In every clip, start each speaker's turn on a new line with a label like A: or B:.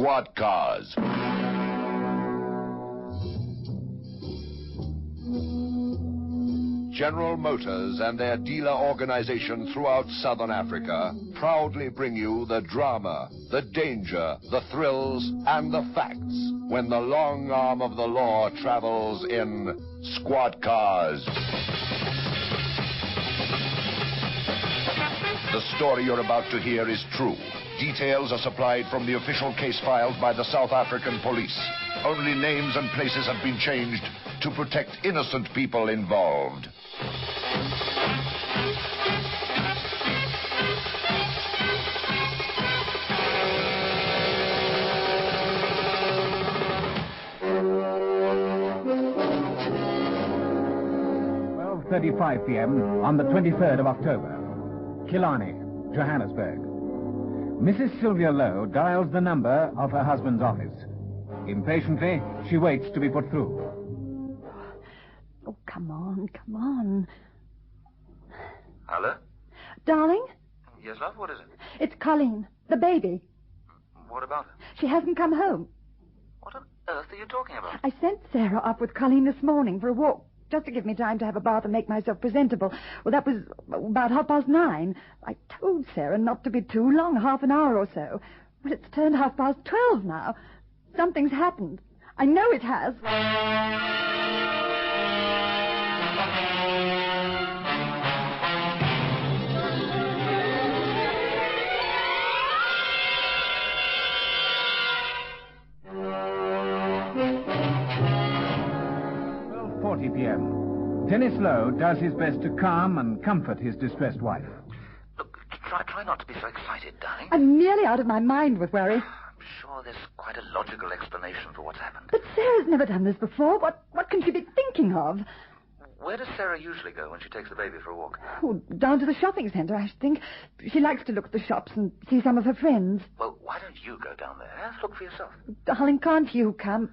A: squad cars. General Motors and their dealer organization throughout Southern Africa proudly bring you the drama, the danger, the thrills, and the facts when the long arm of the law travels in squad cars. The story you're about to hear is true. Details are supplied from the official case files by the South African police. Only names and places have been changed to protect innocent people involved.
B: .35 p.m. on the 23rd of October. Killarney, Johannesburg. Mrs. Sylvia Lowe dials the number of her husband's office. Impatiently, she waits to be put through.
C: Oh, come on, come on.
D: Hello?
C: Darling?
D: Yes, love, what is it?
C: It's Colleen, the baby.
D: What about her?
C: She hasn't come home.
D: What on earth are you talking about?
C: I sent Sarah up with Colleen this morning for a walk, just to give me time to have a bath and make myself presentable. Well, that was about 9:30. I told Sarah not to be too long, half an hour or so. Well, it's turned 12:30 now. Something's happened. I know it has.
B: 12:40 p.m. Dennis Lowe does his best to calm and comfort his distressed wife.
D: Look, try not to be so excited, darling.
C: I'm nearly out of my mind with worry.
D: I'm sure there's quite a logical explanation for what's happened.
C: But Sarah's never done this before. What can she be thinking of?
D: Where does Sarah usually go when she takes the baby for a walk?
C: Oh, down to the shopping centre, I think. She likes to look at the shops and see some of her friends.
D: Well, why don't you go down there? Look for yourself.
C: Darling, can't you come?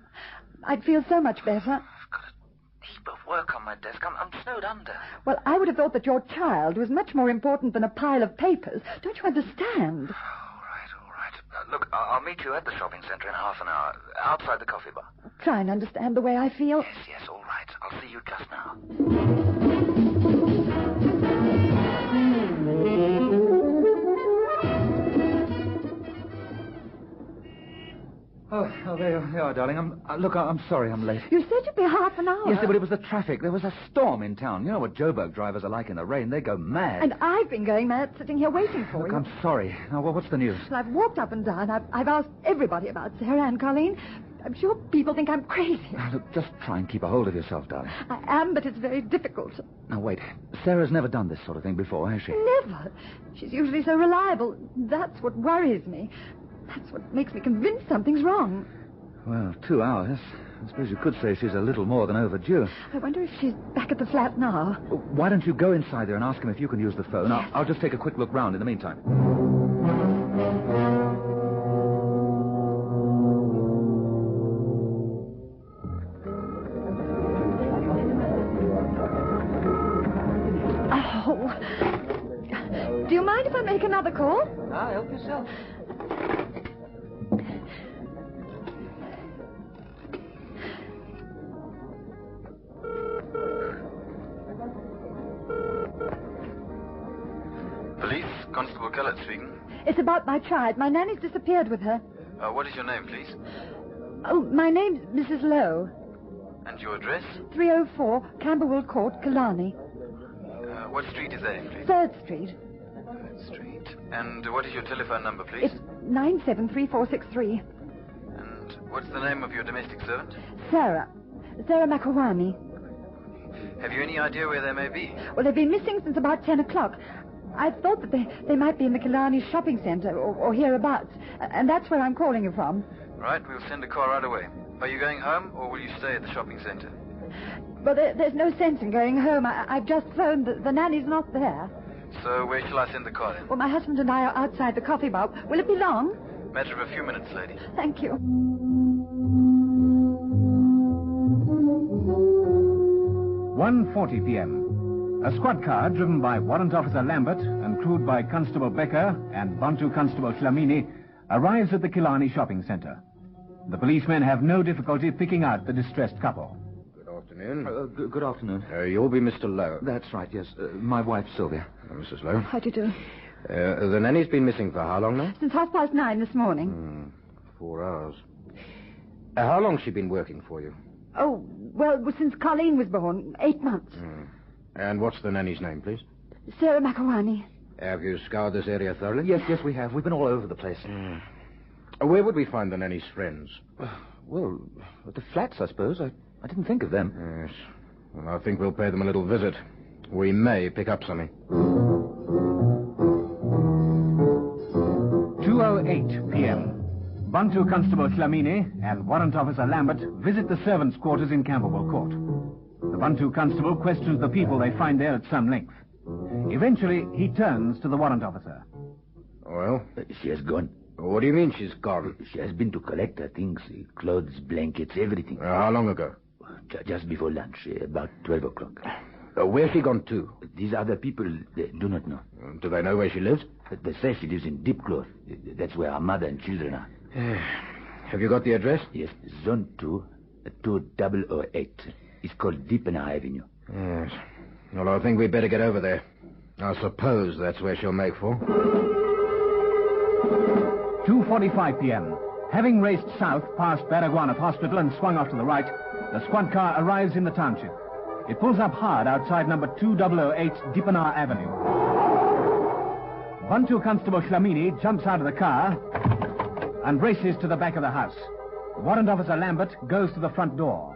C: I'd feel so much better.
D: I've got a heap of work on my desk. I'm snowed under.
C: Well, I would have thought that your child was much more important than a pile of papers. Don't you understand?
D: All right. Look, I'll meet you at the shopping centre in half an hour, outside the coffee bar.
C: Try and understand the way I feel.
D: Yes, all right. I'll see you just now. Oh, there you are, darling. Look, I'm sorry I'm late.
C: You said you'd be half an hour.
D: Yes, but it was the traffic. There was a storm in town. You know what Joburg drivers are like in the rain. They go mad.
C: And I've been going mad sitting here waiting for
D: Look,
C: you.
D: I'm sorry. Now, what's the news?
C: Well, I've walked up and down. I've asked everybody about Sarah and Colleen. I'm sure people think I'm crazy.
D: Now, look, just try and keep a hold of yourself, darling.
C: I am, but it's very difficult.
D: Now, wait. Sarah's never done this sort of thing before, has she?
C: Never. She's usually so reliable. That's what worries me. That's what makes me convinced something's wrong.
D: Well, 2 hours. I suppose you could say she's a little more than overdue.
C: I wonder if she's back at the flat now.
D: Well, why don't you go inside there and ask him if you can use the phone?
C: Yes.
D: I'll just take a quick look round in the meantime.
C: Oh. Do you mind if I make another call?
D: Help yourself. Police, Constable Kellett speaking.
C: It's about my child. My nanny's disappeared with her.
D: What is your name, please?
C: Oh, my name's Mrs. Lowe.
D: And your address?
C: 304 Camberwell Court, Killarney.
D: What street is that in, please?
C: 3rd Street.
D: 3rd Street. And what is your telephone number, please?
C: It's 973463.
D: And what's the name of your domestic servant?
C: Sarah Makawani.
D: Have you any idea where they may be?
C: Well, they've been missing since about 10 o'clock. I thought that they might be in the Killarney shopping centre or hereabouts. And that's where I'm calling you from.
D: Right, we'll send a car right away. Are you going home or will you stay at the shopping centre?
C: Well, there's no sense in going home. I've just phoned. The nanny's not there.
D: So where shall I send the car then?
C: Well, my husband and I are outside the coffee bar. Will it be long?
D: Matter of a few minutes, lady.
C: Thank you.
B: .40 p.m. A squad car driven by Warrant Officer Lambert and crewed by Constable Becker and Bantu Constable Flamini arrives at the Killarney shopping centre. The policemen have no difficulty picking out the distressed couple.
E: Good afternoon.
F: Good afternoon.
E: You'll be Mr. Lowe.
F: That's right, yes. My wife, Sylvia.
E: Mrs. Lowe.
C: How do you do?
E: The nanny's been missing for how long now?
C: Since 9:30 this morning.
E: 4 hours. How long's she been working for you?
C: Oh, well, since Colleen was born, 8 months.
E: And what's the nanny's name, please?
C: Sarah McElwaney.
E: Have you scoured this area thoroughly?
F: Yes, we have. We've been all over the place.
E: Where would we find the nanny's friends?
F: Well, at the flats, I suppose. I didn't think of them.
E: Yes. Well, I think we'll pay them a little visit. We may pick up something.
B: 2:08 p.m. Bantu Constable Flamini and Warrant Officer Lambert visit the servants' quarters in Camberwell Court. The Bantu Constable questions the people they find there at some length. Eventually, he turns to the Warrant Officer.
E: Well?
G: She has gone.
E: What do you mean she's gone?
G: She has been to collect her things, clothes, blankets, everything.
E: How long ago?
G: Just before lunch, about 12 o'clock.
E: Where's she gone to?
G: These other people do not know.
E: Do they know where she lives?
G: They say she lives in Dipcloth. That's where her mother and children are.
E: Have you got the address?
G: Yes, Zone 2, 2008. It's called Dippener Avenue.
E: Yes. Well, I think we'd better get over there. I suppose that's where she'll make for.
B: 2:45 p.m. Having raced south past Baragwanath Hospital and swung off to the right, the squad car arrives in the township. It pulls up hard outside number 2008 Dippener Avenue. Bantu Constable Flamini jumps out of the car and races to the back of the house. Warrant Officer Lambert goes to the front door.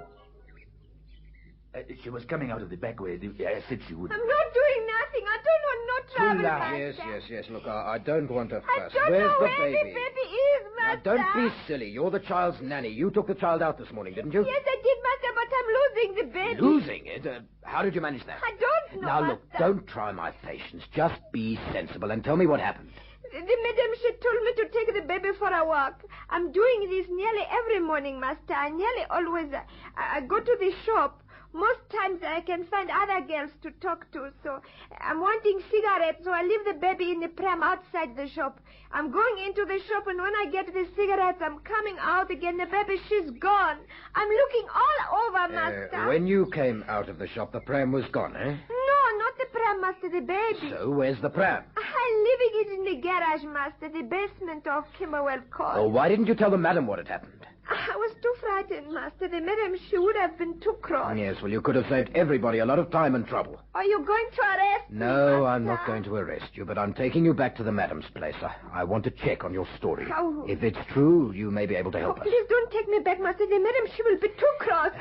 G: She was coming out of the back way. I said she would.
H: I'm not doing nothing. I don't want no trouble, Master.
E: Yes. Look, I don't want to fuss.
H: I don't
E: Where's
H: know
E: the
H: where
E: baby?
H: the baby is,
E: Now,
H: Master.
E: don't be silly. You're the child's nanny. You took the child out this morning, didn't you?
H: Yes, I did, Master, but I'm losing the baby.
E: Losing it? How did you manage that?
H: I don't know,
E: Now, look,
H: Master.
E: don't try my patience. Just be sensible and tell me what happened.
H: The madam, she told me to take the baby for a walk. I'm doing this nearly every morning, Master. I nearly always... I go to the shop. Most times I can find other girls to talk to, so I'm wanting cigarettes, so I leave the baby in the pram outside the shop. I'm going into the shop, and when I get the cigarettes, I'm coming out again. The baby, she's gone. I'm looking all over, Master.
E: When you came out of the shop, the pram was gone, eh?
H: No, not the pram, Master, the baby.
E: So, where's the pram?
H: I'm leaving it in the garage, Master, the basement of Kimberwell Court.
E: Oh, why didn't you tell the madam what had happened?
H: I was too frightened, Master. The madam, she would have been too cross.
E: Yes, well, you could have saved everybody a lot of time and trouble.
H: Are you going to arrest me,
E: No, I'm
H: Master?
E: not going to arrest you, but I'm taking you back to the madam's place. I want to check on your story.
H: Oh.
E: If it's true, you may be able to help us.
H: Please don't take me back, Master. The madam, she will be too cross.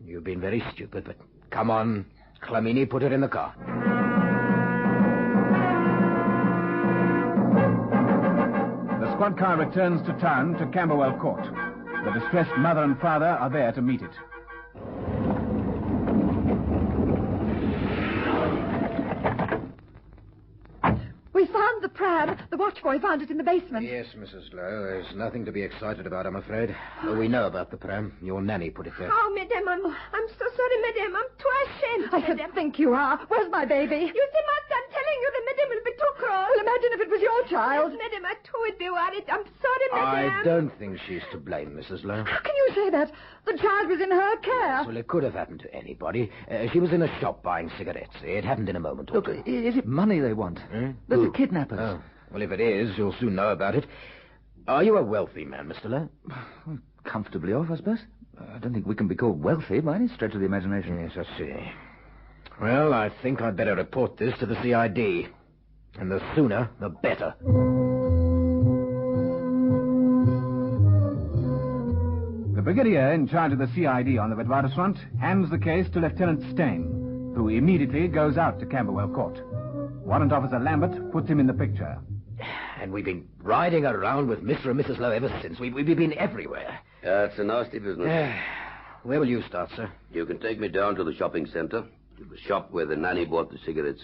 E: You've been very stupid, but come on. Flamini, put her in the car.
B: The squad car returns to town to Camberwell Court. The distressed mother and father are there to meet it.
C: We found the pram. The watch boy found it in the basement.
E: Yes, Mrs. Lowe. There's nothing to be excited about, I'm afraid. We know about the pram. Your nanny put it there.
H: Oh, madam, I'm so sorry, madam. I'm too ashamed,
C: I should
H: madam.
C: think you are. Where's my baby?
H: You see, Master, I'm telling you, the madam will be too cross.
C: Well, imagine if it was your child.
H: Yes, madam, I too would be worried. I'm sorry, madam.
E: I don't think she's to blame, Mrs. Lowe.
C: How can you say that? The child was in her care.
E: Well, it could have happened to anybody. She was in a shop buying cigarettes. It happened in a moment or
F: Look,
E: two.
F: is it money they want? They're the kidnappers.
E: Oh, well, if it is, you'll soon know about it. Are you a wealthy man, Mr. Lowe?
F: Comfortably off, I suppose. I don't think we can be called wealthy by any stretch of the imagination.
E: Yes, I see. Well, I think I'd better report this to the CID. And the sooner, the better.
B: The brigadier in charge of the CID on the Witwatersrand hands the case to Lieutenant Stain, who immediately goes out to Camberwell Court. Warrant Officer Lambert puts him in the picture.
E: And we've been riding around with Mr. and Mrs. Lowe ever since. We've been everywhere.
I: It's a nasty business.
E: Where will you start, sir?
I: You can take me down to the shopping centre, to the shop where the nanny bought the cigarettes.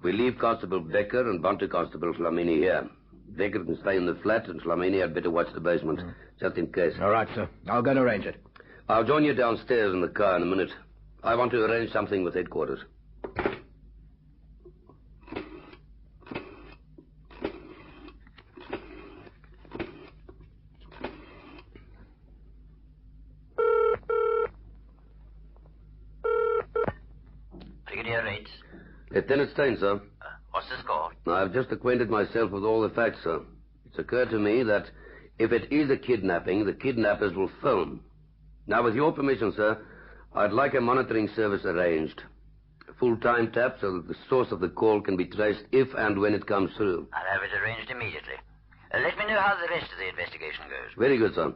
I: We leave Constable Becker and Bantu Constable Flamini here. Becker can stay in the flat, and Flamini had better watch the basement, just in case.
E: All right, sir. I'll go and arrange it.
I: I'll join you downstairs in the car in a minute. I want to arrange something with headquarters.
J: Brigadier rates.
I: Lieutenant Stein, sir.
J: What's the score?
I: I've just acquainted myself with all the facts, sir. It's occurred to me that if it is a kidnapping, the kidnappers will film. Now, with your permission, sir, I'd like a monitoring service arranged. A full-time tap so that the source of the call can be traced if and when it comes through.
J: I'll have it arranged immediately. Let me know how the rest of the investigation goes.
I: Very good, sir.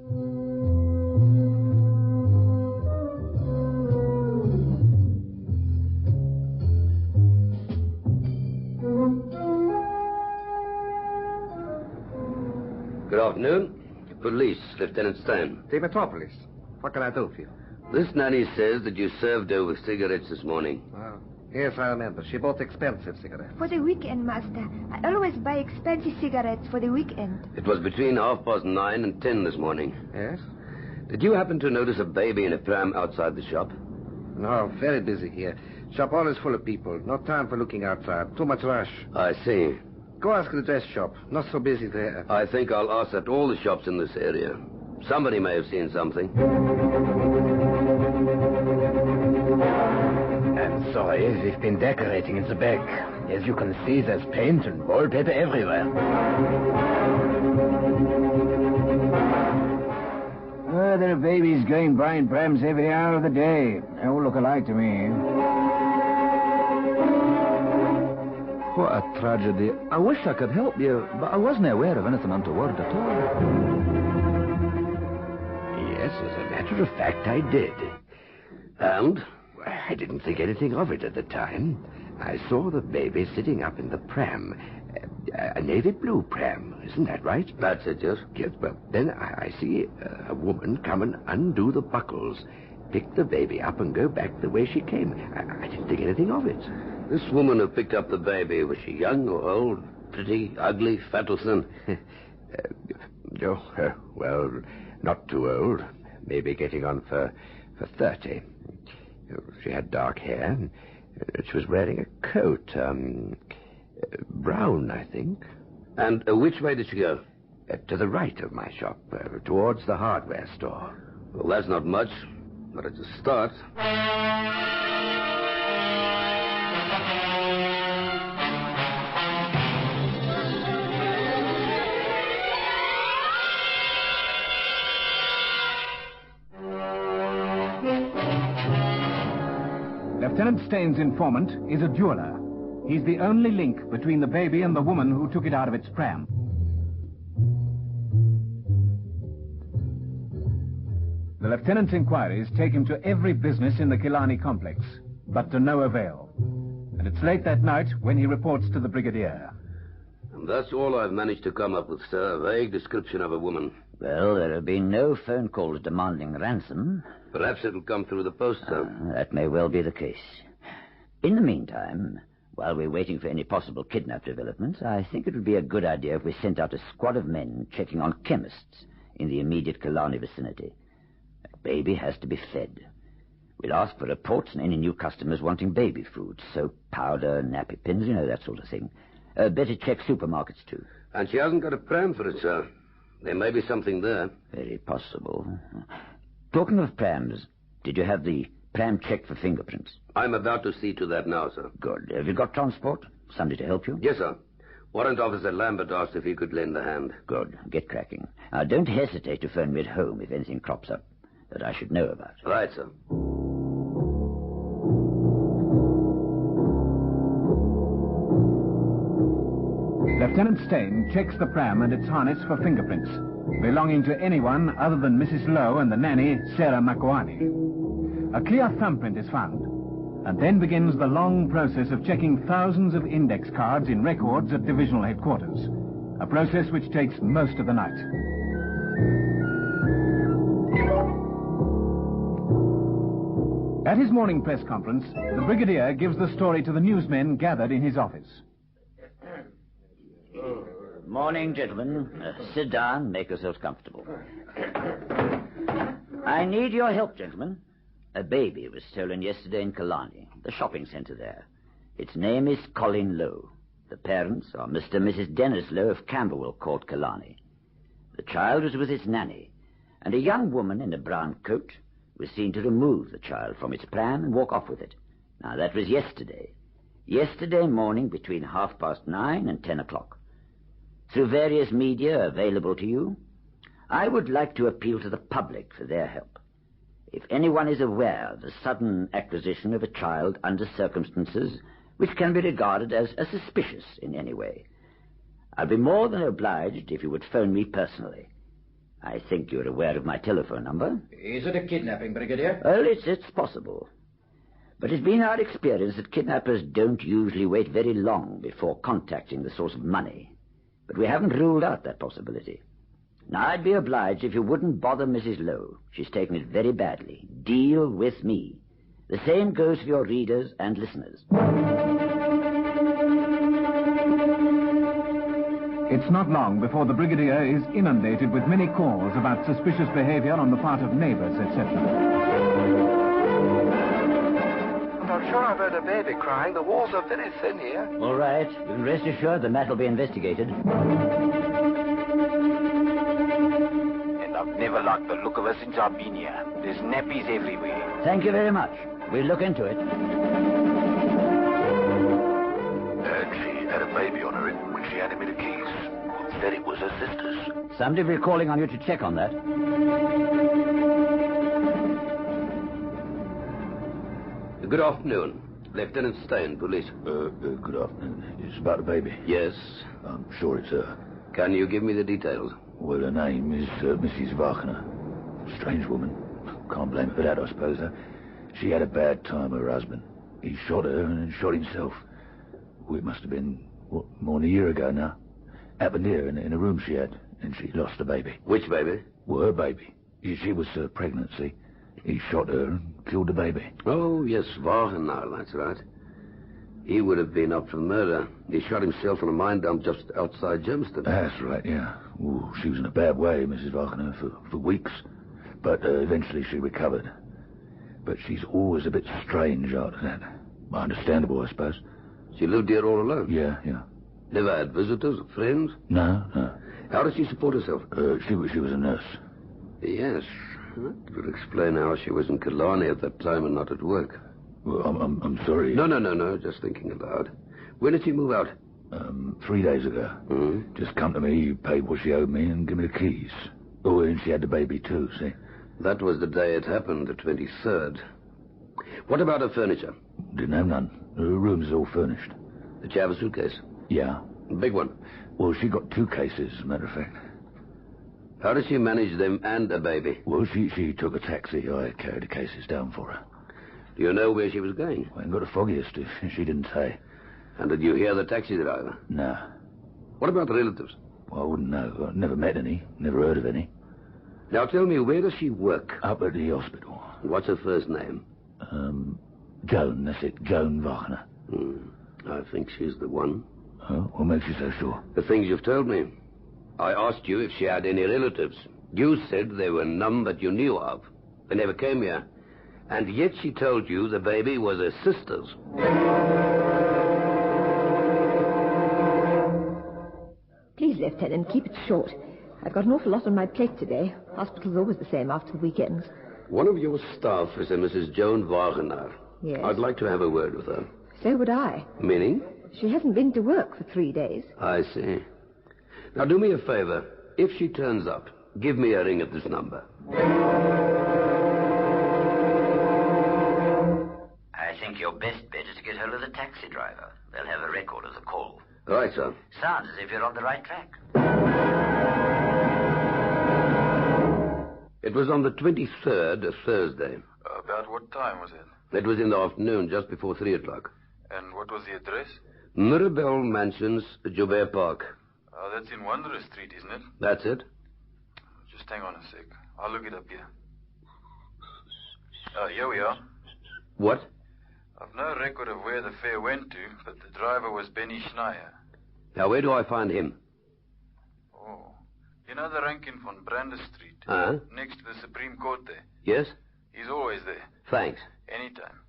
I: Good afternoon. Police, Lieutenant Stein.
E: The Metropolis. What can I do for you?
I: This nanny says that you served her with cigarettes this morning.
E: Oh, yes, I remember. She bought expensive cigarettes.
H: For the weekend, Master. I always buy expensive cigarettes for the weekend.
I: It was between 9:30 and 10 this morning.
E: Yes?
I: Did you happen to notice a baby in a pram outside the shop?
E: No, very busy here. Shop always full of people. No time for looking outside. Too much rush.
I: I see.
E: Go ask the dress shop. Not so busy there.
I: I think I'll ask at all the shops in this area. Somebody may have seen something.
E: I'm sorry. We've been decorating in the back. As you can see, there's paint and wallpaper everywhere. There are babies going by in prams every hour of the day. They all look alike to me.
F: What a tragedy. I wish I could help you, but I wasn't aware of anything untoward at all.
G: Yes, as a matter of fact, I did.
I: And?
G: I didn't think anything of it at the time. I saw the baby sitting up in the pram. A navy blue pram, isn't that right?
I: That's it, yes.
G: Yes, well, then I see a woman come and undo the buckles, pick the baby up and go back the way she came. I didn't think anything of it.
I: This woman who picked up the baby, was she young or old? Pretty, ugly, fat or thin?
G: Well, not too old. Maybe getting on for 30. She had dark hair. And she was wearing a coat, brown, I think.
I: And which way did she go?
G: To the right of my shop, towards the hardware store.
I: Well, that's not much, but it's a start.
B: Lieutenant Staines' informant is a jeweler. He's the only link between the baby and the woman who took it out of its pram. The lieutenant's inquiries take him to every business in the Killarney complex, but to no avail. And it's late that night when he reports to the brigadier.
I: And that's all I've managed to come up with, sir. A vague description of a woman.
J: Well, there have been no phone calls demanding ransom.
I: Perhaps it'll come through the post, sir.
J: That may well be the case. In the meantime, while we're waiting for any possible kidnap developments, I think it would be a good idea if we sent out a squad of men checking on chemists in the immediate Killarney vicinity. A baby has to be fed. We'll ask for reports on any new customers wanting baby food, soap, powder, nappy pins, that sort of thing. Better check supermarkets, too.
I: And she hasn't got a pram for it, sir. There may be something there.
J: Very possible. Talking of prams, did you have the pram checked for fingerprints?
I: I'm about to see to that now, sir.
J: Good. Have you got transport? Somebody to help you?
I: Yes, sir. Warrant Officer Lambert asked if he could lend a hand.
J: Good. Get cracking. Now, don't hesitate to phone me at home if anything crops up that I should know about.
I: Right, sir.
B: Lieutenant Stain checks the pram and its harness for fingerprints, belonging to anyone other than Mrs. Lowe and the nanny, Sarah Makwani. A clear thumbprint is found, and then begins the long process of checking thousands of index cards in records at divisional headquarters, a process which takes most of the night. At his morning press conference, the brigadier gives the story to the newsmen gathered in his office.
J: Morning, gentlemen. Sit down, make yourselves comfortable. I need your help, gentlemen. A baby was stolen yesterday in Killarney, the shopping centre there. Its name is Colin Lowe. The parents are Mr. and Mrs. Dennis Lowe of Camberwell Court, Killarney. The child was with its nanny, and a young woman in a brown coat was seen to remove the child from its pram and walk off with it. Now, that was yesterday. Yesterday morning between 9:30 and 10 o'clock. Through various media available to you, I would like to appeal to the public for their help. If anyone is aware of the sudden acquisition of a child under circumstances which can be regarded as suspicious in any way, I'll be more than obliged if you would phone me personally. I think you're aware of my telephone number.
E: Is it a kidnapping, Brigadier?
J: Well, it's possible. But it's been our experience that kidnappers don't usually wait very long before contacting the source of money. But we haven't ruled out that possibility. Now, I'd be obliged if you wouldn't bother Mrs. Lowe. She's taken it very badly. Deal with me. The same goes for your readers and listeners.
B: It's not long before the Brigadier is inundated with many calls about suspicious behavior on the part of neighbors, etc.
G: I'm sure I've heard a baby crying. The walls are very thin here.
J: All right. You can rest assured the matter will be investigated.
K: And I've never liked the look of her since I've been here. There's nappies everywhere.
J: Thank you very much. We'll look into it.
K: She had a baby on her when she handed me the keys. Said it was her sister's.
J: Somebody will be calling on you to check on that.
I: Good afternoon. Lieutenant Stein, police.
F: Good afternoon. It's about the baby.
I: Yes.
F: I'm sure it's her.
I: Can you give me the details?
F: Well, her name is Mrs. Wagner. Strange woman. Can't blame her for that, I suppose. She had a bad time, her husband. He shot her and then shot himself. Well, it must have been, more than a year ago now. Happened here in a room she had, and she lost the baby.
I: Which baby?
F: Well, her baby. She was pregnant, see. He shot her and killed the baby.
I: Oh, yes, Wagner, that's right. He would have been up for murder. He shot himself in a mine dump just outside Germiston.
F: That's right, yeah. Ooh, she was in a bad way, Mrs. Wagner, for weeks. But eventually she recovered. But she's always a bit strange after that. Understandable, I suppose.
I: She lived here all alone?
F: Yeah.
I: Never had visitors or friends?
F: No.
I: How does she support herself?
F: She was a nurse.
I: Yes. That would explain how she was in Killarney at that time and not at work.
F: Well, I'm sorry.
I: No. Just thinking aloud. When did she move out?
F: 3 days ago.
I: Mm-hmm.
F: Just come to me, paid what she owed me, and give me the keys. Oh, and she had the baby too, see?
I: That was the day it happened, the 23rd. What about her furniture?
F: Didn't have none. Her room's all furnished.
I: Did she have a suitcase?
F: Yeah.
I: Big one?
F: Well, she got 2 cases, as a matter of fact.
I: How did she manage them and a baby?
F: Well, she took a taxi. I carried the cases down for her.
I: Do you know where she was going?
F: I ain't got the foggiest if she didn't say.
I: And did you hear the taxi driver?
F: No.
I: What about the relatives?
F: Well, I wouldn't know. I never met any. Never heard of any.
I: Now tell me, where does she work?
F: Up at the hospital.
I: What's her first name?
F: Joan, that's it. Joan Wagner.
I: I think she's the one.
F: Oh, what makes you so sure?
I: The things you've told me. I asked you if she had any relatives. You said there were none that you knew of. They never came here. And yet she told you the baby was her sister's.
H: Please, Lieutenant, keep it short. I've got an awful lot on my plate today. Hospital's always the same after the weekends.
I: One of your staff is a Mrs. Joan Wagner.
H: Yes.
I: I'd like to have a word with her.
H: So would I.
I: Meaning?
H: She hasn't been to work for 3 days.
I: I see. Now do me a favor. If she turns up, give me a ring at this number.
J: I think your best bet is to get hold of the taxi driver. They'll have a record of the call.
I: Right, sir.
J: Sounds as if you're on the right track.
I: It was on the 23rd, a Thursday.
L: About what time was it?
I: It was in the afternoon, just before 3 o'clock.
L: And what was the address?
I: Mirabelle Mansions, Joubert Park.
L: That's in Wanderer Street, isn't it?
I: That's it.
L: Just hang on a sec. I'll look it up here. Here we are.
I: What?
L: I've no record of where the fare went to, but the driver was Benny Schneier.
I: Now, where do I find him?
L: Oh. You know the Rankin von Brandes Street? Next to the Supreme Court there?
I: Yes?
L: He's always there.
I: Thanks.
L: Anytime.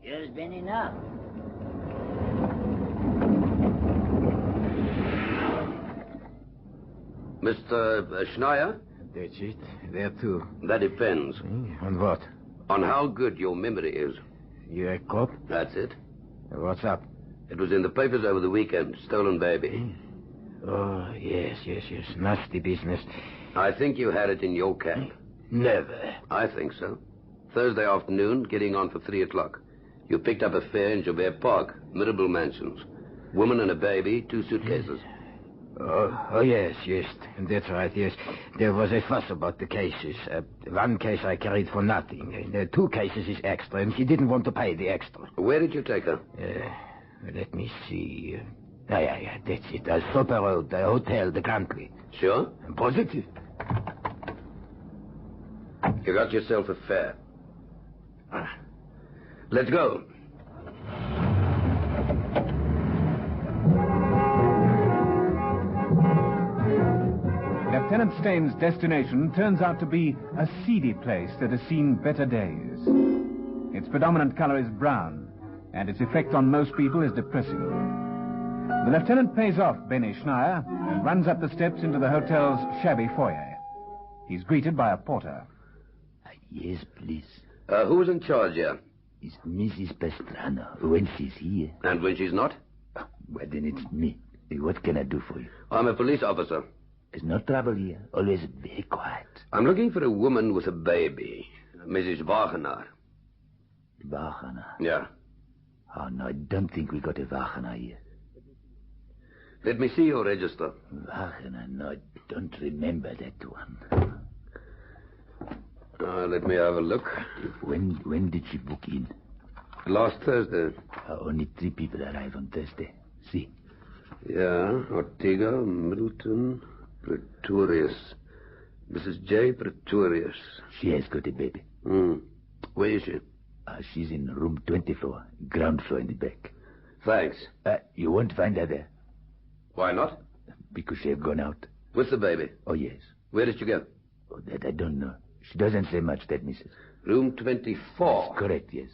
J: Here's Benny now.
I: Mr. Schneier?
E: That's it. There, too.
I: That depends.
E: On what?
I: On how good your memory is.
E: You're a cop?
I: That's it.
E: What's up?
I: It was in the papers over the weekend. Stolen baby.
E: Oh, yes. Nasty business.
I: I think you had it in your camp.
E: Never.
I: I think so. Thursday afternoon, getting on for 3 o'clock. You picked up a fare in Joubert Park, Mirabel Mansions. Woman and a baby, 2 suitcases.
E: Oh, yes. That's right, yes. There was a fuss about the cases. One case I carried for nothing. 2 cases is extra, and she didn't want to pay the extra.
I: Where did you take her?
E: Let me see. Yeah, that's it. Soper Road, the hotel, the country.
I: Sure?
E: Positive.
I: You got yourself a fare. Let's go.
B: Lieutenant Staines' destination turns out to be a seedy place that has seen better days. Its predominant color is brown, and its effect on most people is depressing. The lieutenant pays off Benny Schneier and runs up the steps into the hotel's shabby foyer. He's greeted by a porter.
F: Yes, please.
I: Who's in charge here?
F: It's Mrs. Pastrana, when she's here.
I: And when she's not?
F: Well, then it's me. What can I do for you?
I: I'm a police officer.
F: There's no trouble here. Always very quiet.
I: I'm looking for a woman with a baby. Mrs. Wagenaar.
F: Wagenaar?
I: Yeah.
F: Oh, no, I don't think we got a Wagenaar here.
I: Let me see your register.
F: Wagenaar? No, I don't remember that one.
I: Let me have a look.
F: When did she book in?
I: Last Thursday.
F: Only 3 people arrive on Thursday. See?
I: Yeah, Ortega, Middleton, Pretorius. Mrs. J. Pretorius.
F: She has got a baby.
I: Where is she?
F: She's in room 24, ground floor in the back.
I: Thanks.
F: You won't find her there.
I: Why not?
F: Because she have gone out.
I: With the baby?
F: Oh, yes.
I: Where did she go?
F: Oh, that I don't know. She doesn't say much, that missus.
I: Room 24?
F: That's correct, yes.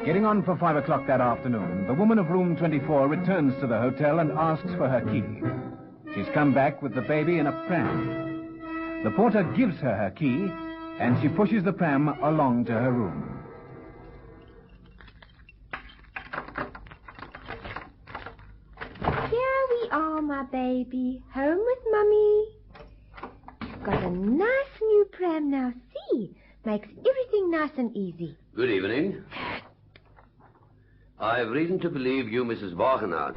B: Getting on for 5 o'clock that afternoon, the woman of room 24 returns to the hotel and asks for her key. She's come back with the baby in a pram. The porter gives her key, and she pushes the pram along to her room.
H: Here we are, my baby. Home with Mummy. You've got a nice new pram now. See? Makes everything nice and easy.
I: Good evening. I have reason to believe you, Mrs. Wagenaar.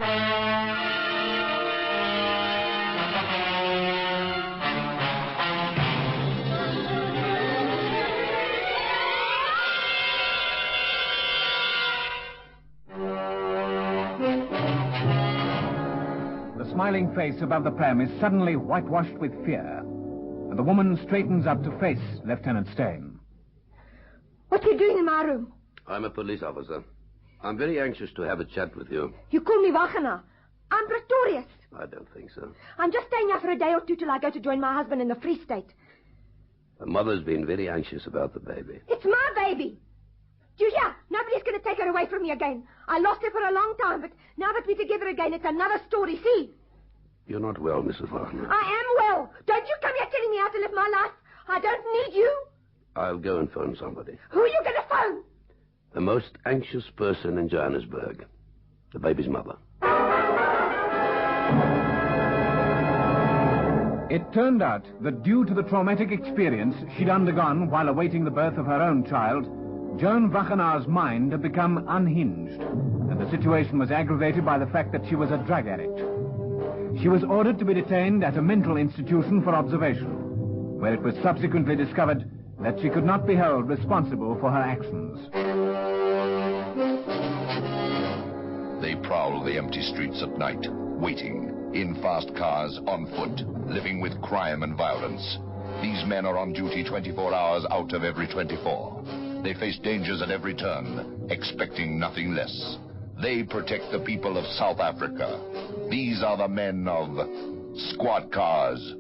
B: The smiling face above the pram is suddenly whitewashed with fear, and the woman straightens up to face Lieutenant Stain.
H: What are you doing in my room?
I: I'm a police officer. I'm very anxious to have a chat with you.
H: You call me Wagenaar. I'm Pretorius.
I: I don't think so.
H: I'm just staying here for a day or 2 till I go to join my husband in the Free State.
I: The mother's been very anxious about the baby.
H: It's my baby. Do you hear? Nobody's going to take her away from me again. I lost her for a long time, but now that we're together again, it's another story. See?
I: You're not well, Mrs. Wagenaar.
H: I am well. Don't you come here telling me how to live my life. I don't need you.
I: I'll go and phone somebody.
H: Who are you going to phone?
I: The most anxious person in Johannesburg. The baby's mother.
B: It turned out that due to the traumatic experience she'd undergone while awaiting the birth of her own child, Joan Wagenaar's mind had become unhinged, and the situation was aggravated by the fact that she was a drug addict. She was ordered to be detained at a mental institution for observation, where it was subsequently discovered that she could not be held responsible for her actions.
A: They prowl the empty streets at night, waiting, in fast cars, on foot, living with crime and violence. These men are on duty 24 hours out of every 24. They face dangers at every turn, expecting nothing less. They protect the people of South Africa. These are the men of squad cars.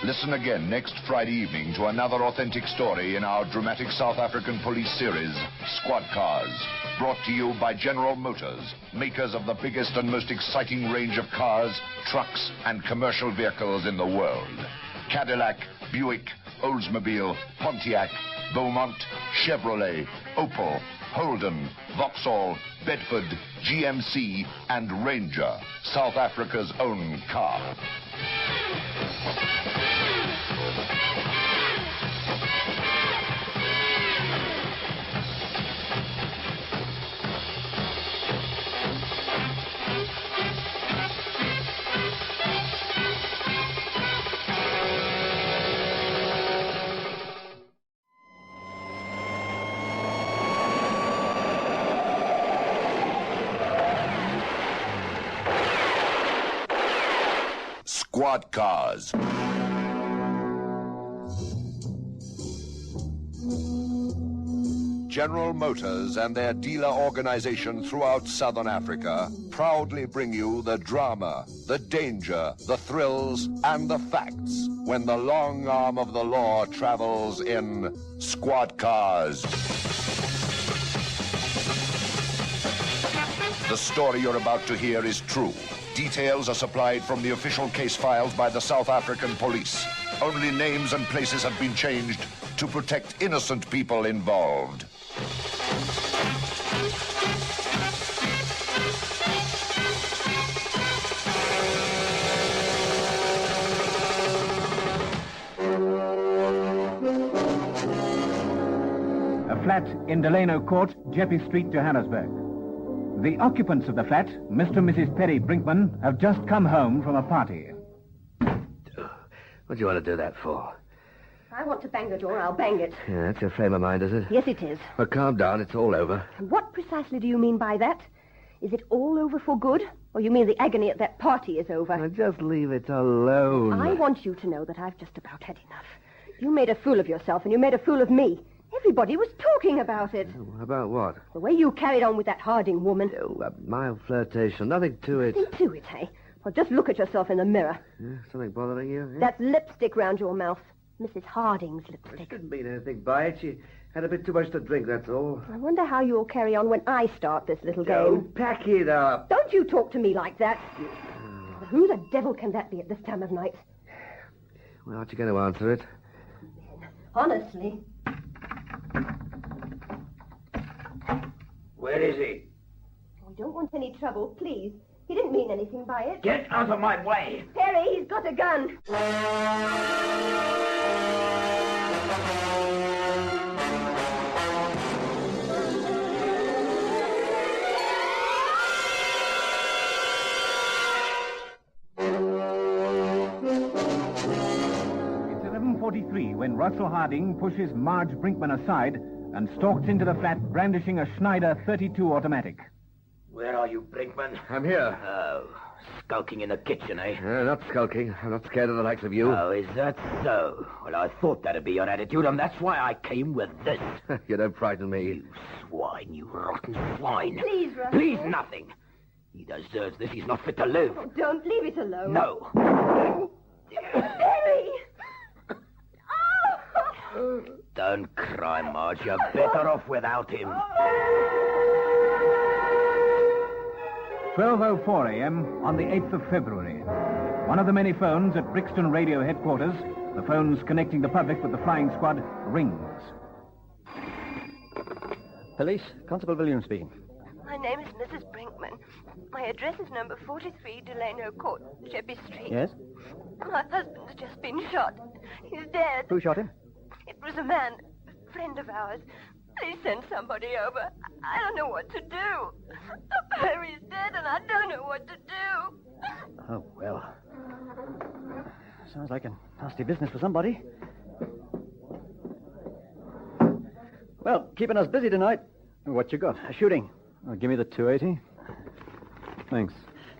A: Listen again next Friday evening to another authentic story in our dramatic South African police series, Squad Cars. Brought to you by General Motors, makers of the biggest and most exciting range of cars, trucks, and commercial vehicles in the world. Cadillac, Buick, Oldsmobile, Pontiac, Beaumont, Chevrolet, Opel, Holden, Vauxhall, Bedford, GMC, and Ranger, South Africa's own car. Squad Cars. General Motors and their dealer organization throughout Southern Africa proudly bring you the drama, the danger, the thrills, and the facts when the long arm of the law travels in Squad Cars. The story you're about to hear is true. Details are supplied from the official case files by the South African police. Only names and places have been changed to protect innocent people involved.
B: A flat in Delano Court, Jeppe Street, Johannesburg. The occupants of the flat, Mr. and Mrs. Perry Brinkman, have just come home from a party.
G: What do you want to do that for?
M: I want to bang the door, I'll bang it.
G: Yeah, that's your frame of mind, is it?
M: Yes, it is.
G: Well, calm down. It's all over.
M: And what precisely do you mean by that? Is it all over for good? Or you mean the agony at that party is over?
G: Now, just leave it alone.
M: I want you to know that I've just about had enough. You made a fool of yourself, and you made a fool of me. Everybody was talking about it.
G: Oh, about what?
M: The way you carried on with that Harding woman.
G: Oh, a mild flirtation. Nothing to it.
M: Nothing to it, eh? Well, just look at yourself in the mirror.
G: Yeah, something bothering you? Eh?
M: That lipstick round your mouth. Mrs. Harding's
G: I
M: lipstick.
G: didn't mean anything by it. She had a bit too much to drink, that's all.
M: I wonder how you'll carry on when I start this little game.
G: Don't pack it up.
M: Don't you talk to me like that. Who the devil can that be at this time of night?
G: Well, aren't you going to answer it?
M: Honestly.
E: Where is he?
M: We don't want any trouble, please. He didn't mean anything by it.
E: Get out of my way!
M: Perry, he's got a gun.
B: It's 11:43 when Russell Harding pushes Marge Brinkman aside and stalks into the flat brandishing a Schneider 32 automatic.
E: Where are you, Brinkman?
G: I'm here.
E: Oh, skulking in the kitchen, eh?
G: Not skulking. I'm not scared of the likes of you.
E: Oh, is that so? Well, I thought that'd be your attitude, and that's why I came with this.
G: You don't frighten me.
E: You swine, you rotten swine.
M: Please, Russell.
E: Please, nothing. He deserves this. He's not fit to live.
M: Oh, don't leave it alone.
E: No.
M: Perry!
E: Don't cry, Marge. You're better off without him.
B: 12:04 a.m. on the 8th of February. One of the many phones at Brixton Radio headquarters, the phones connecting the public with the flying squad, rings.
N: Police, Constable Williams speaking.
M: My name is Mrs. Brinkman. My address is number 43 Delano Court, Jeppe Street.
N: Yes?
M: My husband's just been shot. He's dead.
N: Who shot him?
M: It was a man, a friend of ours. Please send somebody over. I don't know what to do. Perry's dead and I don't know what to do.
N: Oh, well. Sounds like a nasty business for somebody. Well, keeping us busy tonight. What you got? A shooting. Oh, give me the 280. Thanks.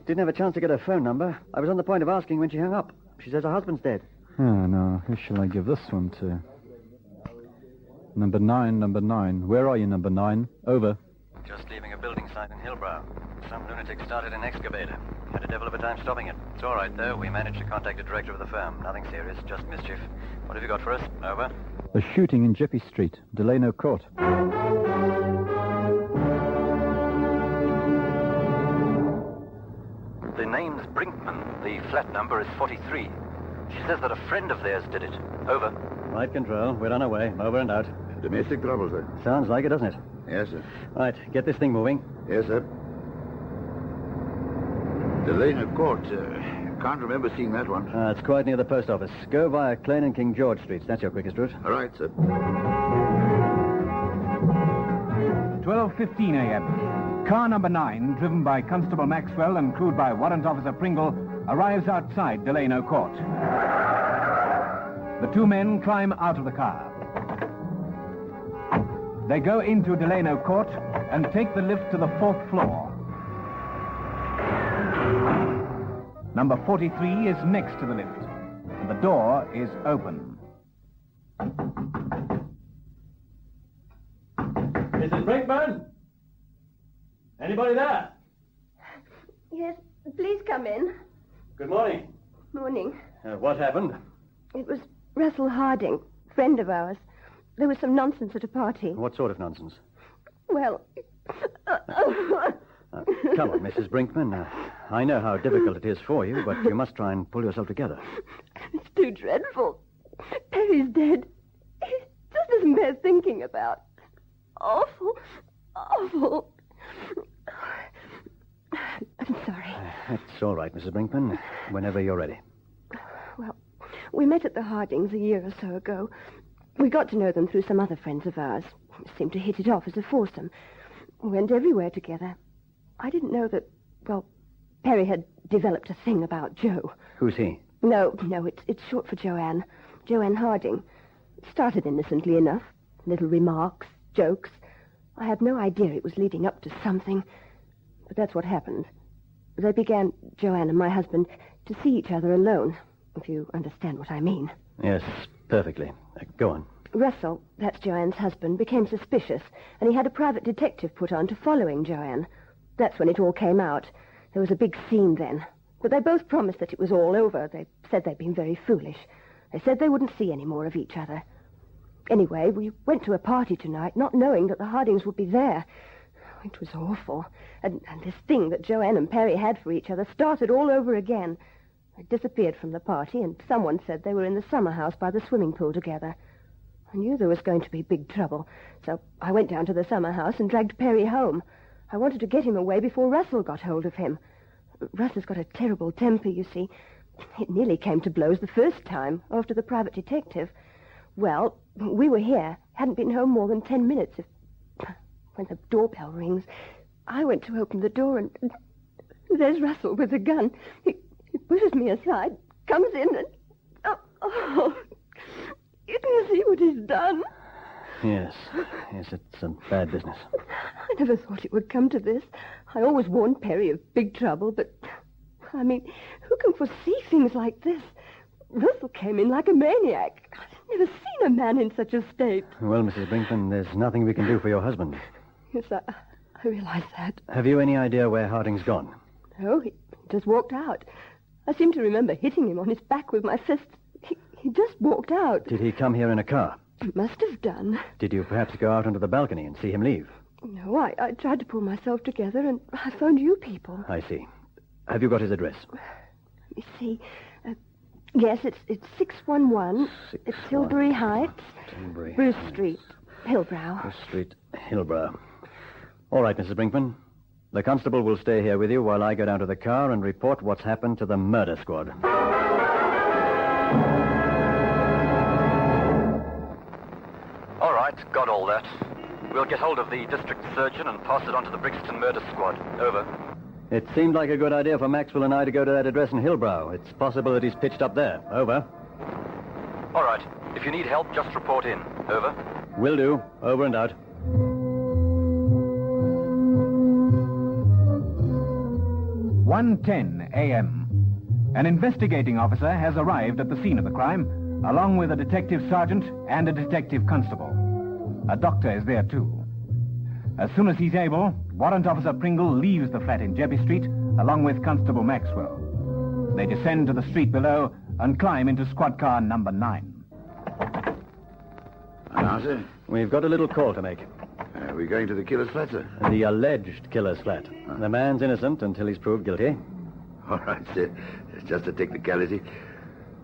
N: Didn't have a chance to get her phone number. I was on the point of asking when she hung up. She says her husband's dead.
O: Oh, no. Who shall I give this one to? Number 9. Where are you, number 9? Over.
N: Just leaving a building site in Hillbrow. Some lunatic started an excavator. Had a devil of a time stopping it. It's all right, though. We managed to contact the director of the firm. Nothing serious, just mischief. What have you got for us? Over.
O: A shooting in Jeppy Street, Delano Court.
N: The name's Brinkman. The flat number is 43. She says that a friend of theirs did it. Over. Right, Control. We're on our way. Over and out.
F: Domestic trouble, sir.
N: Sounds like it, doesn't it?
F: Yes, sir.
N: Right, get this thing moving.
F: Yes, sir. Delano Court. Can't remember seeing that one.
N: It's quite near the post office. Go via Klein and King George Streets. That's your quickest route.
F: All right, sir.
B: 12:15 a.m. Car number 9, driven by Constable Maxwell and crewed by Warrant Officer Pringle, arrives outside Delano Court. The two men climb out of the car. They go into Delano Court and take the lift to the 4th floor. Number 43 is next to the lift, and the door is open.
N: Mrs. Brinkman? Anybody there?
M: Yes, please come in.
N: Good morning.
M: Morning.
N: What happened?
M: It was Russell Harding, friend of ours. There was some nonsense at a party.
N: What sort of nonsense?
M: Well...
N: Come on, Mrs. Brinkman. I know how difficult it is for you, but you must try and pull yourself together.
M: It's too dreadful. Perry's dead. He just isn't bear thinking about. Awful. Awful. I'm sorry.
N: It's all right, Mrs. Brinkman. Whenever you're ready.
M: Well, we met at the Hardings a year or so ago. We got to know them through some other friends of ours. Seemed to hit it off as a foursome. We went everywhere together. I didn't know that, well, Perry had developed a thing about Joe.
N: Who's he?
M: No, it's short for Joanne. Joanne Harding. It started innocently enough. Little remarks, jokes. I had no idea it was leading up to something. But that's what happened. They began, Joanne and my husband, to see each other alone, if you understand what I mean.
N: Yes, perfectly. Go on.
M: Russell, that's Joanne's husband, became suspicious, and he had a private detective put on to following Joanne. That's when it all came out. There was a big scene then. But they both promised that it was all over. They said they'd been very foolish. They said they wouldn't see any more of each other. Anyway, we went to a party tonight, not knowing that the Hardings would be there. It was awful. And this thing that Joanne and Perry had for each other started all over again. They disappeared from the party, and someone said they were in the summer house by the swimming pool together. I knew there was going to be big trouble, so I went down to the summer house and dragged Perry home. I wanted to get him away before Russell got hold of him. Russ has got a terrible temper, you see. It nearly came to blows the first time, after the private detective. Well, we were here, hadn't been home more than 10 minutes. When the doorbell rings, I went to open the door, and there's Russell with a gun. He pushes me aside, comes in, and... Oh, you can see what he's done.
N: Yes, it's a bad business.
M: I never thought it would come to this. I always warned Perry of big trouble, but... I mean, who can foresee things like this? Russell came in like a maniac. I've never seen a man in such a state.
N: Well, Mrs. Brinkman, there's nothing we can do for your husband.
M: Yes, I realize that.
N: Have you any idea where Harding's gone?
M: No, he just walked out. I seem to remember hitting him on his back with my fist. He just walked out.
N: Did he come here in a car?
M: He must have done.
N: Did you perhaps go out onto the balcony and see him leave?
M: No, I tried to pull myself together, and I phoned you people.
N: I see. Have you got his address?
M: Let me see. Yes, it's 611. It's Tilbury Heights. Bruce Street, Hillbrow.
N: Bruce Street, Hillbrow. All right, Mrs. Brinkman. The constable will stay here with you while I go down to the car and report what's happened to the murder squad. All right, got all that. We'll get hold of the district surgeon and pass it on to the Brixton murder squad. Over. It seemed like a good idea for Maxwell and I to go to that address in Hillbrow. It's possible that he's pitched up there. Over. All right. If you need help, just report in. Over. Will do. Over and out.
B: "1:10 a.m. An investigating officer has arrived at the scene of the crime, along with a detective sergeant and a detective constable. A doctor is there, too. As soon as he's able, Warrant Officer Pringle leaves the flat in Jeppy Street, along with Constable Maxwell. They descend to the street below and climb into squad car number 9.
F: Now, sir?
N: We've got a little call to make.
F: We're going to the killer's flat, sir?
N: The alleged killer's flat. The man's innocent until he's proved guilty.
F: All right, sir. It's just a technicality.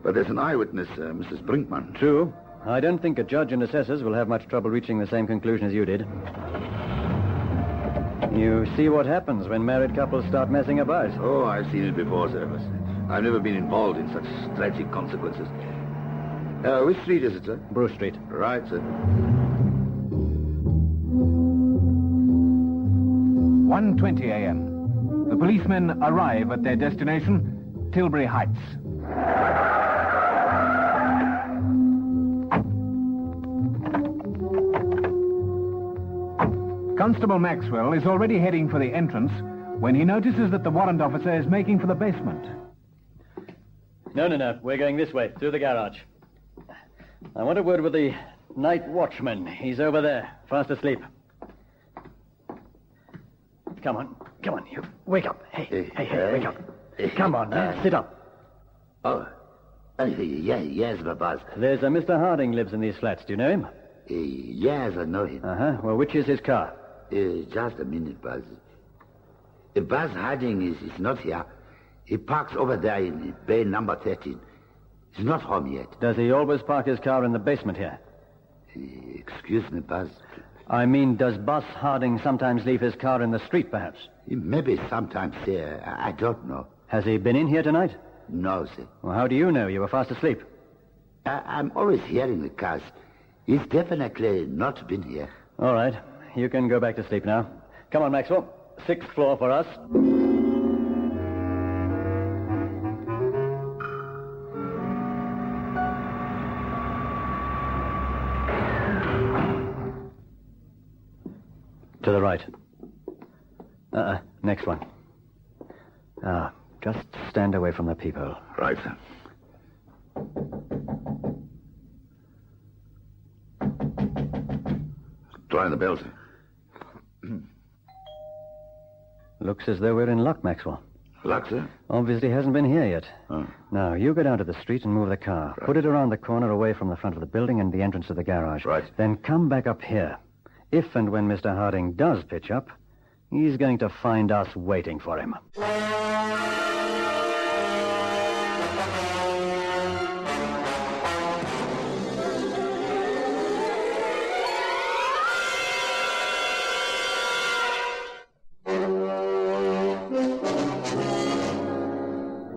F: But there's an eyewitness, Mrs. Brinkman.
N: True. I don't think a judge and assessors will have much trouble reaching the same conclusion as you did. You see what happens when married couples start messing about.
F: Oh, I've seen it before, sir. I've never been involved in such tragic consequences. Which street is it, sir?
N: Bruce Street.
F: Right, sir.
B: 1:20 a.m. The policemen arrive at their destination, Tilbury Heights. Constable Maxwell is already heading for the entrance when he notices that the warrant officer is making for the basement.
N: No. We're going this way, through the garage. I want a word with the night watchman. He's over there, fast asleep. Come on, you. Wake up. Hey, wake up. Come on, sit up.
F: Oh, yes, Babaz.
N: There's a Mr. Harding lives in these flats. Do you know him?
F: Yes, I know him.
N: Well, which is his car?
F: Just a minute, Buzz. Buzz Harding is not here. He parks over there in bay number 13. He's not home yet.
N: Does he always park his car in the basement here?
F: Excuse me, Buzz.
N: I mean, does Buzz Harding sometimes leave his car in the street, perhaps?
F: Maybe sometimes, sir. I don't know.
N: Has he been in here tonight?
F: No, sir.
N: Well, how do you know? You were fast asleep.
F: I'm always hearing the cars. He's definitely not been here.
N: All right. You can go back to sleep now. Come on, Maxwell. 6th floor for us. To the right. Next one. Just stand away from the people.
F: Right, sir. Try the bell, sir.
N: Looks as though we're in luck, Maxwell.
F: Luck, sir?
N: Obviously hasn't been here yet.
F: Oh.
N: Now, you go down to the street and move the car.
F: Right.
N: Put it around the corner away from the front of the building and the entrance of the garage.
F: Right.
N: Then come back up here. If and when Mr. Harding does pitch up, he's going to find us waiting for him.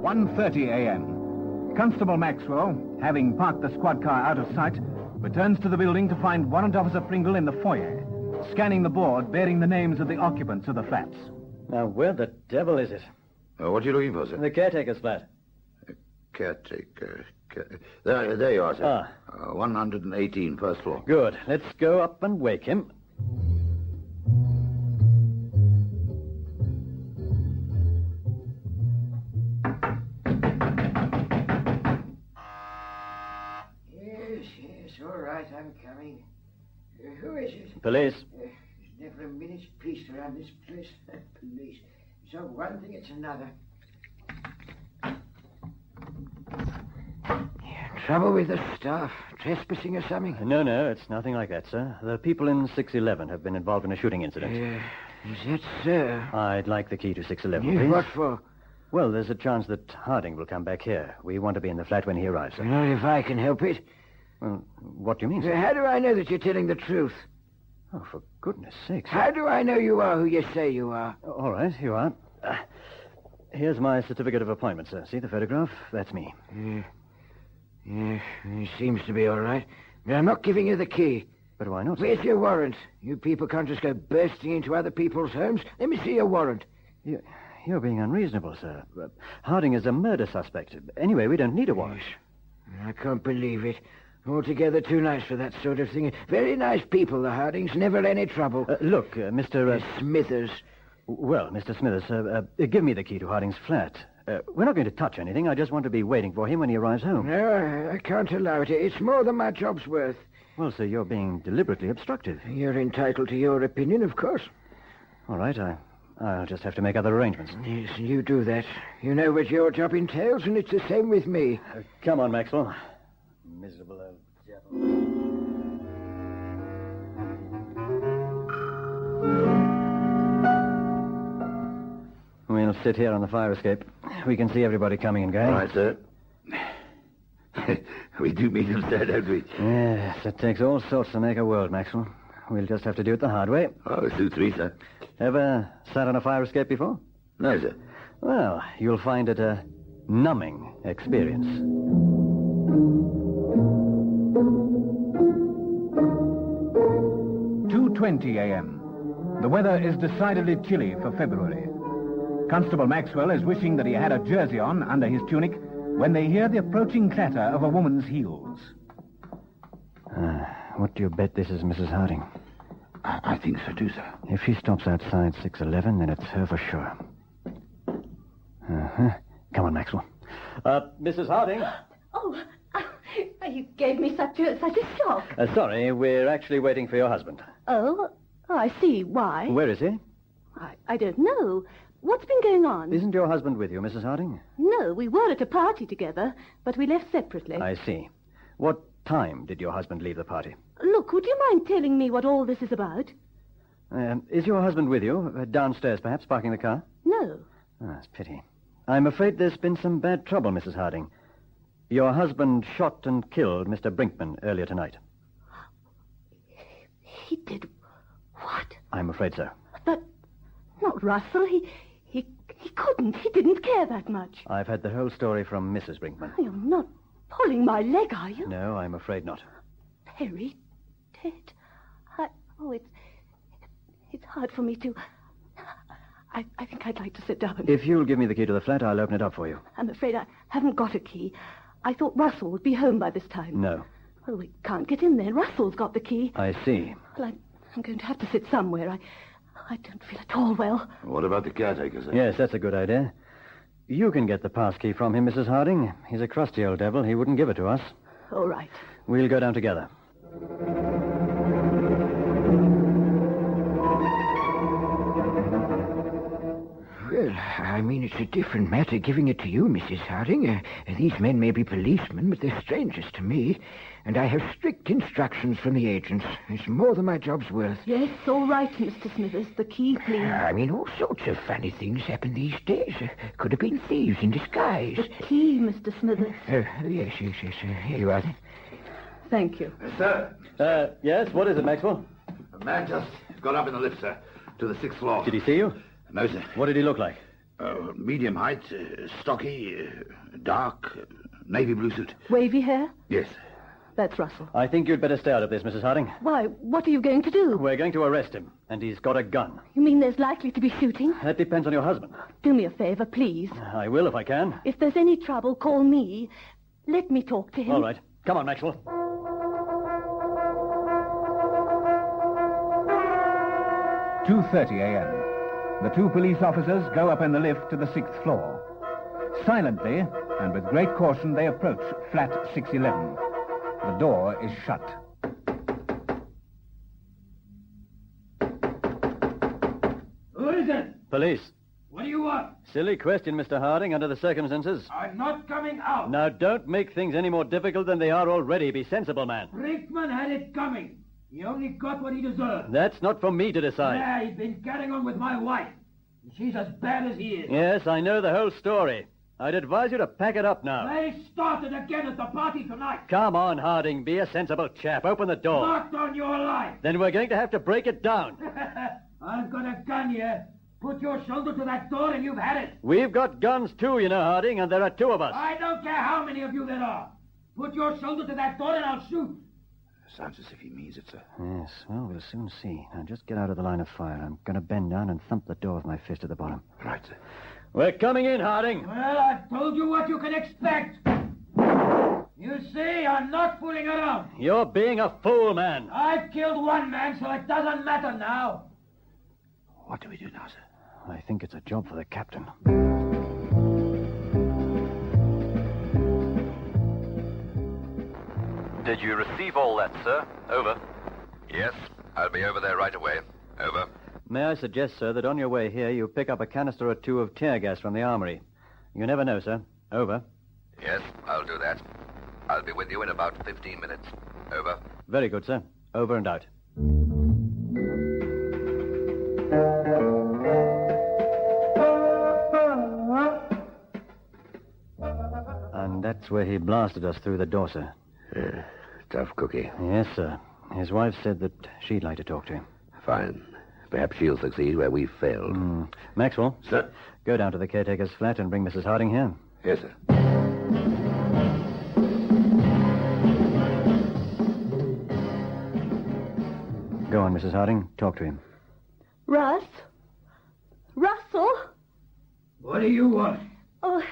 B: 1:30 a.m. Constable Maxwell, having parked the squad car out of sight, returns to the building to find Warrant Officer Pringle in the foyer, scanning the board bearing the names of the occupants of the flats.
N: Now, where the devil is it?
F: What are you looking for, sir?
N: The caretaker's flat.
F: Caretaker. There you are, sir. 118, first floor.
N: Good. Let's go up and wake him.
P: Yes, all right, I'm coming. Who is it?
N: Police.
P: There's never a minute's peace around this place. Police. So one thing, it's another. Trouble with the staff? Trespassing or something?
N: No, it's nothing like that, sir. The people in 611 have been involved in a shooting incident.
P: Is that so?
N: I'd like the key to 611,
P: Yeah,
N: please.
P: what for?
N: Well, there's a chance that Harding will come back here. We want to be in the flat when he arrives, sir.
P: Not if I can help it.
N: Well, what do you mean, sir?
P: How do I know that you're telling the truth?
N: Oh, for goodness sakes.
P: How do I know you are who you say you are?
N: All right, you are. Here's my certificate of appointment, sir. See the photograph? That's me.
P: Yeah, it seems to be all right. But I'm not giving you the key.
N: But why not?
P: Where's your warrant? You people can't just go bursting into other people's homes. Let me see your warrant.
N: You're being unreasonable, sir. Harding is a murder suspect. Anyway, we don't need a warrant.
P: I can't believe it. Altogether too nice for that sort of thing. Very nice people, the Hardings. Never any trouble.
N: Look, Mr.
P: Smithers.
N: Well, Mr. Smithers, give me the key to Harding's flat. We're not going to touch anything. I just want to be waiting for him when he arrives home.
P: No, I can't allow it. It's more than my job's worth.
N: Well, sir, you're being deliberately obstructive.
P: You're entitled to your opinion, of course.
N: All right, I I'll just have to make other arrangements.
P: Yes, you do that. You know what your job entails, and it's the same with me.
N: Come on, Maxwell. Miserable old devil. We'll sit here on the fire escape. We can see everybody coming and going.
F: All right, sir. We do meet them, sir, don't we?
N: Yes, it takes all sorts to make a world, Maxwell. We'll just have to do it the hard way.
F: Oh, suits me, sir.
N: Ever sat on a fire escape before?
F: No, sir.
N: Well, you'll find it a numbing experience.
B: "2:20 a.m. The weather is decidedly chilly for February. Constable Maxwell is wishing that he had a jersey on under his tunic when they hear the approaching clatter of a woman's heels.
N: What do you bet this is Mrs. Harding?
F: I think so too, sir.
N: If she stops outside 611, then it's her for sure. Come on, Maxwell. Mrs. Harding.
Q: Oh, you gave me such a shock.
N: Sorry, we're actually waiting for your husband.
Q: Oh, I see. Why?
N: Where is he?
Q: I don't know. What's been going on?
N: Isn't your husband with you, Mrs. Harding?
Q: No, we were at a party together, but we left separately.
N: I see. What time did your husband leave the party?
Q: Look, would you mind telling me what all this is about?
N: Is your husband with you? Downstairs, perhaps, parking the car?
Q: No.
N: Oh, that's a pity. I'm afraid there's been some bad trouble, Mrs. Harding. Your husband shot and killed Mr. Brinkman earlier tonight.
Q: He did what?
N: I'm afraid so.
Q: But not Russell. He couldn't. He didn't care that much.
N: I've had the whole story from Mrs. Brinkman.
Q: You're not pulling my leg, are you?
N: No, I'm afraid not.
Q: Perry dead. It's hard for me to... I think I'd like to sit down.
N: If you'll give me the key to the flat, I'll open it up for you.
Q: I'm afraid I haven't got a key. I thought Russell would be home by this time.
N: No.
Q: Well, we can't get in there. Russell's got the key.
N: I see.
Q: Well, I'm going to have to sit somewhere. I don't feel at all well.
F: What about the caretaker, sir?
N: Yes, that's a good idea. You can get the pass key from him, Mrs. Harding. He's a crusty old devil. He wouldn't give it to us.
Q: All right.
N: We'll go down together.
P: Well, I mean, it's a different matter giving it to you, Mrs. Harding. These men may be policemen, but they're strangers to me. And I have strict instructions from the agents. It's more than my job's worth.
Q: Yes, all right, Mr. Smithers. The key, please.
P: I mean, all sorts of funny things happen these days. Could have been thieves in disguise.
Q: The key, Mr. Smithers.
P: Yes. Here you are, then.
Q: Thank you.
F: Sir?
N: Yes? What is it, Maxwell?
F: A man just got up in the lift, sir, to the 6th floor.
N: Did he see you?
F: No, sir.
N: What did he look like?
F: Medium height, stocky, dark, navy blue suit.
Q: Wavy hair?
F: Yes.
Q: That's Russell.
N: I think you'd better stay out of this, Mrs. Harding.
Q: Why, what are you going to do?
N: We're going to arrest him, and he's got a gun.
Q: You mean there's likely to be shooting?
N: That depends on your husband.
Q: Do me a favor, please.
N: I will if I can.
Q: If there's any trouble, call me. Let me talk to him.
N: All right. Come on, Maxwell.
B: 2:30 a.m. The two police officers go up in the lift to the 6th floor. Silently and with great caution, they approach flat 611. The door is shut.
R: Who is it?
N: Police.
R: What do you want?
N: Silly question, Mr. Harding, under the circumstances.
R: I'm not coming out.
N: Now, don't make things any more difficult than they are already. Be sensible, man.
R: Brinkman had it coming. He only got what he deserved.
N: That's not for me to decide.
R: Yeah, he's been getting on with my wife. She's as bad as he is.
N: Yes, I know the whole story. I'd advise you to pack it up now.
R: They started again at the party tonight.
N: Come on, Harding. Be a sensible chap. Open the door.
R: Not on your life.
N: Then we're going to have to break it down.
R: I've got a gun here. Put your shoulder to that door and you've had it.
N: We've got guns too, you know, Harding, and there are two of us.
R: I don't care how many of you there are. Put your shoulder to that door and I'll shoot.
F: Sounds as if he means it, sir.
N: Yes, well, we'll soon see. Now, just get out of the line of fire. I'm going to bend down and thump the door with my fist at the bottom.
F: Right, sir.
N: We're coming in, Harding.
R: Well, I've told you what you can expect. You see, I'm not fooling around.
N: You're being a fool, man.
R: I've killed one man, so it doesn't matter now.
F: What do we do now, sir?
N: I think it's a job for the captain.
S: Did you receive all that, sir? Over.
A: Yes, I'll be over there right away. Over.
N: May I suggest, sir, that on your way here you pick up a canister or two of tear gas from the armory? You never know, sir. Over.
G: Yes, I'll do that. I'll be with you in about 15 minutes. Over.
N: Very good, sir. Over and out. And that's where he blasted us through the door, sir.
G: Tough cookie.
N: Yes, sir. His wife said that she'd like to talk to him.
G: Fine. Perhaps she'll succeed where we've failed.
N: Maxwell?
G: Sir?
N: Go down to the caretaker's flat and bring Mrs. Harding here.
G: Yes, sir.
N: Go on, Mrs. Harding. Talk to him.
Q: Russ? Russell?
R: What do you want?
Q: Oh,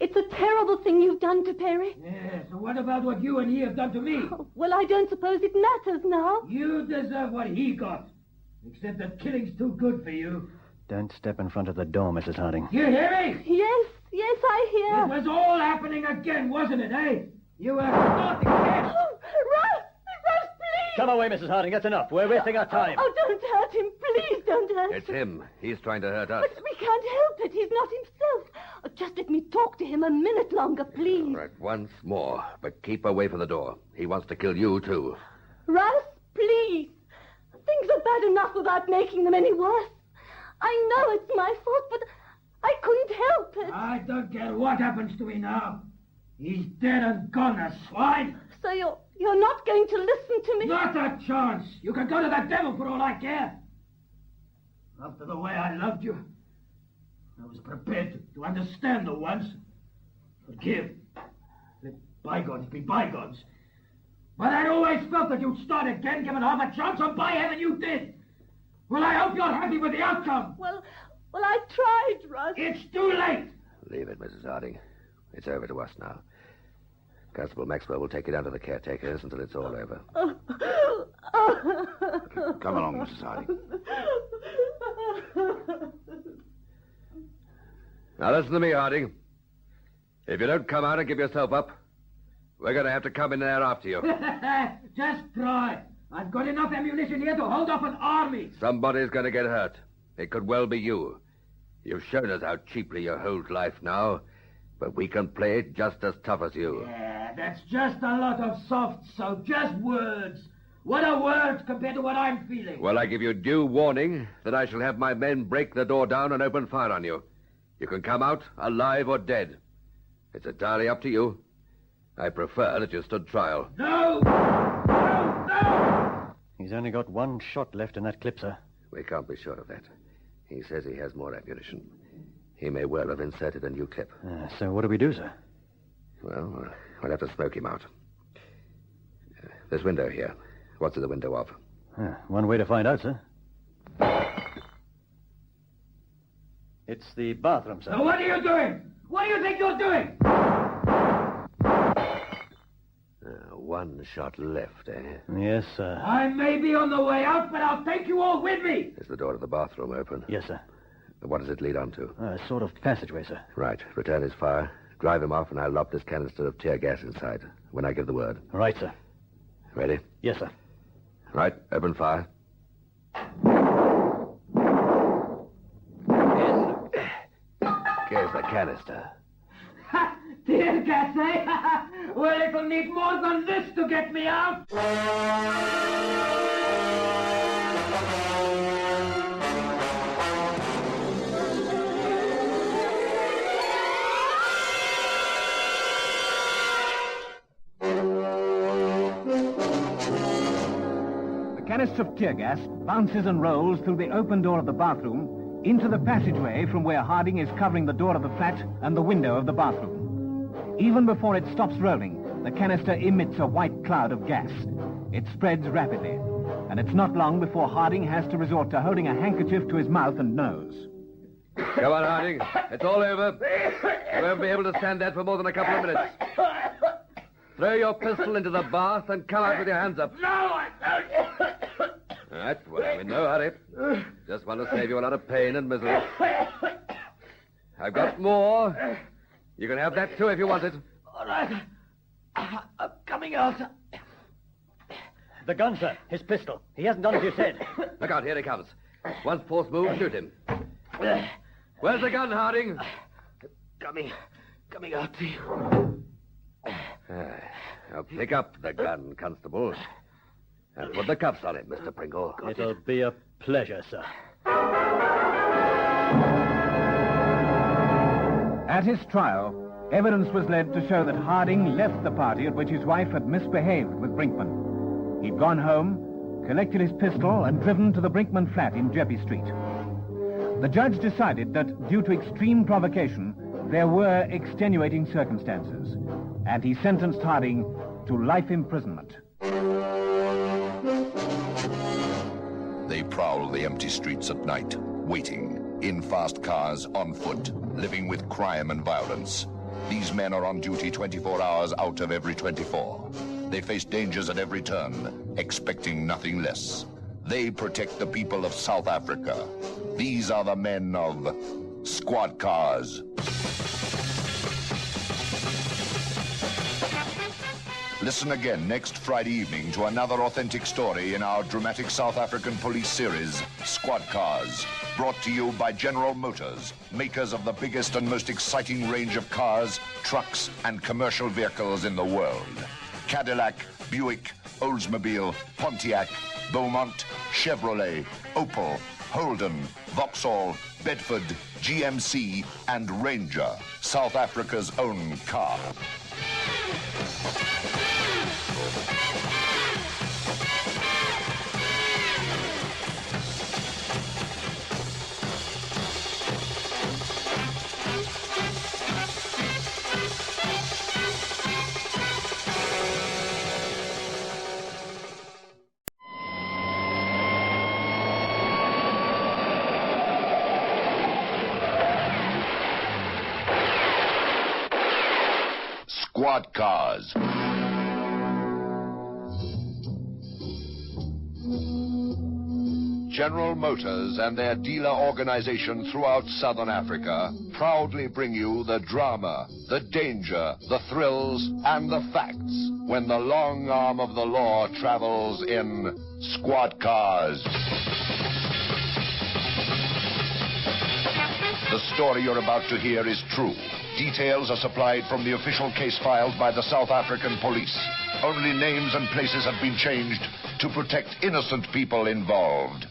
Q: it's a terrible thing you've done to Perry.
R: Yes, so what about what you and he have done to me?
Q: Oh, well, I don't suppose it matters now.
R: You deserve what he got. Except that killing's too good for you.
N: Don't step in front of the door, Mrs. Harding.
R: You hear me?
Q: Yes, I hear.
R: It was all happening again, wasn't it, eh? You were starting again.
Q: Oh, Russ, please.
N: Come away, Mrs. Harding. That's enough. We're wasting our time.
Q: Oh, don't hurt him. Please don't hurt him.
G: It's him. He's trying to hurt us.
Q: But we can't help it. He's not himself. Oh, just let me talk to him a minute longer, please.
G: All right, once more. But keep away from the door. He wants to kill you, too.
Q: Russ, please. Things are bad enough without making them any worse. I know it's my fault, but I couldn't help it.
R: I don't care what happens to me now. He's dead and gone, that swine.
Q: So you're not going to listen to me?
R: Not a chance. You can go to the devil for all I care. After the way I loved you, I was prepared to understand the once. Forgive. Let bygones be bygones. But I'd always felt that you'd start again, given half a chance, and by heaven you did. Well, I hope you're happy with the outcome.
Q: Well, I tried, Russ.
R: It's too late.
G: Leave it, Mrs. Harding. It's over to us now. Constable Maxwell will take you down to the caretakers until it's all over.
K: Come along, Mrs. Harding.
G: Now listen to me, Harding. If you don't come out and give yourself up, we're going to have to come in there after you.
R: Just try. I've got enough ammunition here to hold off an army.
G: Somebody's going to get hurt. It could well be you. You've shown us how cheaply you hold life now, but we can play it just as tough as you.
R: Yeah, that's just a lot of soft soap, just words. What are words compared to what I'm feeling?
G: Well, I give you due warning that I shall have my men break the door down and open fire on you. You can come out alive or dead. It's entirely up to you. I prefer that you stood trial.
R: No! No! No!
N: He's only got one shot left in that clip, sir.
G: We can't be sure of that. He says he has more ammunition. He may well have inserted a new clip.
N: So what do we do, sir?
G: Well, we'll have to smoke him out. This window here. What's in the window of?
N: One way to find out, sir. It's the bathroom, sir.
R: Now, what are you doing? What do you think you're doing?
G: One shot left, eh?
N: Yes, sir.
R: I may be on the way out, but I'll take you all with me.
G: Is the door to the bathroom open?
N: Yes, sir.
G: What does it lead on to?
N: A sort of passageway, sir.
G: Right. Return his fire. Drive him off, and I'll lob this canister of tear gas inside when I give the word.
N: Right, sir.
G: Ready?
N: Yes, sir.
G: Right. Open fire. Here's the canister.
R: Tear gas, eh? Well, it'll need more than this to get me out.
B: The canister of tear gas bounces and rolls through the open door of the bathroom into the passageway from where Harding is covering the door of the flat and the window of the bathroom. Even before it stops rolling, the canister emits a white cloud of gas. It spreads rapidly, and it's not long before Harding has to resort to holding a handkerchief to his mouth and nose.
G: Come on, Harding. It's all over. You won't be able to stand that for more than a couple of minutes. Throw your pistol into the bath and come out with your hands up.
R: No, I don't.
G: All right, well, in no hurry. Just want to save you a lot of pain and misery. I've got more. You can have that, too, if you want it.
R: All right. I'm coming out.
N: The gun, sir. His pistol. He hasn't done as you said.
G: Look out, here he comes. One false move, shoot him. Where's the gun, Harding?
I: Coming out to you.
G: Now pick up the gun, Constable. And put the cuffs on it, Mr. Pringle.
R: It'll be a pleasure, sir.
B: At his trial, evidence was led to show that Harding left the party at which his wife had misbehaved with Brinkman. He'd gone home, collected his pistol, and driven to the Brinkman flat in Jeppy Street. The judge decided that, due to extreme provocation, there were extenuating circumstances, and he sentenced Harding to life imprisonment.
A: They prowl the empty streets at night, waiting, in fast cars, on foot, living with crime and violence. These men are on duty 24 hours out of every 24. They face dangers at every turn, expecting nothing less. They protect the people of South Africa. These are the men of Squad Cars. Listen again next Friday evening to another authentic story in our dramatic South African police series, Squad Cars, brought to you by General Motors, makers of the biggest and most exciting range of cars, trucks, and commercial vehicles in the world. Cadillac, Buick, Oldsmobile, Pontiac, Beaumont, Chevrolet, Opel, Holden, Vauxhall, Bedford, GMC, and Ranger, South Africa's own car. Squad Cars. General Motors and their dealer organization throughout Southern Africa proudly bring you the drama, the danger, the thrills, and the facts when the long arm of the law travels in Squad Cars. The story you're about to hear is true. Details are supplied from the official case filed by the South African police. Only names and places have been changed to protect innocent people involved.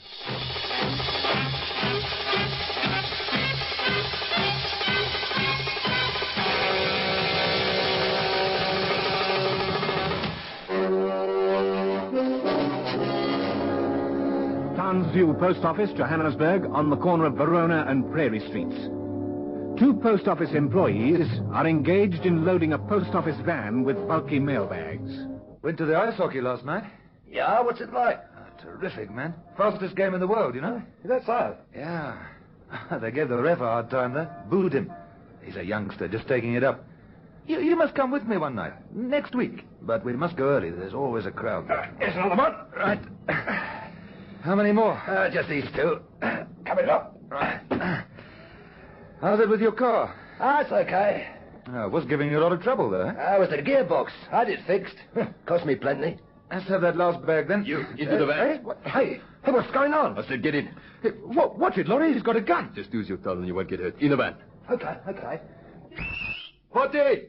B: Townsview Post Office, Johannesburg, on the corner of Verona and Prairie Streets. Two post office employees are engaged in loading a post office van with bulky mail bags.
S: Went to the ice hockey last night.
K: Yeah, what's it like?
S: Terrific, man. Fastest game in the world, you know?
K: Is that so?
S: Yeah. They gave the ref a hard time, though. Booed him. He's a youngster, just taking it up. You must come with me one night. Next week. But we must go early. There's always a crowd.
K: Here's another one.
S: Right. How many more?
K: Just these two. Coming up.
S: Right. How's it with your car?
K: It's okay.
S: It was giving you a lot of trouble, though.
K: It was the gearbox. I had it fixed. Cost me plenty.
S: Let's have that last bag, then.
K: You into the van? Hey, what's going on?
S: I said get in.
K: Hey, watch it, Laurie. He's got a gun.
S: Just do as you're told and you won't get hurt. In the van.
K: Okay.
S: Potty!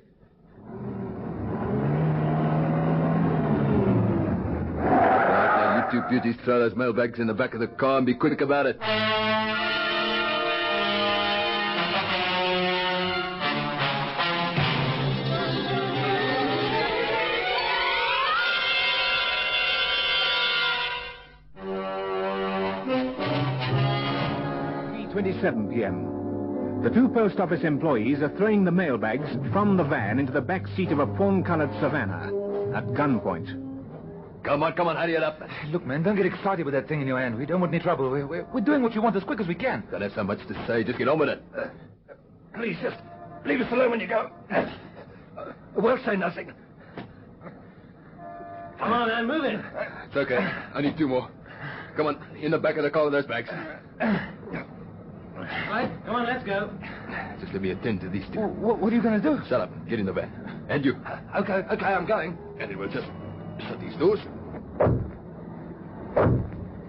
S: Right, now, you two beauties throw those mailbags in the back of the car and be quick about it.
B: p.m. The two post office employees are throwing the mailbags from the van into the back seat of a fawn-colored Savannah at gunpoint.
S: Come on, hurry it up. Look, man, don't get excited with that thing in your hand. We don't want any trouble. We're doing what you want as quick as we can. Don't have so much to say. Just get on with it.
K: Please, just leave us alone when you go. We'll say nothing.
R: Come on, man, move it.
S: It's okay. I need two more. Come on, in the back of the car with those bags.
R: Right, come on, let's go.
S: Just let me attend to these two.
K: What are you going to do?
S: Shut up. Get in the van. And you.
K: Okay, I'm going.
S: And then we'll just shut these doors.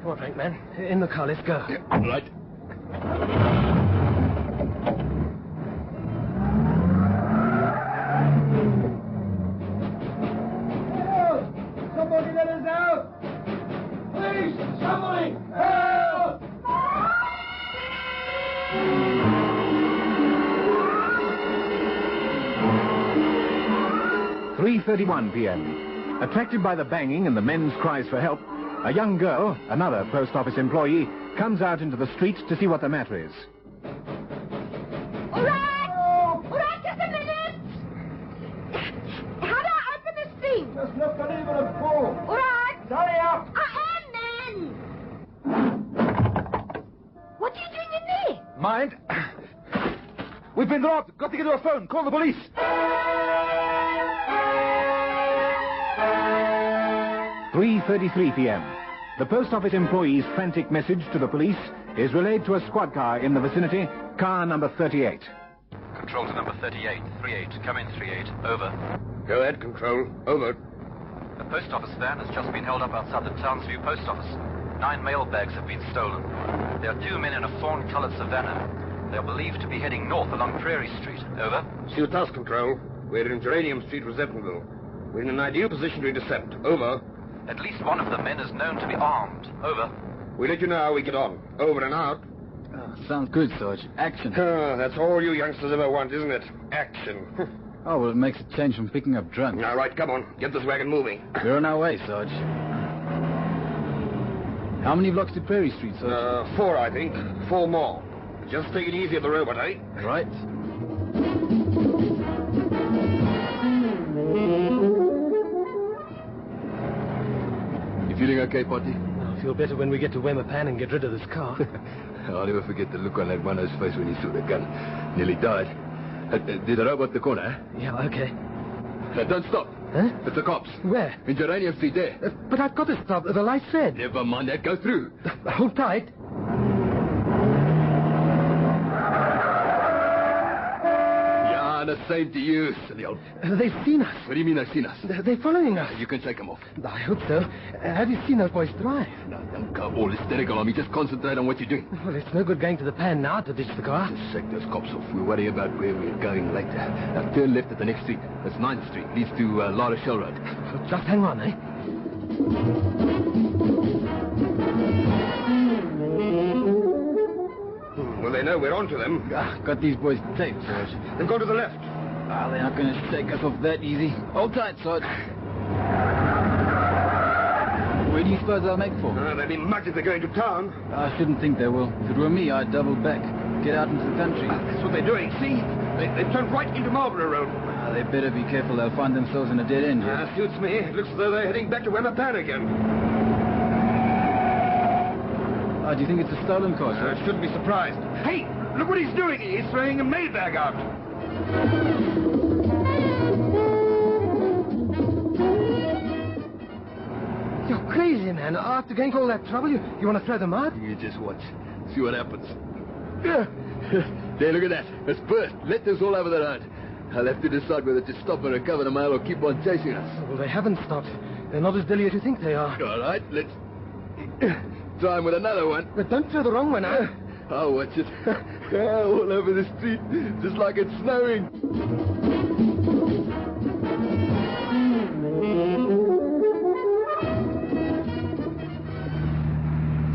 R: Come on, Frank, man. In the car, let's go.
G: Yeah, right.
R: Somebody let us out! Please, somebody! Help!
B: 3:31 p.m. Attracted by the banging and the men's cries for help, a young girl, another post office employee, comes out into the street to see what the matter is.
H: All right! All right, just a minute! How do I open this thing?
R: Just lift the lever and pull.
H: All right!
R: Hurry up!
H: I am, man! What are you doing in there?
S: Mind? We've been robbed. Got to get to a phone. Call the police.
B: 3:33 p.m. The post office employee's frantic message to the police is relayed to a squad car in the vicinity, car number 38.
L: Control to number 38. 38. Come in, 38. Over.
G: Go ahead, Control. Over.
L: A post office van has just been held up outside the Townsview post office. 9 mail bags have been stolen. There are 2 men in a fawn-colored Savannah. They are believed to be heading north along Prairie Street. Over.
G: Suit us, Control. We're in Geranium Street, Rosettenville. We're in an ideal position to intercept. Over.
L: At least one of the men is known to be armed. Over.
G: We'll let you know how we get on. Over and out.
O: Sounds good, Sarge. Action.
G: That's all you youngsters ever want, isn't it? Action.
O: Oh, well, it makes a change from picking up drunk.
G: All right, come on. Get this wagon moving.
O: We're on our way, Sarge. How many blocks to Prairie Street, Sarge?
G: 4, I think. 4 more. Just take it easy at the robot, eh?
O: Right.
G: You feeling okay, Potty?
R: I'll feel better when we get to Wemapan and get rid of this car.
G: I'll never forget the look on that one-o's face when he saw the gun. Nearly died. Did the robot the corner, eh?
R: Yeah, okay.
G: Don't stop.
R: Huh?
G: It's the cops.
R: Where?
G: In Geranium Street, there.
R: But I've got to stop. The light's red.
G: Never mind that. Go through.
R: Hold tight.
G: Yeah, the same to you, silly old...
R: They've seen us.
G: What do you mean they've seen us?
R: They're following us.
G: You can shake them off.
R: I hope so. Have you seen those boys drive?
G: No, don't go all hysterical on me. Just concentrate on what you're doing.
R: Well, it's no good going to the pan now to ditch the car.
G: Just shake those cops off. We'll worry about where we're going later. Now, turn left at the next street. That's 9th Street. Leads to La Rochelle Road.
R: Just hang on, eh?
G: Well, they know we're onto them.
O: Got these boys taped, Sarge.
G: Then go to the left.
O: They're not going to shake us off that easy. Hold tight, Sarge. Where do you suppose they'll make for?
G: They'll be mugged if they're going to town.
O: I shouldn't think they will. If it were me, I'd double back. Get out into the country.
G: That's what they're doing. See? They've turned right into Marlborough Road.
O: They better be careful. They'll find themselves in a dead end.
G: Suits me. It looks as though they're heading back to Wemapan again.
O: Do you think it's a stolen car, sir?
G: I shouldn't be surprised. Hey, look what he's doing. He's throwing a mailbag out.
R: You're crazy, man. After going to all that trouble, you want to throw them out?
G: You just watch. See what happens. There, look at that. It's burst. Let us all over the road. I'll have to decide whether to stop and recover the mail or keep on chasing us.
R: Well, they haven't stopped. They're not as dilly as you think they are.
G: All right, let's try him with another one.
R: But don't throw the wrong one out.
G: I'll watch it. All over the street, just like it's snowing.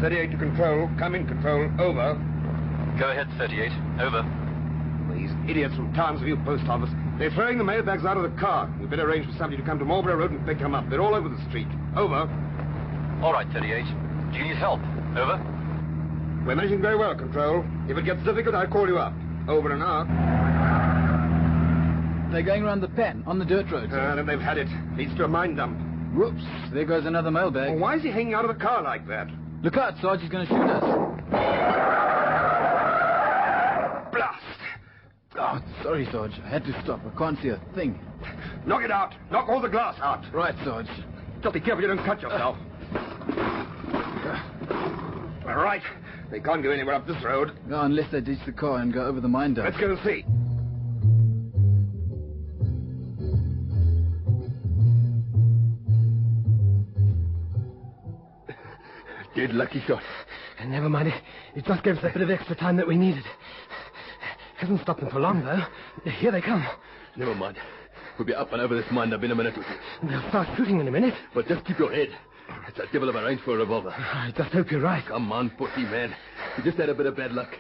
G: .38 to Control. Come in, Control. Over.
L: Go ahead, 38. Over.
G: These idiots from Townsview Post Office. They're throwing the mailbags out of the car. We'd better arrange for somebody to come to Marlborough Road and pick them up. They're all over the street. Over.
L: All right, 38. Do you need help? Over.
G: We're managing very well, Control. If it gets difficult, I'll call you up. Over and out.
O: They're going around the pen, on the dirt road.
G: Then they've had it. Leads to a mine dump.
O: Whoops, there goes another mailbag.
G: Well, why is he hanging out of the car like that?
O: Look out, Sarge, he's going to shoot us.
G: Blast!
O: Oh, sorry, Sarge. I had to stop. I can't see a thing.
G: Knock it out. Knock all the glass out.
O: Right, Sarge.
G: Just be careful you don't cut yourself. All right. They can't go anywhere up this road.
O: No, unless they ditch the car and go over the mine dump.
G: Let's go and see.
T: Dead lucky shot.
R: Never mind. It just gave us a bit of extra time that we needed. Hasn't stopped them for long, though. Here they come.
T: Never mind. We'll be up and over this mine up in a minute or two.
R: They'll start shooting in a minute.
T: But just keep your head. It's a devil of a range for a revolver.
R: I just hope you're right.
T: Come on, pussy man. We just had a bit of bad luck.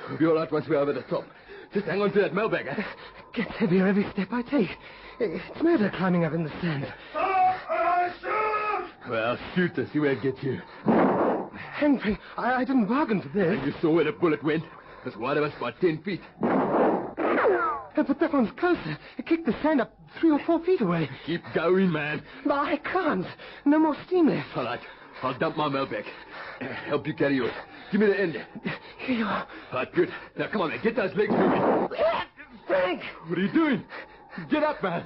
T: We'll be all right once we're over the top. Just hang on to that mailbag, eh?
R: Gets heavier every step I take. It's murder climbing up in the sand.
T: Well, shoot to see where it gets you.
R: Hang, Frank. I didn't bargain for this.
T: And you saw where the bullet went. That's wide of us about 10 feet.
R: But that one's closer. It kicked the sand up 3 or 4 feet away.
T: Keep going, man.
R: But I can't. No more steam left.
T: All right. I'll dump my mailbag. Help you carry yours. Give me the end.
R: Here you are.
T: All right, good. Now, come on, man. Get those legs moving.
R: Frank!
T: What are you doing? Get up, man.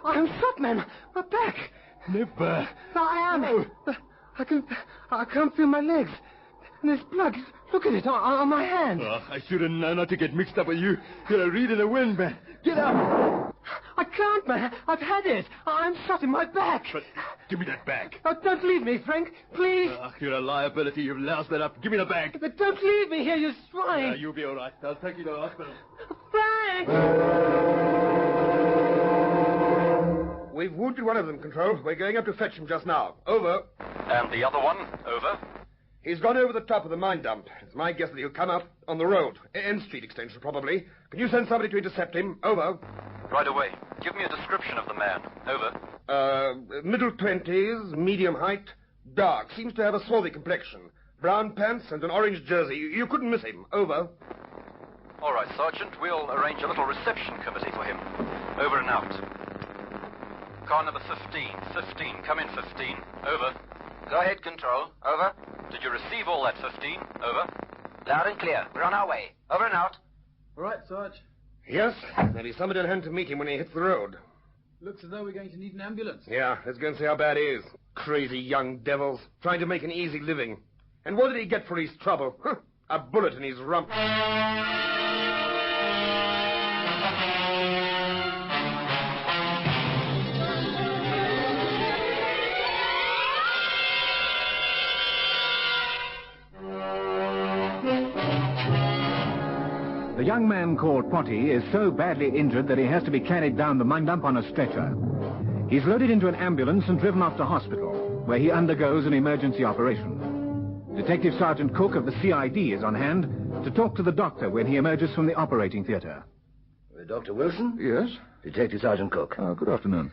R: I'm shot, man. My back.
T: Never.
R: I am.
T: No.
R: I can't feel my legs. And there's blood. Look at it on my hand.
T: Oh, I should have known not to get mixed up with you. You're a reed in the wind, man. Get up.
R: I can't, man. I've had it. I'm shot in my back.
T: But give me that bag.
R: Oh, don't leave me, Frank. Please.
T: You're a liability. You've loused that up. Give me the bag.
R: But don't leave me here, you swine.
T: You'll be all right. I'll take you to the hospital.
R: Frank!
U: We've wounded one of them, Control. We're going up to fetch him just now. Over.
L: And the other one? Over.
U: He's gone over the top of the mine dump. It's my guess that he'll come up on the road. N Street extension, probably. Can you send somebody to intercept him? Over.
L: Right away. Give me a description of the man. Over.
U: Middle 20s, medium height, dark. Seems to have a swarthy complexion. Brown pants and an orange jersey. You couldn't miss him. Over.
L: All right, Sergeant. We'll arrange a little reception committee for him. Over and out. Car number 15. 15. Come in, 15. Over.
D: Go ahead, Control. Over.
L: Did you receive all that, 15? Over.
D: Loud and clear. We're on our way. Over and out.
R: All right, Sarge.
U: Yes. There'll be somebody on hand to meet him when he hits the road.
R: Looks as though we're going to need an ambulance.
U: Yeah, let's go and see how bad he is. Crazy young devils. Trying to make an easy living. And what did he get for his trouble? Huh, a bullet in his rump.
B: The young man called Potty is so badly injured that he has to be carried down the mine dump on a stretcher. He's loaded into an ambulance and driven off to hospital, where he undergoes an emergency operation. Detective Sergeant Cook of the CID is on hand to talk to the doctor when he emerges from the operating theatre.
F: Dr. Wilson?
S: Yes?
F: Detective Sergeant Cook.
S: Oh, good afternoon.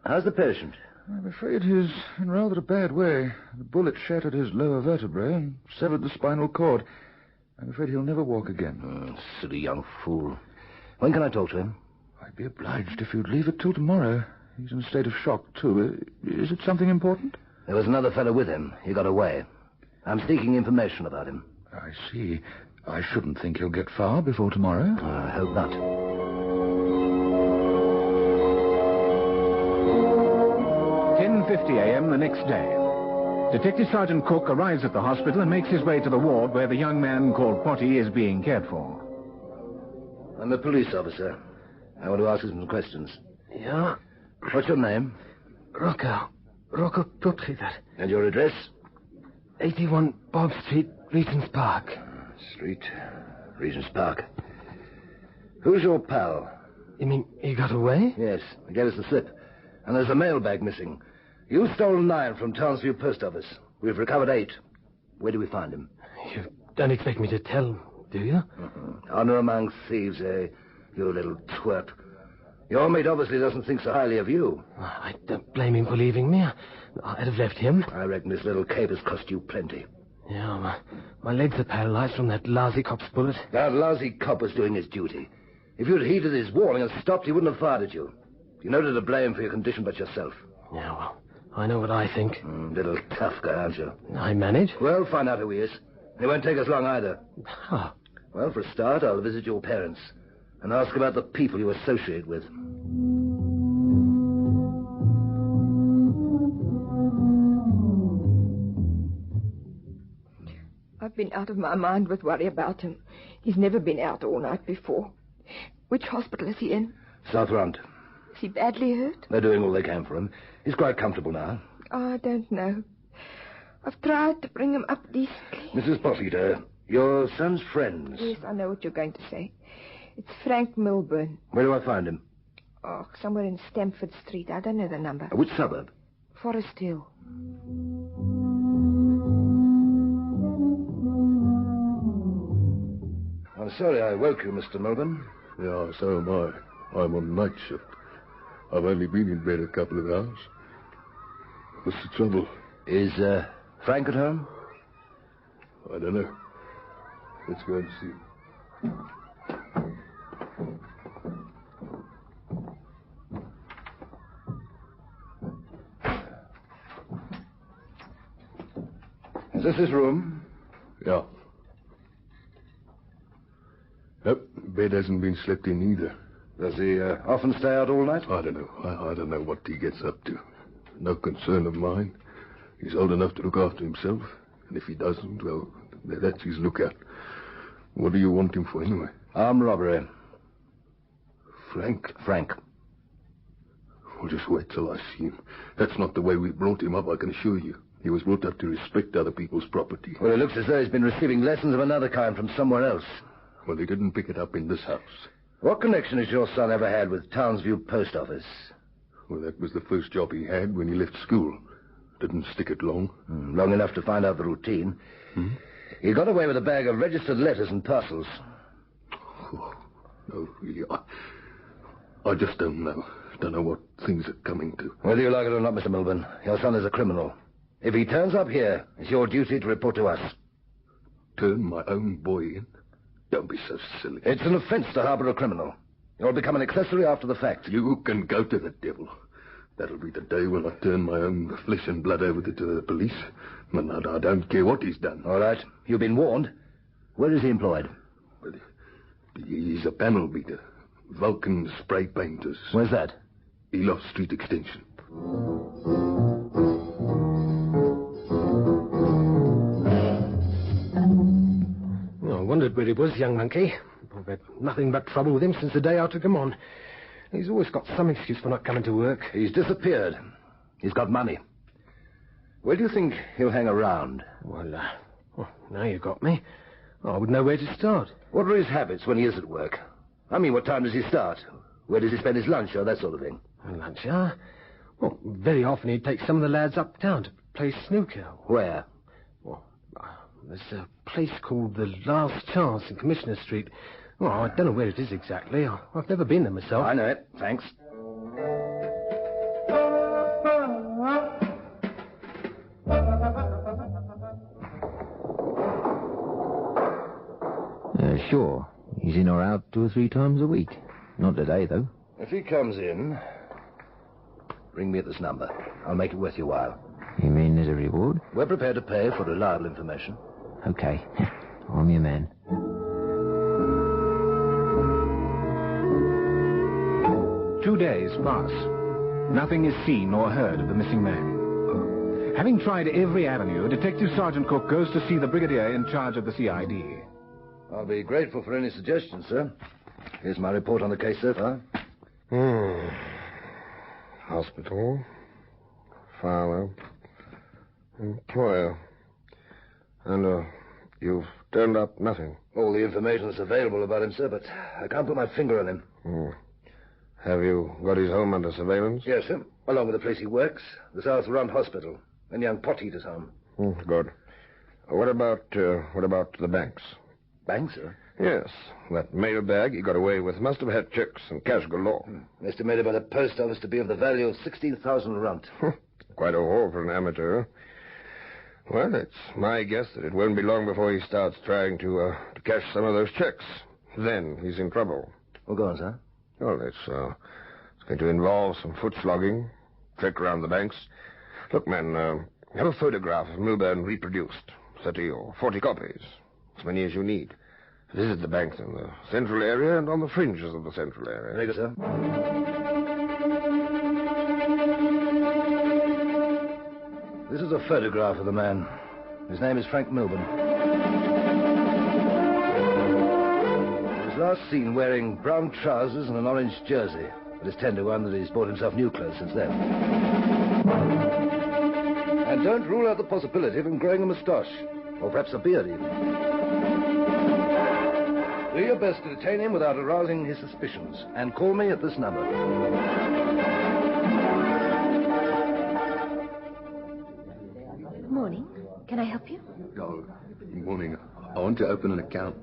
F: How's the patient?
S: I'm afraid he's in rather a bad way. The bullet shattered his lower vertebrae and severed the spinal cord. I'm afraid he'll never walk again.
F: Silly young fool. When can I talk to him?
S: I'd be obliged if you'd leave it till tomorrow. He's in a state of shock, too. Is it something important?
F: There was another fellow with him. He got away. I'm seeking information about him.
S: I see. I shouldn't think he'll get far before tomorrow.
F: I hope not.
B: 10:50 a.m. the next day. Detective Sergeant Cook arrives at the hospital and makes his way to the ward where the young man called Potty is being cared for.
F: I'm a police officer. I want to ask you some questions.
R: Yeah?
F: What's your name?
R: Rocco Potty, that.
F: And your address?
R: 81 Bob Street, Regent's Park.
F: Regent's Park. Who's your pal?
R: You mean he got away?
F: Yes, he gave us the slip. And there's a mailbag missing. You stole 9 from Townsview Post Office. We've recovered 8. Where do we find him?
R: You don't expect me to tell, do you?
F: Honor among thieves, eh? You little twerp. Your mate obviously doesn't think so highly of you.
R: I don't blame him for leaving me. I'd have left him.
F: I reckon this little caper's cost you plenty.
R: Yeah, my legs are paralyzed from that lousy cop's bullet.
F: That lousy cop was doing his duty. If you'd heeded his warning and stopped, he wouldn't have fired at you. You know to blame for your condition but yourself.
R: Yeah, well, I know what I think.
F: Little tough guy, aren't you?
R: I manage.
F: Well, find out who he is. It won't take us long either.
R: Oh.
F: Well, for a start, I'll visit your parents and ask about the people you associate with.
V: I've been out of my mind with worry about him. He's never been out all night before. Which hospital is he in?
F: South Front.
V: Is he badly hurt?
F: They're doing all they can for him. He's quite comfortable now.
V: Oh, I don't know. I've tried to bring him up decently.
F: Mrs. Potteter, your son's friends.
V: Yes, I know what you're going to say. It's Frank Milburn.
F: Where do I find him?
V: Oh, somewhere in Stamford Street. I don't know the number.
F: Which suburb?
V: Forest Hill.
F: I'm sorry I woke you, Mr. Milburn.
C: Yeah, so am I. I'm on night shift. I've only been in bed a couple of hours. What's the trouble?
F: Is Frank at home?
C: I don't know. Let's go and see.
F: Is this his room?
C: Yeah. Nope, bed hasn't been slept in either.
F: Does he often stay out all night?
C: I don't know. I don't know what he gets up to. No concern of mine. He's old enough to look after himself. And if he doesn't, well, that's his lookout. What do you want him for, anyway?
F: Armed robbery.
C: Frank?
F: Frank.
C: Well, just wait till I see him. That's not the way we brought him up, I can assure you. He was brought up to respect other people's property.
F: Well, it looks as though he's been receiving lessons of another kind from somewhere else.
C: Well, he didn't pick it up in this house.
F: What connection has your son ever had with Townsview Post Office?
C: Well, that was the first job he had when he left school. Didn't stick it long.
F: Long enough to find out the routine. He got away with a bag of registered letters and parcels.
C: Oh, no, really, I just don't know. Don't know what things are coming to.
F: Whether you like it or not, Mr. Milburn, your son is a criminal. If he turns up here, it's your duty to report to us.
C: Turn my own boy in? Don't be so silly.
F: It's an offense to harbor a criminal. You'll become an accessory after the fact.
C: You can go to the devil. That'll be the day when I turn my own flesh and blood over to the police. And I don't care what he's done.
F: All right. You've been warned. Where is he employed?
C: Well, he's a panel beater. Vulcan spray painters.
F: Where's that?
C: Elof Street Extension.
U: I wondered where he was, young monkey. I've had nothing but trouble with him since the day I took him on. He's always got some excuse for not coming to work.
F: He's disappeared. He's got money. Where do you think he'll hang around?
U: Well, now you got me. I wouldn't know where to start.
F: What are his habits when he is at work? I mean, what time does he start? Where does he spend his lunch or that sort of thing?
U: Lunch, huh? Well, very often he'd take some of the lads uptown to play snooker.
F: Where?
U: Well, there's a place called the Last Chance in Commissioner Street. Well, I don't know where it is exactly. I've never been there myself.
F: I know it. Thanks.
E: Sure. He's in or out 2 or 3 times a week. Not today, though.
F: If he comes in, ring me at this number. I'll make it worth your while.
E: You mean there's a reward?
F: We're prepared to pay for reliable information.
E: Okay. I'm your man.
B: Two days pass. Nothing is seen or heard of the missing man. Having tried every avenue, Detective Sergeant Cook goes to see the brigadier in charge of the CID.
F: I'll be grateful for any suggestions, sir. Here's my report on the case so far.
U: Hospital. Father. Employer. And, you've turned up nothing.
F: All the information that's available about him, sir, but I can't put my finger on him.
U: Have you got his home under surveillance?
F: Yes, sir. Along with the place he works, the South Rand Hospital, and young Potteter's home.
U: Good. What about the banks?
F: Banks, sir?
U: Yes. That mail bag he got away with must have had checks and cash galore.
F: Estimated by the post office to be of the value of 16,000 rand.
U: Quite a haul for an amateur. Well, it's my guess that it won't be long before he starts trying to cash some of those checks. Then he's in trouble.
F: Well, go on, sir.
U: Well, it's going to involve some foot slogging, trek around the banks. Look, man, have a photograph of Milburn reproduced. 30 or 40 copies. As many as you need. Visit the banks in the central area and on the fringes of the central area.
F: Very good, sir. This is a photograph of the man. His name is Frank Milburn. He was last seen wearing brown trousers and an orange jersey. It is 10 to 1 that he's bought himself new clothes since then. And
J: don't rule out the possibility of him growing a moustache. Or perhaps a beard, even. Do your best to detain him without arousing his suspicions. And call me at this number.
M: Good morning. Can I help you?
C: Oh, good morning. I want to open an account.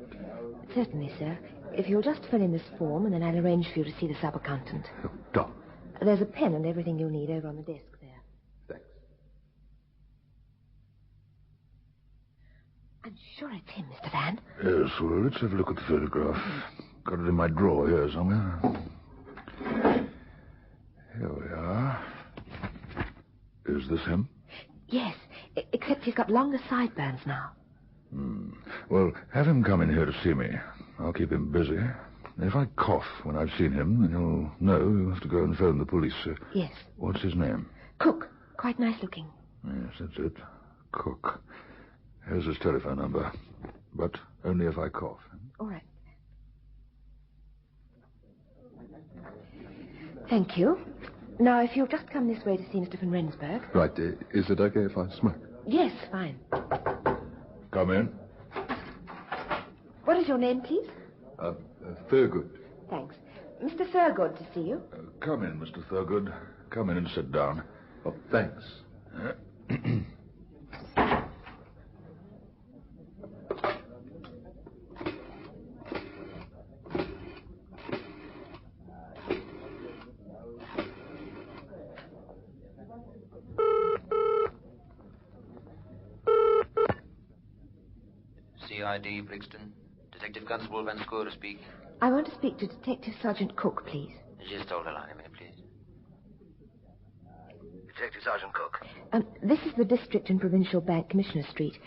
M: Certainly, sir. If you'll just fill in this form, and then I'll arrange for you to see the sub-accountant.
C: Doc.
M: There's a pen and everything you'll need over on the desk there.
C: Thanks.
M: I'm sure it's him, Mr. Van.
C: Yes, well, let's have a look at the photograph. Got it in my drawer here somewhere. Here we are. Is this him?
M: Yes, except he's got longer sideburns now.
C: Well, have him come in here to see me. I'll keep him busy. If I cough when I've seen him, then he'll know he'll have to go and phone the police.
M: Yes.
C: What's his name?
M: Cook. Quite nice looking.
C: Yes, that's it. Cook. Here's his telephone number. But only if I cough.
M: All right. Thank you. Now, if you'll just come this way to see Mr. van Rensburg.
C: Right. Is it okay if I smoke?
M: Yes, fine.
C: Come in.
M: What is your name, please?
C: Thurgood.
M: Thanks. Mr. Thurgood to see you.
C: Come in, Mr. Thurgood. Come in and sit down. Oh, thanks.
D: CID, Brixton. Detective Constable Van Scoor speaking.
M: I want to speak to Detective Sergeant Cook, please.
D: Just hold the line a minute, please.
J: Detective Sergeant Cook.
M: This is the District and Provincial Bank, Commissioner Street.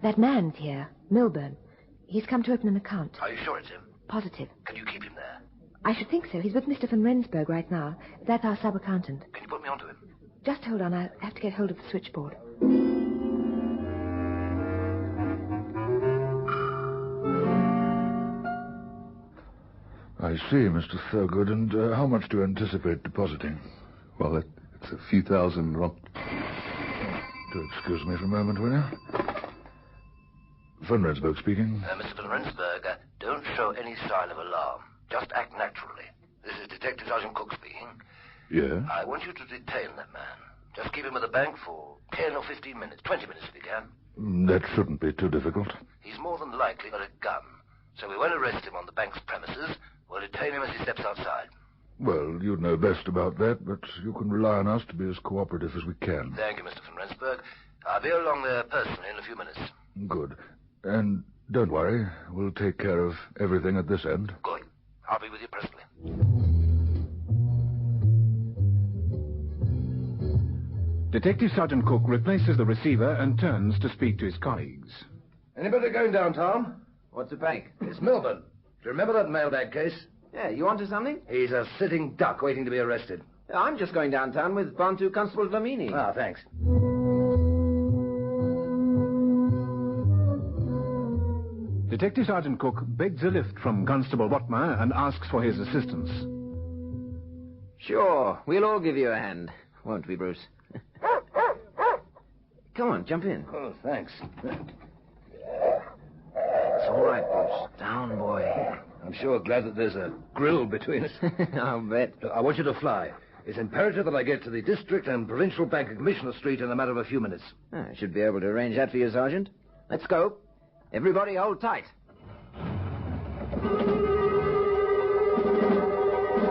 M: That man's here, Milburn. He's come to open an account.
J: Are you sure it's him?
M: Positive.
J: Can you keep him there?
M: I should think so. He's with Mr. van Rensburg right now. That's our sub-accountant.
J: Can you put me onto him?
M: Just hold on. I have to get hold of the switchboard.
C: I see, Mr. Thurgood. And how much do you anticipate depositing?
W: Well, it's a few thousand ron.
C: Do excuse me for a moment, will you? Van Rensburg speaking.
J: Mr. van Rensburg, don't show any sign of alarm. Just act naturally. This is Detective Sergeant Cook speaking.
C: Yeah?
J: I want you to detain that man. Just keep him at the bank for 10 or 15 minutes. 20 minutes if you can.
C: That shouldn't be too difficult.
J: He's more than likely got a gun. So we won't arrest him on the bank's premises. We'll detain him as he steps outside.
C: Well, you'd know best about that, but you can rely on us to be as cooperative as we can.
J: Thank you, Mr. van Rensburg. I'll be along there personally in a few minutes.
C: Good. And don't worry, we'll take care of everything at this end.
J: Good. I'll be with you presently.
B: Detective Sergeant Cook replaces the receiver and turns to speak to his colleagues.
J: Anybody going downtown?
E: What's the bank?
J: It's Milburn. Do you remember that mailbag case?
E: Yeah, you onto something?
J: He's a sitting duck waiting to be arrested.
E: I'm just going downtown with Bantu Constable Dlamini.
J: Ah, thanks.
B: Detective Sergeant Cook begs a lift from Constable Watmer and asks for his assistance.
E: Sure, we'll all give you a hand, won't we, Bruce? Come on, jump in.
J: Oh, thanks.
E: It's all right, Bruce. Down, boy.
J: I'm sure glad that there's a grill between us.
E: I'll bet.
J: I want you to fly. It's imperative that I get to the District and Provincial Bank of Commissioner Street in a matter of a few minutes.
E: I should be able to arrange that for you, Sergeant. Let's go. Everybody hold tight.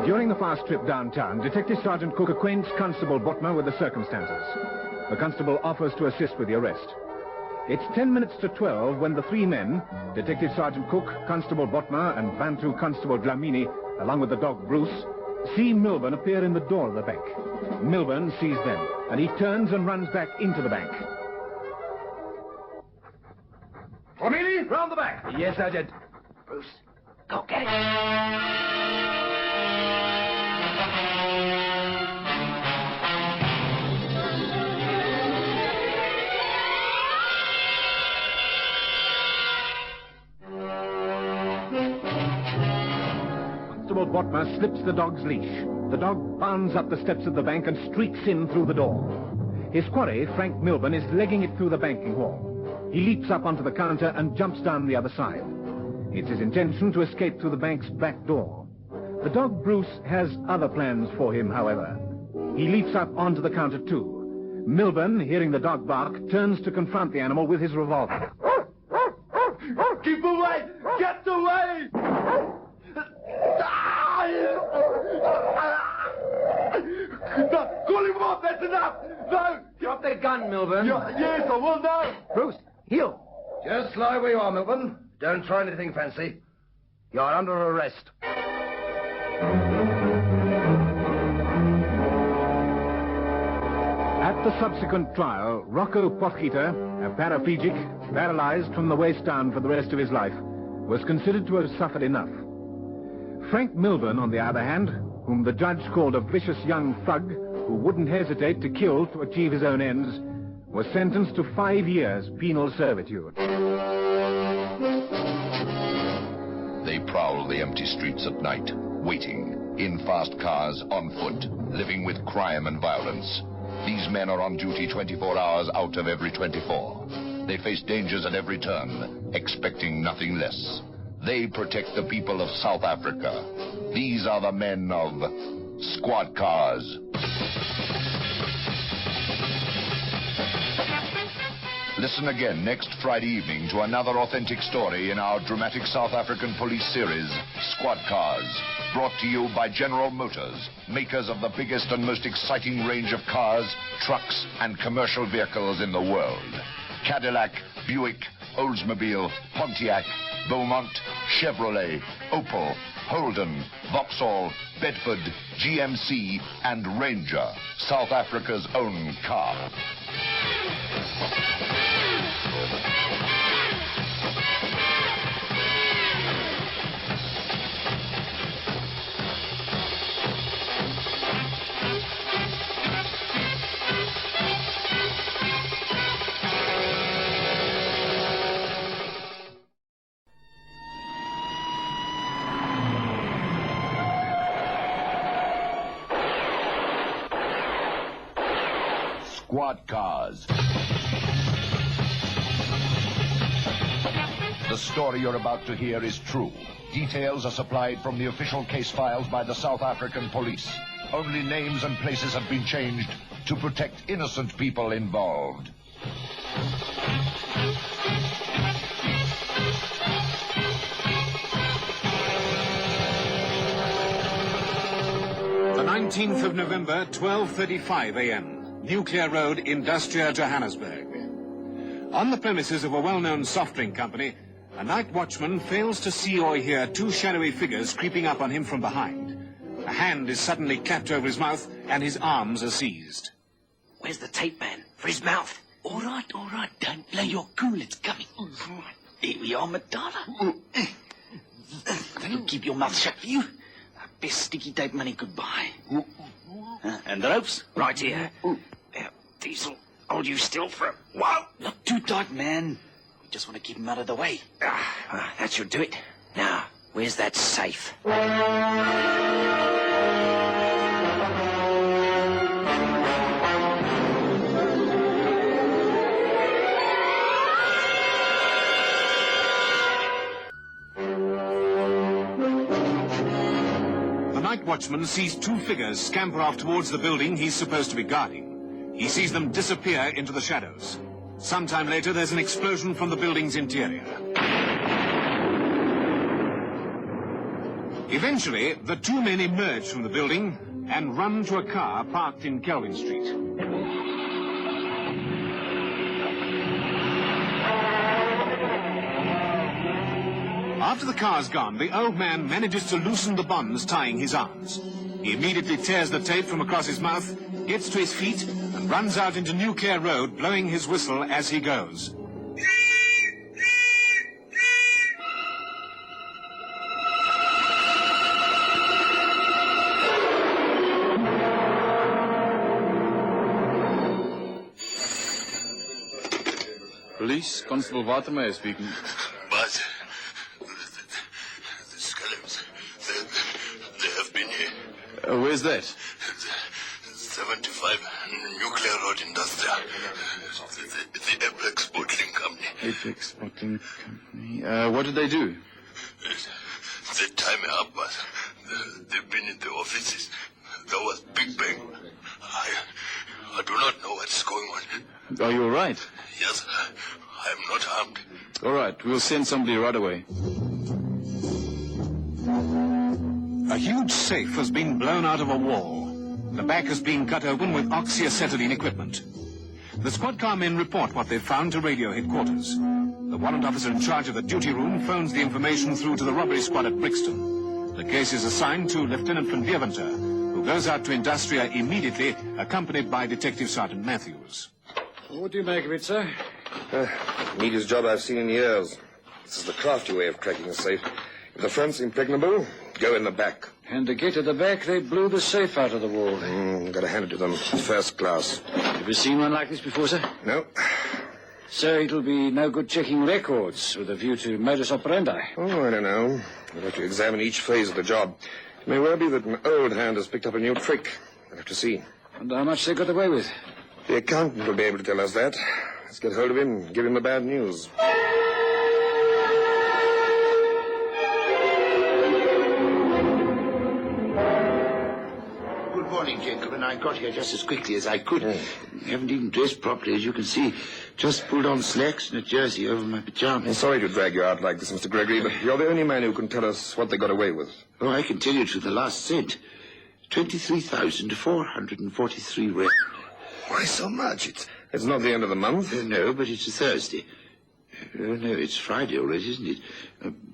B: During the fast trip downtown, Detective Sergeant Cook acquaints Constable Botmer with the circumstances. The constable offers to assist with the arrest. It's 10 minutes to 12 when the three men, Detective Sergeant Cook, Constable Botmer, and Bantu Constable Dlamini, along with the dog Bruce, see Milburn appear in the door of the bank. Milburn sees them, and he turns and runs back into the bank.
J: Dlamini, round the back.
E: Yes, Sergeant.
J: Bruce, go get it.
B: Constable Botmer slips the dog's leash. The dog bounds up the steps of the bank and streaks in through the door. His quarry, Frank Milburn, is legging it through the banking hall. He leaps up onto the counter and jumps down the other side. It's his intention to escape through the bank's back door. The dog Bruce has other plans for him, however. He leaps up onto the counter too. Milburn, hearing the dog bark, turns to confront the animal with his revolver.
R: Keep away! Get away! No, call him off, that's enough! No!
E: Drop that gun, Milburn.
R: Yes, I will now!
E: Bruce, heel.
J: Just lie where you are, Milburn. Don't try anything fancy. You're under arrest.
B: At the subsequent trial, Rocco Pochita, a paraplegic, paralyzed from the waist down for the rest of his life, was considered to have suffered enough. Frank Milburn, on the other hand, whom the judge called a vicious young thug who wouldn't hesitate to kill to achieve his own ends, was sentenced to 5 years penal servitude.
A: They prowl the empty streets at night, waiting, in fast cars, on foot, living with crime and violence. These men are on duty 24 hours out of every 24. They face dangers at every turn, expecting nothing less. They protect the people of South Africa. These are the men of Squad Cars. Listen again next Friday evening to another authentic story in our dramatic South African police series, Squad Cars, brought to you by General Motors, makers of the biggest and most exciting range of cars, trucks, and commercial vehicles in the world. Cadillac, Buick, Oldsmobile, Pontiac, Beaumont, Chevrolet, Opel, Holden, Vauxhall, Bedford, GMC, and Ranger, South Africa's own car. Squad Cars. The story you're about to hear is true. Details are supplied from the official case files by the South African police. Only names and places have been changed to protect innocent people involved.
N: The 19th of November, 12:35 a.m. Nuclear Road, Industria, Johannesburg. On the premises of a well-known soft drink company, a night watchman fails to see or hear two shadowy figures creeping up on him from behind. A hand is suddenly clapped over his mouth and his arms are seized.
P: Where's the tape man? For his mouth. All right. Don't play your cool. It's coming. Here we are, Madonna. That'll keep your mouth shut for you. The best sticky tape money could buy. And the ropes? Right here. These'll hold you still for a while. Not too tight, man. We just want to keep him out of the way. That should do it. Now, where's that safe?
N: The night watchman sees two figures scamper off towards the building he's supposed to be guarding. He sees them disappear into the shadows. Sometime later, there's an explosion from the building's interior. Eventually, the two men emerge from the building and run to a car parked in Kelvin Street. After the car's gone, the old man manages to loosen the bonds tying his arms. He immediately tears the tape from across his mouth, gets to his feet, and runs out into Nuclear Road, blowing his whistle as he goes.
Q: Police, Constable Watermeyer speaking.
K: But the Skellims, they have been here.
Q: Where's that?
K: 75 Nuclear Road Industria. The Apex Bottling Company.
Q: Apex Bottling Company. What did they do?
K: The time up was. They've been in the offices. There was Big Bang. I do not know what's going on.
Q: Are you all right?
K: Yes, I am not harmed.
Q: All right, we'll send somebody right away.
N: A huge safe has been blown out of a wall. The back has been cut open with oxyacetylene equipment. The squad car men report what they've found to radio headquarters. The warrant officer in charge of the duty room phones the information through to the robbery squad at Brixton. The case is assigned to Lieutenant van Deventer, who goes out to Industria immediately, accompanied by Detective Sergeant Matthews.
H: What do you make of it, sir?
U: Neatest job I've seen in years. This is the crafty way of cracking a safe. If the front's impregnable, go in the back.
H: And to get to the back, they blew the safe out of the wall.
U: Gotta hand it to them. First class.
H: Have you seen one like this before, sir?
U: No.
H: So it'll be no good checking records with a view to modus operandi.
U: Oh, I don't know. We'll have to examine each phase of the job. It may well be that an old hand has picked up a new trick. We'll have to see.
H: And how much they got away with?
U: The accountant will be able to tell us that. Let's get hold of him and give him the bad news.
K: Good morning, gentlemen. I got here just as quickly as I could. Haven't even dressed properly, as you can see. Just pulled on slacks and a jersey over my pajamas.
U: I'm sorry to drag you out like this, Mr. Gregory, but you're the only man who can tell us what they got away with.
K: Oh, I can tell you to the last cent. 23,443 rand.
U: Why so much? It's not the end of the month.
K: No, but it's a Thursday. Oh, no, it's Friday already, isn't it?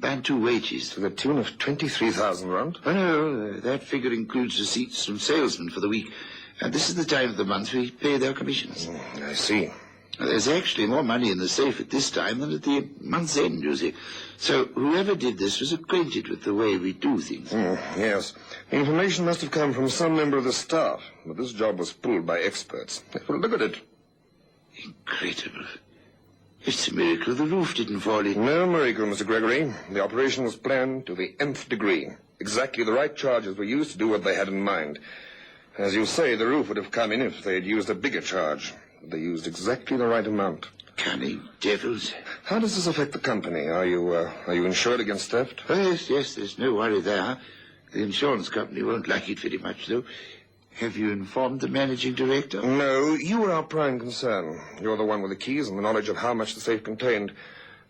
K: Bantu wages.
U: To the tune of 23,000 rand?
K: Oh, no, that figure includes receipts from salesmen for the week. And this is the time of the month we pay their commissions.
U: I see.
K: There's actually more money in the safe at this time than at the month's end, you see. So whoever did this was acquainted with the way we do things.
U: Yes. The information must have come from some member of the staff, but this job was pulled by experts. Well, look at it.
K: Incredible. It's a miracle the roof didn't fall in.
U: No miracle, Mr. Gregory. The operation was planned to the nth degree. Exactly the right charges were used to do what they had in mind. As you say, the roof would have come in if they had used a bigger charge. They used exactly the right amount.
K: Cunning devils.
U: How does this affect the company? Are you insured against theft?
K: Oh, yes, there's no worry there. The insurance company won't like it very much, though. Have you informed the managing director?
U: No, you were our prime concern. You're the one with the keys and the knowledge of how much the safe contained.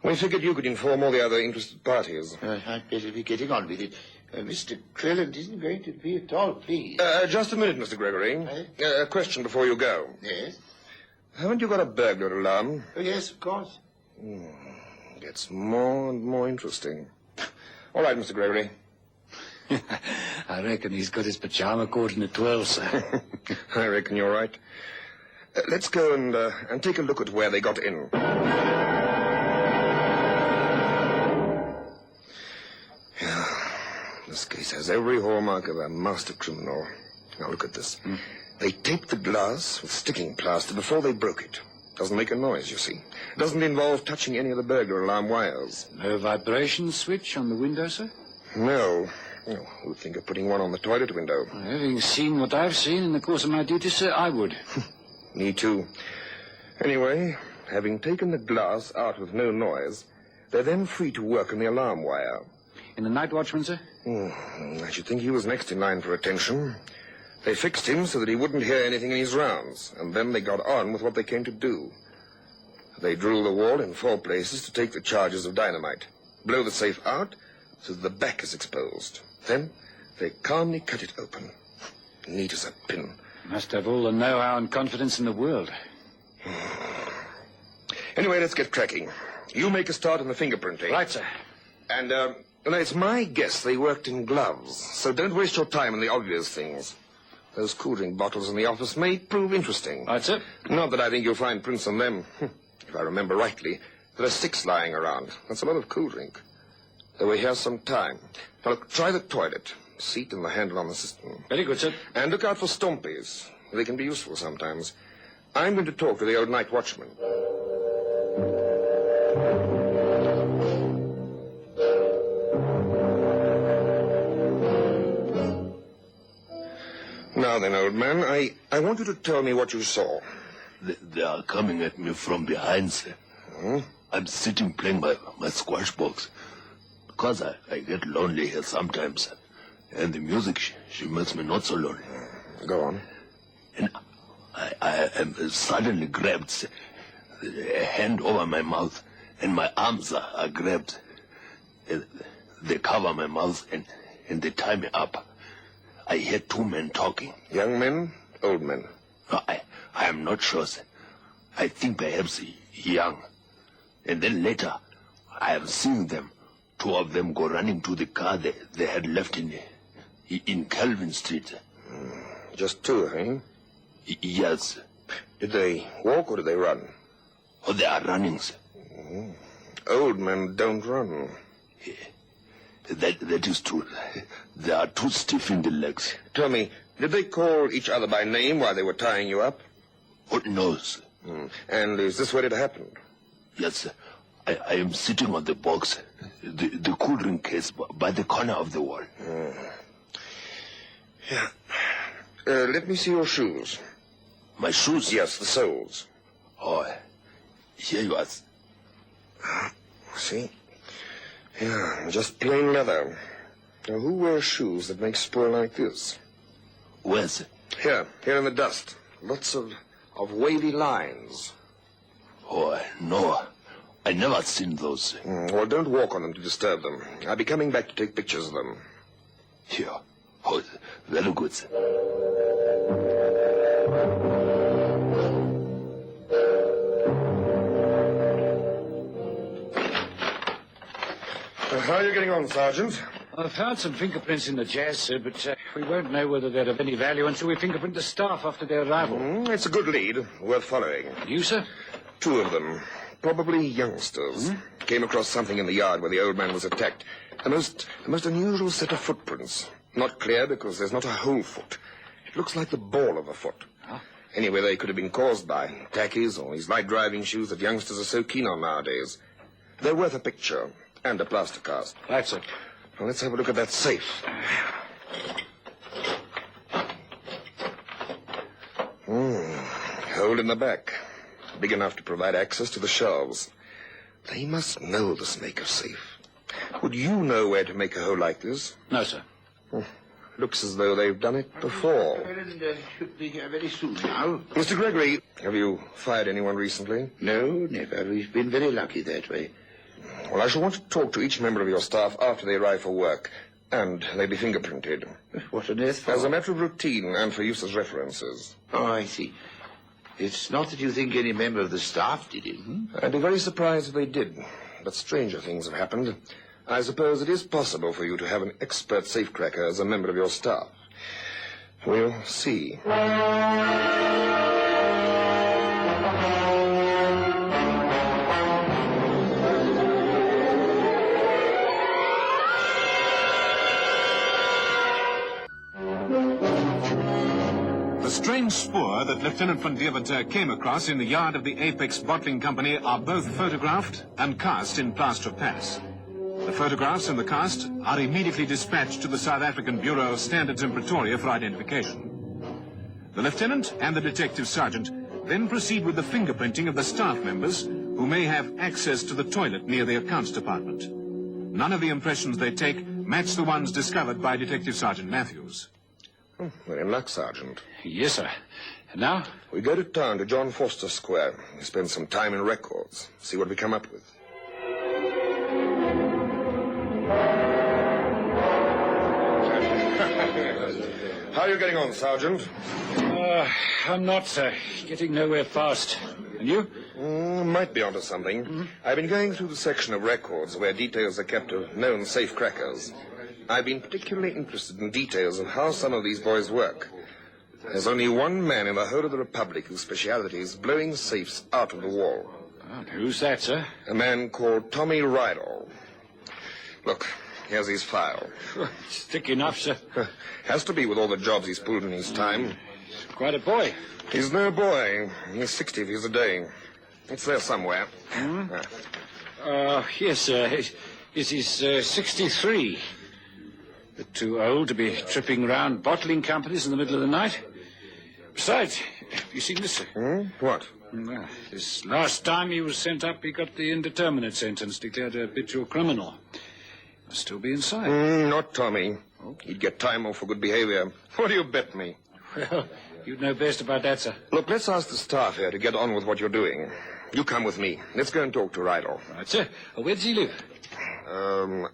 U: We figured you could inform all the other interested parties.
K: I'd better be getting on with it. Mr. Crelland isn't going to be at all pleased.
U: Just a minute, Mr. Gregory. A question before you go.
K: Yes?
U: Haven't you got a burglar alarm?
K: Oh, yes, of course.
U: Gets more and more interesting. All right, Mr. Gregory.
H: I reckon he's got his pajama cord in the 12, sir.
U: I reckon you're right. Let's go and take a look at where they got in. This case has every hallmark of a master criminal. Now look at this. They taped the glass with sticking plaster before they broke it. Doesn't make a noise, you see. Doesn't involve touching any of the burglar alarm wires.
H: No vibration switch on the window, sir?
U: No. Who'd think of putting one on the toilet window?
H: Having seen what I've seen in the course of my duty, sir, I would.
U: Me too. Anyway, having taken the glass out with no noise, they're then free to work on the alarm wire.
H: In the night watchman, sir?
U: I should think he was next in line for attention. They fixed him so that he wouldn't hear anything in his rounds, and then they got on with what they came to do. They drill the wall in 4 places to take the charges of dynamite, blow the safe out so that the back is exposed. Then they calmly cut it open, neat as a pin.
H: Must have all the know-how and confidence in the world.
U: Anyway, let's get cracking. You make a start on the fingerprinting.
H: Right, sir.
U: And, it's my guess they worked in gloves, so don't waste your time on the obvious things. Those cool drink bottles in the office may prove interesting.
H: Right, sir.
U: Not that I think you'll find prints on them. If I remember rightly, there are 6 lying around. That's a lot of cool drink. They were here some time. Now, look, try the toilet. Seat and the handle on the system.
H: Very good, sir.
U: And look out for stompies. They can be useful sometimes. I'm going to talk to the old night watchman. Now, Now then, old man, I want you to tell me what you saw.
K: They are coming at me from behind, sir.
U: Hmm?
K: I'm sitting playing my squash box. Because I get lonely here sometimes, sir. And the music, she makes me not so lonely.
U: Go on.
K: And I am suddenly grabbed, sir, a hand over my mouth, and my arms are grabbed. They cover my mouth and they tie me up. I hear two men talking.
U: Young men? Old men?
K: No, I am not sure, sir. I think perhaps young. And then later, I have seen them. Two of them go running to the car they had left in Calvin Street.
U: Just two, eh?
K: Yes.
U: Did they walk or did they run?
K: Oh, they are running, sir.
U: Old men don't run.
K: That is true. They are too stiff in the legs.
U: Tell me, did they call each other by name while they were tying you up?
K: Oh, no, sir.
U: And is this where it happened?
K: Yes, sir. I am sitting on the box, the cool drink case, by the corner of the wall.
U: Yeah. Let me see your shoes.
K: My shoes?
U: Yes, the soles.
K: Oh, here you are.
U: See? Yeah, just plain leather. Now, who wears shoes that make spoil like this?
K: Where's it?
U: Here in the dust. Lots of wavy lines.
K: Oh, no. I never seen those.
U: Well, don't walk on them to disturb them. I'll be coming back to take pictures of them.
K: Here. Oh, very good, sir.
U: How are you getting on, Sergeant?
H: I've found some fingerprints in the jazz, sir, but we won't know whether they're of any value until we fingerprint the staff after their arrival.
U: It's a good lead. Worth following.
H: You, sir?
U: Two of them. Probably youngsters. Came across something in the yard where the old man was attacked. A most unusual set of footprints. Not clear because there's not a whole foot. It looks like the ball of a foot.
H: Huh?
U: Anyway, they could have been caused by tackies or these light driving shoes that youngsters are so keen on nowadays. They're worth a picture and a plaster cast.
H: That's it.
U: Well, let's have a look at that safe. Hole in the back. Big enough to provide access to the shelves. They must know the snake of safe. Would you know where to make a hole like this?
H: No, sir.
U: Looks as though they've done it before.
G: Should be here very soon now.
U: Mr. Gregory, have you fired anyone recently?
G: No, never. We've been very lucky that way.
U: Well, I shall want to talk to each member of your staff after they arrive for work. And they'll be fingerprinted.
G: What on earth for?
U: As a matter of routine and for use as references.
G: Oh, I see. It's not that you think any member of the staff did it,
U: I'd be very surprised if they did. But stranger things have happened. I suppose it is possible for you to have an expert safecracker as a member of your staff. We'll see.
N: The strange spoor that Lieutenant von Dieverter came across in the yard of the Apex Bottling Company are both photographed and cast in plaster of Paris. The photographs and the cast are immediately dispatched to the South African Bureau of Standards in Pretoria for identification. The lieutenant and the detective sergeant then proceed with the fingerprinting of the staff members who may have access to the toilet near the accounts department. None of the impressions they take match the ones discovered by Detective Sergeant Matthews.
U: We're in luck, Sergeant.
H: Yes, sir. And now?
U: We go to town to John Foster Square. We spend some time in records. See what we come up with. How are you getting on, Sergeant?
H: I'm not, sir. Getting nowhere fast. And you?
U: Might be onto something. I've been going through the section of records where details are kept of known safe crackers. I've been particularly interested in details of how some of these boys work. There's only one man in the whole of the Republic whose speciality is blowing safes out of the wall.
H: Who's that, sir?
U: A man called Tommy Rydell. Look, here's his file.
H: It's thick enough, sir.
U: Has to be with all the jobs he's pulled in his time.
H: Quite a boy.
U: He's no boy. He's 60 views a day. It's there somewhere.
H: Yes, sir. He's 63. But too old to be tripping round bottling companies in the middle of the night. Besides, have you seen this, sir?
U: What?
H: Well, this last time he was sent up, he got the indeterminate sentence, declared a habitual criminal. Must still be inside.
U: Not Tommy. He'd get time off for good behavior. What do you bet me?
H: Well, you'd know best about that, sir.
U: Look, let's ask the staff here to get on with what you're doing. You come with me. Let's go and talk to Rydell.
H: Right, sir. Where does he live?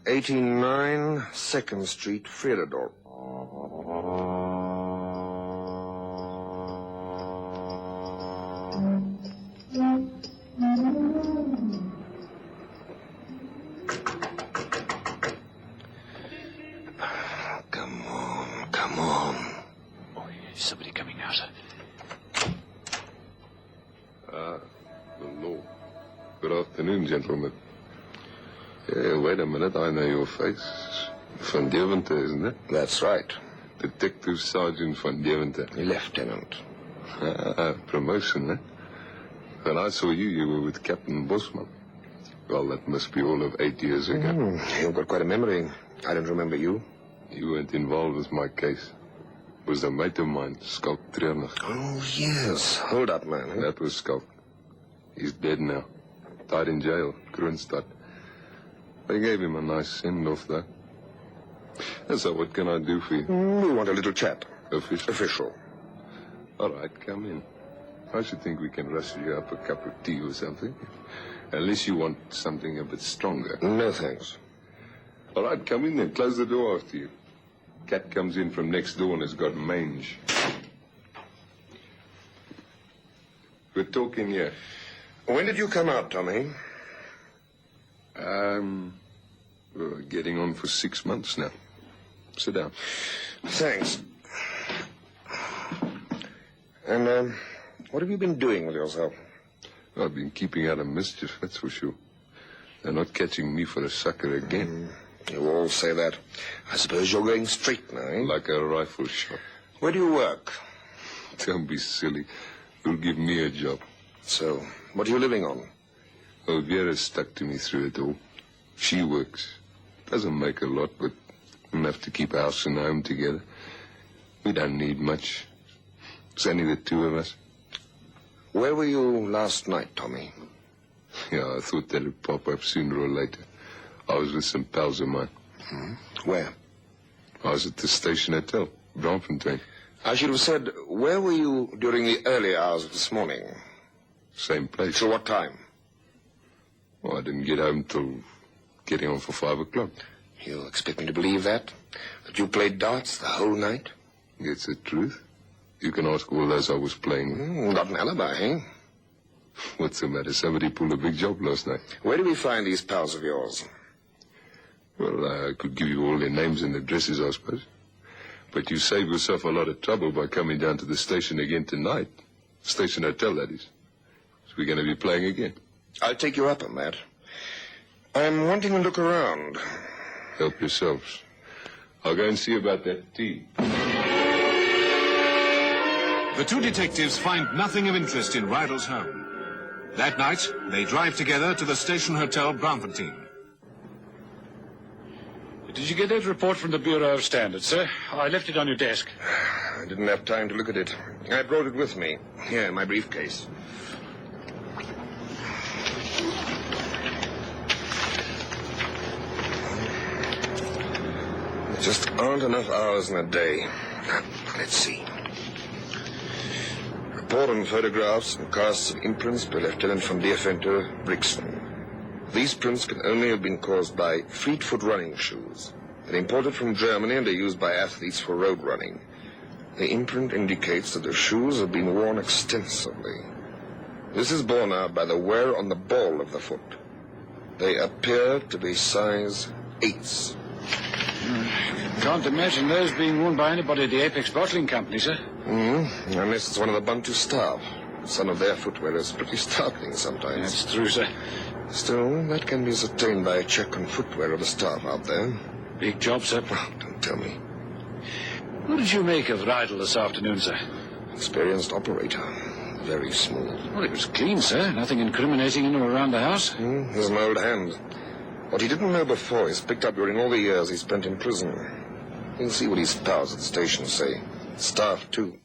U: 89 2nd Street, Friederdorp.
K: Come on.
H: Oh, there's somebody coming now, sir.
C: Hello. Good afternoon, gentlemen. Hey, wait a minute. I know your face. Van Deventer, isn't it?
U: That's right.
C: Detective Sergeant Van Deventer.
U: Lieutenant.
C: Promotion, eh? When I saw you, you were with Captain Bosman. Well, that must be all of 8 years ago.
U: You've got quite a memory. I don't remember you.
C: You weren't involved with my case. It was a mate of mine, Skulk Treurnig.
U: Oh, yes. Hold up, man.
C: That was Skulk. He's dead now. Died in jail, Kroonstad. They gave him a nice send-off, though. And so what can I do for you?
U: We want a little chat.
C: Official. All right, come in. I should think we can rustle you up a cup of tea or something. Unless you want something a bit stronger.
U: No, thanks.
C: All right, come in then. Close the door after you. Cat comes in from next door and has got mange. We're talking here.
U: When did you come out, Tommy?
C: We're getting on for 6 months now. Sit down.
U: Thanks. And, what have you been doing with yourself?
C: I've been keeping out of mischief, that's for sure. They're not catching me for a sucker again.
U: You all say that. I suppose you're going straight now, eh?
C: Like a rifle shot.
U: Where do you work?
C: Don't be silly. You'll give me a job.
U: So, what are you living on?
C: Oh, Vera's stuck to me through it all. She works. Doesn't make a lot, but enough to keep house and home together. We don't need much. It's only the two of us.
U: Where were you last night, Tommy?
C: Yeah, I thought that'd pop up sooner or later. I was with some pals of mine.
U: Where?
C: I was at the station hotel, Braamfontein.
U: I should have said, where were you during the early hours of this morning?
C: Same place.
U: Till what time?
C: Well, I didn't get home till getting on for 5 o'clock.
U: You expect me to believe that? That you played darts the whole night?
C: It's the truth. You can ask all those I was playing with.
U: Got an alibi, eh?
C: What's the matter? Somebody pulled a big job last night.
U: Where do we find these pals of yours?
C: Well, I could give you all their names and addresses, I suppose. But you save yourself a lot of trouble by coming down to the station again tonight. Station hotel, that is. So we're going to be playing again.
U: I'll take you up on that. I'm wanting to look around.
C: Help yourselves. I'll go and see about that tea.
N: The two detectives find nothing of interest in Rydell's home. That night, they drive together to the station hotel, Braamfontein.
H: Did you get that report from the Bureau of Standards, sir? I left it on your desk.
U: I didn't have time to look at it. I brought it with me. Here, in my briefcase. There just aren't enough hours in a day. Let's see. Report on photographs and casts of imprints by Lieutenant van Deventer, Brixton. These prints can only have been caused by fleet-foot running shoes. They're imported from Germany and are used by athletes for road running. The imprint indicates that the shoes have been worn extensively. This is borne out by the wear on the ball of the foot. They appear to be size 8s.
H: Can't imagine those being worn by anybody at the Apex Bottling Company, sir.
U: Unless it's one of the Bantu staff. Some of their footwear is pretty startling sometimes.
H: That's true, sir.
U: Still, that can be ascertained by a check on footwear of the staff out there.
H: Big job, sir.
U: Oh, don't tell me.
H: What did you make of Rydell this afternoon, sir?
U: Experienced operator. Very smooth.
H: Well, it was clean, sir. Nothing incriminating in or around the house.
U: He's an old hand. What he didn't know before is picked up during all the years he spent in prison. You'll see what his pals at the station say. Staff, too.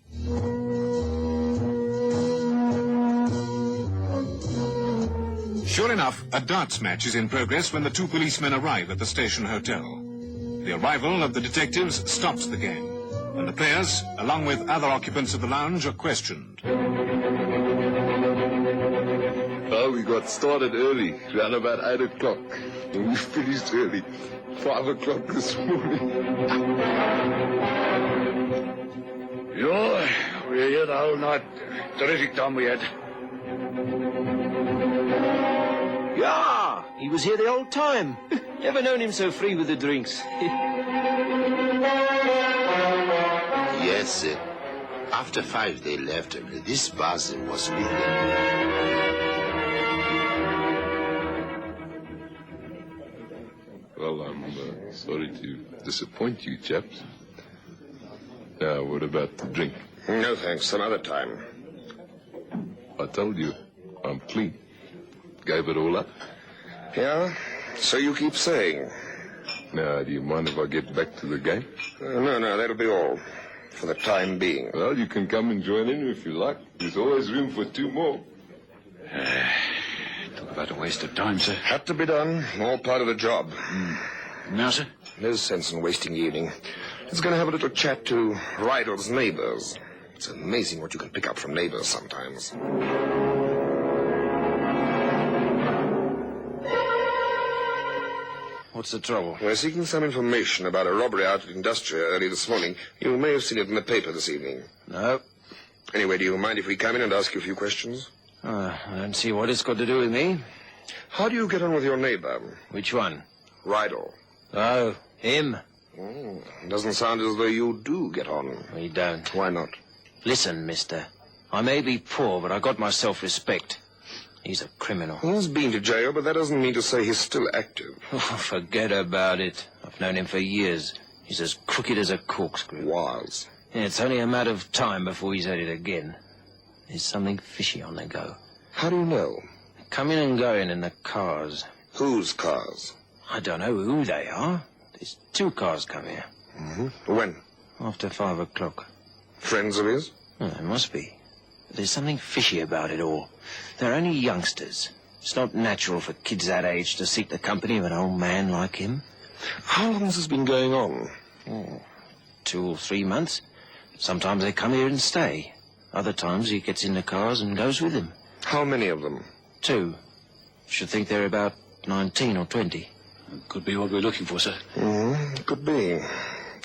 N: Sure enough, a darts match is in progress when the two policemen arrive at the station hotel. The arrival of the detectives stops the game, and the players, along with other occupants of the lounge, are questioned.
C: Well, we got started early, around about 8 o'clock, and we finished early, 5 o'clock this morning.
P: Yo, we were here the whole night. Terrific time we had.
I: Yeah, he was here the whole time. Never known him so free with the drinks.
G: Yes, sir. After 5 they left, this bus was with them.
C: Well, I'm sorry to disappoint you, chaps. Now, what about the drink?
U: No, thanks. Some other time.
C: I told you, I'm clean. Gave it all up.
U: Yeah? So you keep saying.
C: Now, do you mind if I get back to the game?
U: No, that'll be all. For the time being.
C: Well, you can come and join in if you like. There's always room for 2 more.
H: Talk about a waste of time, sir.
U: Had to be done. All part of the job.
H: Now, sir?
U: No sense in wasting the evening. Let's go and have a little chat to Rydell's neighbors. It's amazing what you can pick up from neighbors sometimes.
I: What's the trouble?
U: We're seeking some information about a robbery out at Industria early this morning. You may have seen it in the paper this evening.
I: No.
U: Anyway, do you mind if we come in and ask you a few questions?
I: I don't see what it's got to do with me.
U: How do you get on with your neighbor?
I: Which one?
U: Rydell.
I: Oh, him.
U: Doesn't sound as though you do get on.
I: We don't.
U: Why not?
I: Listen, mister. I may be poor, but I got my self-respect. He's a criminal.
U: He's been to jail, but that doesn't mean to say he's still active.
I: Oh, forget about it. I've known him for years. He's as crooked as a corkscrew.
U: Wise.
I: Yeah, it's only a matter of time before he's at it again. There's something fishy on the go.
U: How do you know?
I: Coming and going in the cars.
U: Whose cars?
I: I don't know who they are. There's 2 cars come here.
U: When?
I: After 5 o'clock.
U: Friends of his?
I: Well, there must be. But there's something fishy about it all. They're only youngsters. It's not natural for kids that age to seek the company of an old man like him.
U: How long has this been going on?
I: 2 or 3 months. Sometimes they come here and stay. Other times he gets in the cars and goes with them.
U: How many of them?
I: 2. Should think they're about 19 or 20.
H: Could be what we're looking for, sir.
U: Could be.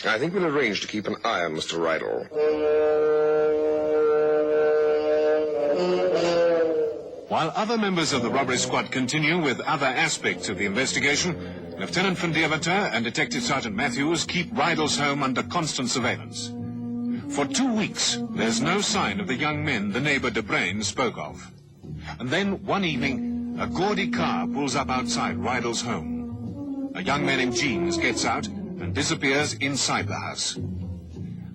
U: I think we'll arrange to keep an eye on Mr. Rydell.
N: While other members of the robbery squad continue with other aspects of the investigation, Lieutenant van Deventer and Detective Sergeant Matthews keep Rydell's home under constant surveillance. For 2 weeks, there's no sign of the young men the neighbor De Bruyn spoke of. And then, one evening, a gaudy car pulls up outside Rydell's home. A young man in jeans gets out and disappears inside the house.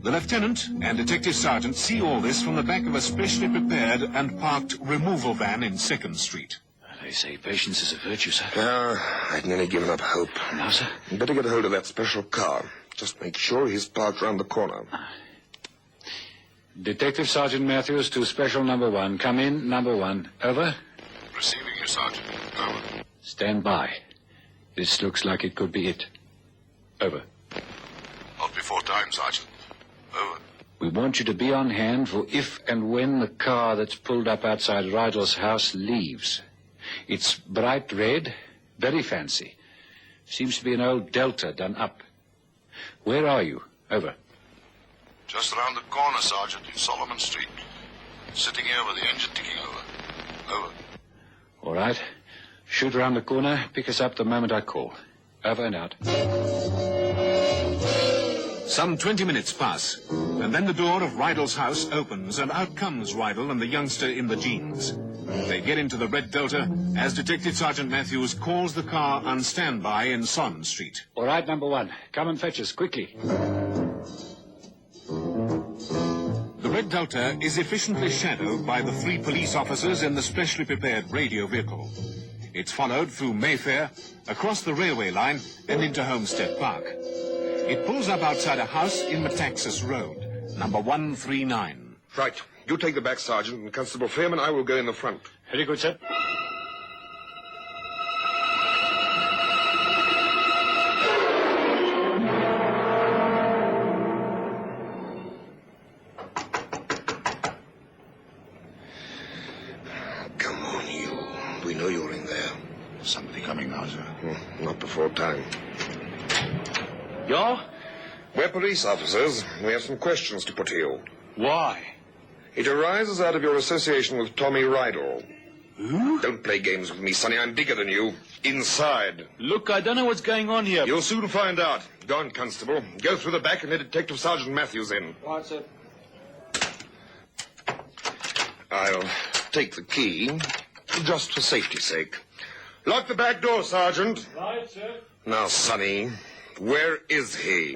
N: The lieutenant and detective sergeant see all this from the back of a specially prepared and parked removal van in 2nd Street.
H: They say patience is a virtue, sir.
U: I'd nearly given up hope.
H: Now, sir?
U: You'd better get a hold of that special car. Just make sure he's parked round the corner.
H: Detective Sergeant Matthews to Special Number 1. Come in, Number 1. Over.
C: Receiving you, Sergeant. Over.
H: Stand by. This looks like it could be it. Over.
C: Not before time, Sergeant. Over.
H: We want you to be on hand for if and when the car that's pulled up outside Rydell's house leaves. It's bright red, very fancy. Seems to be an old Delta done up. Where are you? Over.
C: Just around the corner, Sergeant, in Solomon Street. Sitting here with the engine ticking over. Over.
H: All right. Shoot around the corner. Pick us up the moment I call. Over and out.
N: Some 20 minutes pass, and then the door of Rydell's house opens, and out comes Rydell and the youngster in the jeans. They get into the red Delta as Detective Sergeant Matthews calls the car on standby in Solomon Street.
H: All right, Number 1. Come and fetch us, quickly.
N: The red Delta is efficiently shadowed by the 3 police officers in the specially prepared radio vehicle. It's followed through Mayfair, across the railway line, and into Homestead Park. It pulls up outside a house in Metaxas Road, number 139.
U: Right. You take the back, Sergeant, and Constable Fairman, I will go in the front.
H: Very good, sir.
U: time.
L: Yeah?
U: We're police officers. We have some questions to put to you.
L: Why?
U: It arises out of your association with Tommy Rydell. Who? Don't play games with me, Sonny. I'm bigger than you. Inside.
L: Look, I don't know what's going on here.
U: You'll soon find out. Go on, Constable. Go through the back and let Detective Sergeant Matthews in.
L: Right, sir.
U: I'll take the key, just for safety's sake. Lock the back door, Sergeant.
L: Right, sir.
U: Now, Sonny, where is he?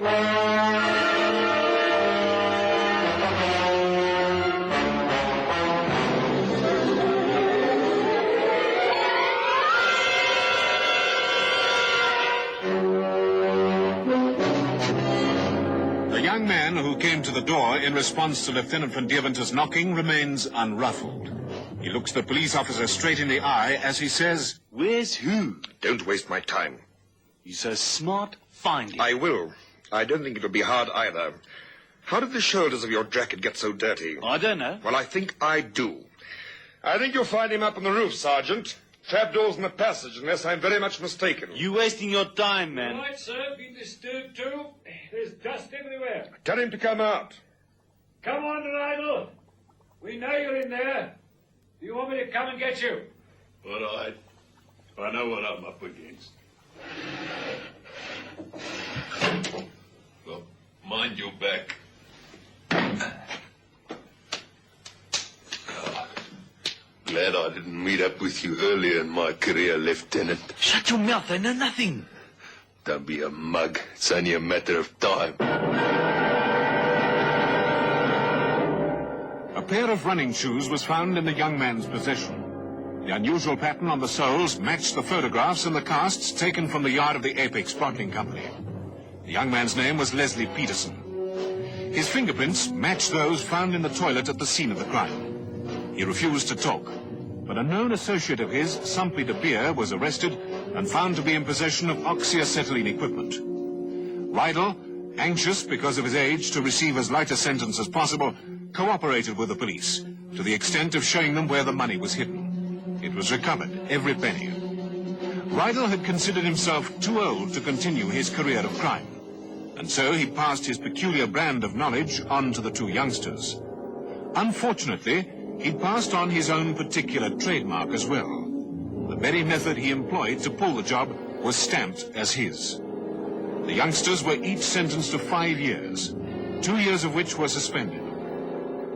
N: The young man who came to the door in response to Lieutenant van Deventer knocking remains unruffled. He looks the police officer straight in the eye as he says,
L: "Where's who?"
U: Don't waste my time.
L: You're so smart, find him.
U: I will. I don't think it'll be hard either. How did the shoulders of your jacket get so dirty?
L: I don't know.
U: Well, I think I do. I think you'll find him up on the roof, Sergeant. Trapdoors in the passage, unless I'm very much mistaken.
L: You wasting your time, man.
O: Right, sir. Been disturbed too. There's dust everywhere.
U: Tell him to come out.
O: Come on, Rydell. We know you're in there. Do you want me to come and get you?
K: All right. I know what I'm up against. Well, mind your back. Glad I didn't meet up with you earlier in my career, Lieutenant.
L: Shut your mouth, I know nothing.
K: Don't be a mug. It's only a matter of time.
N: A pair of running shoes was found in the young man's possession. The unusual pattern on the soles matched the photographs and the casts taken from the yard of the Apex Bottling Company. The young man's name was Leslie Peterson. His fingerprints matched those found in the toilet at the scene of the crime. He refused to talk, but a known associate of his, Sumpy de Beer, was arrested and found to be in possession of oxyacetylene equipment. Rydell, anxious because of his age to receive as light a sentence as possible, cooperated with the police to the extent of showing them where the money was hidden. It was recovered, every penny. Rydell had considered himself too old to continue his career of crime, and so he passed his peculiar brand of knowledge on to the two youngsters. Unfortunately, he'd passed on his own particular trademark as well. The very method he employed to pull the job was stamped as his. The youngsters were each sentenced to 5 years, 2 years of which were suspended.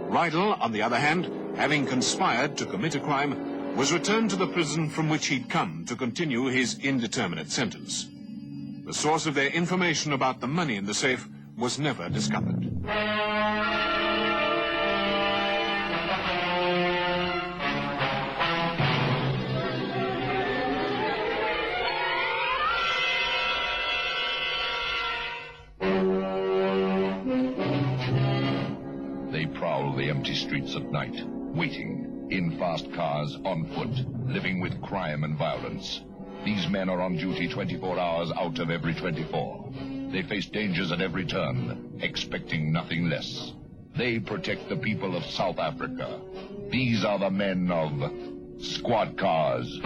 N: Rydell, on the other hand, having conspired to commit a crime, was returned to the prison from which he'd come to continue his indeterminate sentence. The source of their information about the money in the safe was never discovered.
A: They prowl the empty streets at night, waiting, in fast cars, on foot, living with crime and violence. These men are on duty 24 hours out of every 24. They face dangers at every turn, expecting nothing less. They protect the people of South Africa. These are the men of Squad Cars.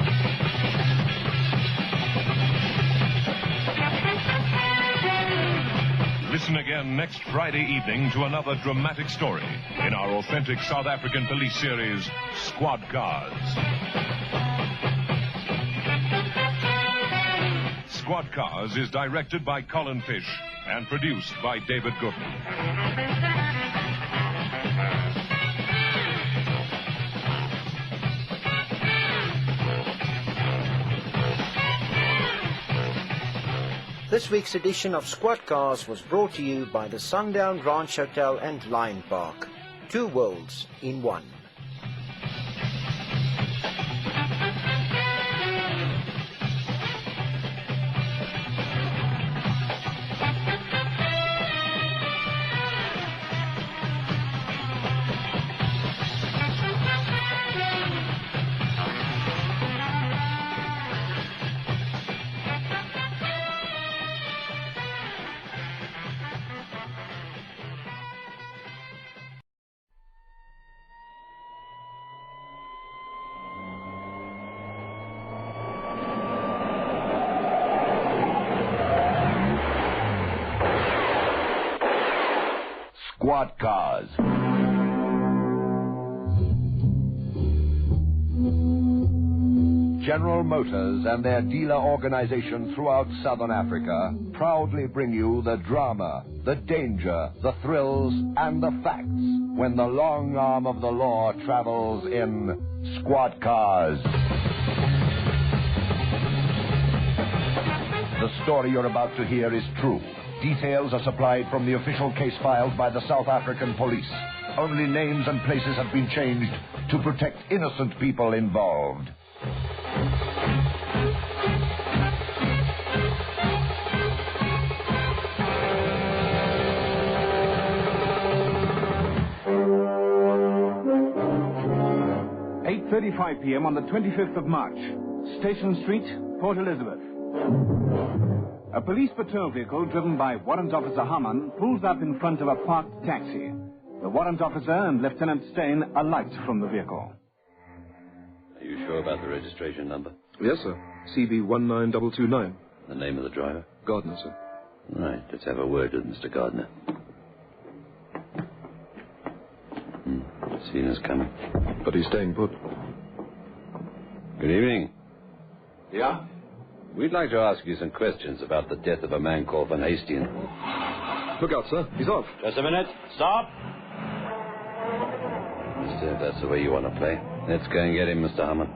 T: Listen again next Friday evening to another dramatic story in our authentic South African police series, Squad Cars. Squad Cars is directed by Colin Fish and produced by David Goodman.
X: This week's edition of Squad Cars was brought to you by the Sundown Ranch Hotel and Lion Park. 2 worlds in one.
A: Squad Cars. General Motors and their dealer organization throughout Southern Africa proudly bring you the drama, the danger, the thrills, and the facts when the long arm of the law travels in Squad Cars. The story you're about to hear is true. Details are supplied from the official case filed by the South African police. Only names and places have been changed to protect innocent people involved.
B: "8:35 p.m. on the 25th of March. Station Street, Port Elizabeth. A police patrol vehicle driven by Warrant Officer Harman pulls up in front of a parked taxi. The warrant officer and Lieutenant Stain alight from the vehicle.
D: Are you sure about the registration number?
Q: Yes, sir. CB19229.
D: The name of the driver?
Q: Gardner, sir.
D: Right, let's have a word with Mr. Gardner. Seen us coming.
Q: But he's staying put.
D: Good evening.
Q: Yeah?
D: We'd like to ask you some questions about the death of a man called Van Hastian.
Q: Look out, sir. He's off.
D: Just a minute. Stop. Mister, if that's the way you want to play, let's go and get him, Mr. Harman.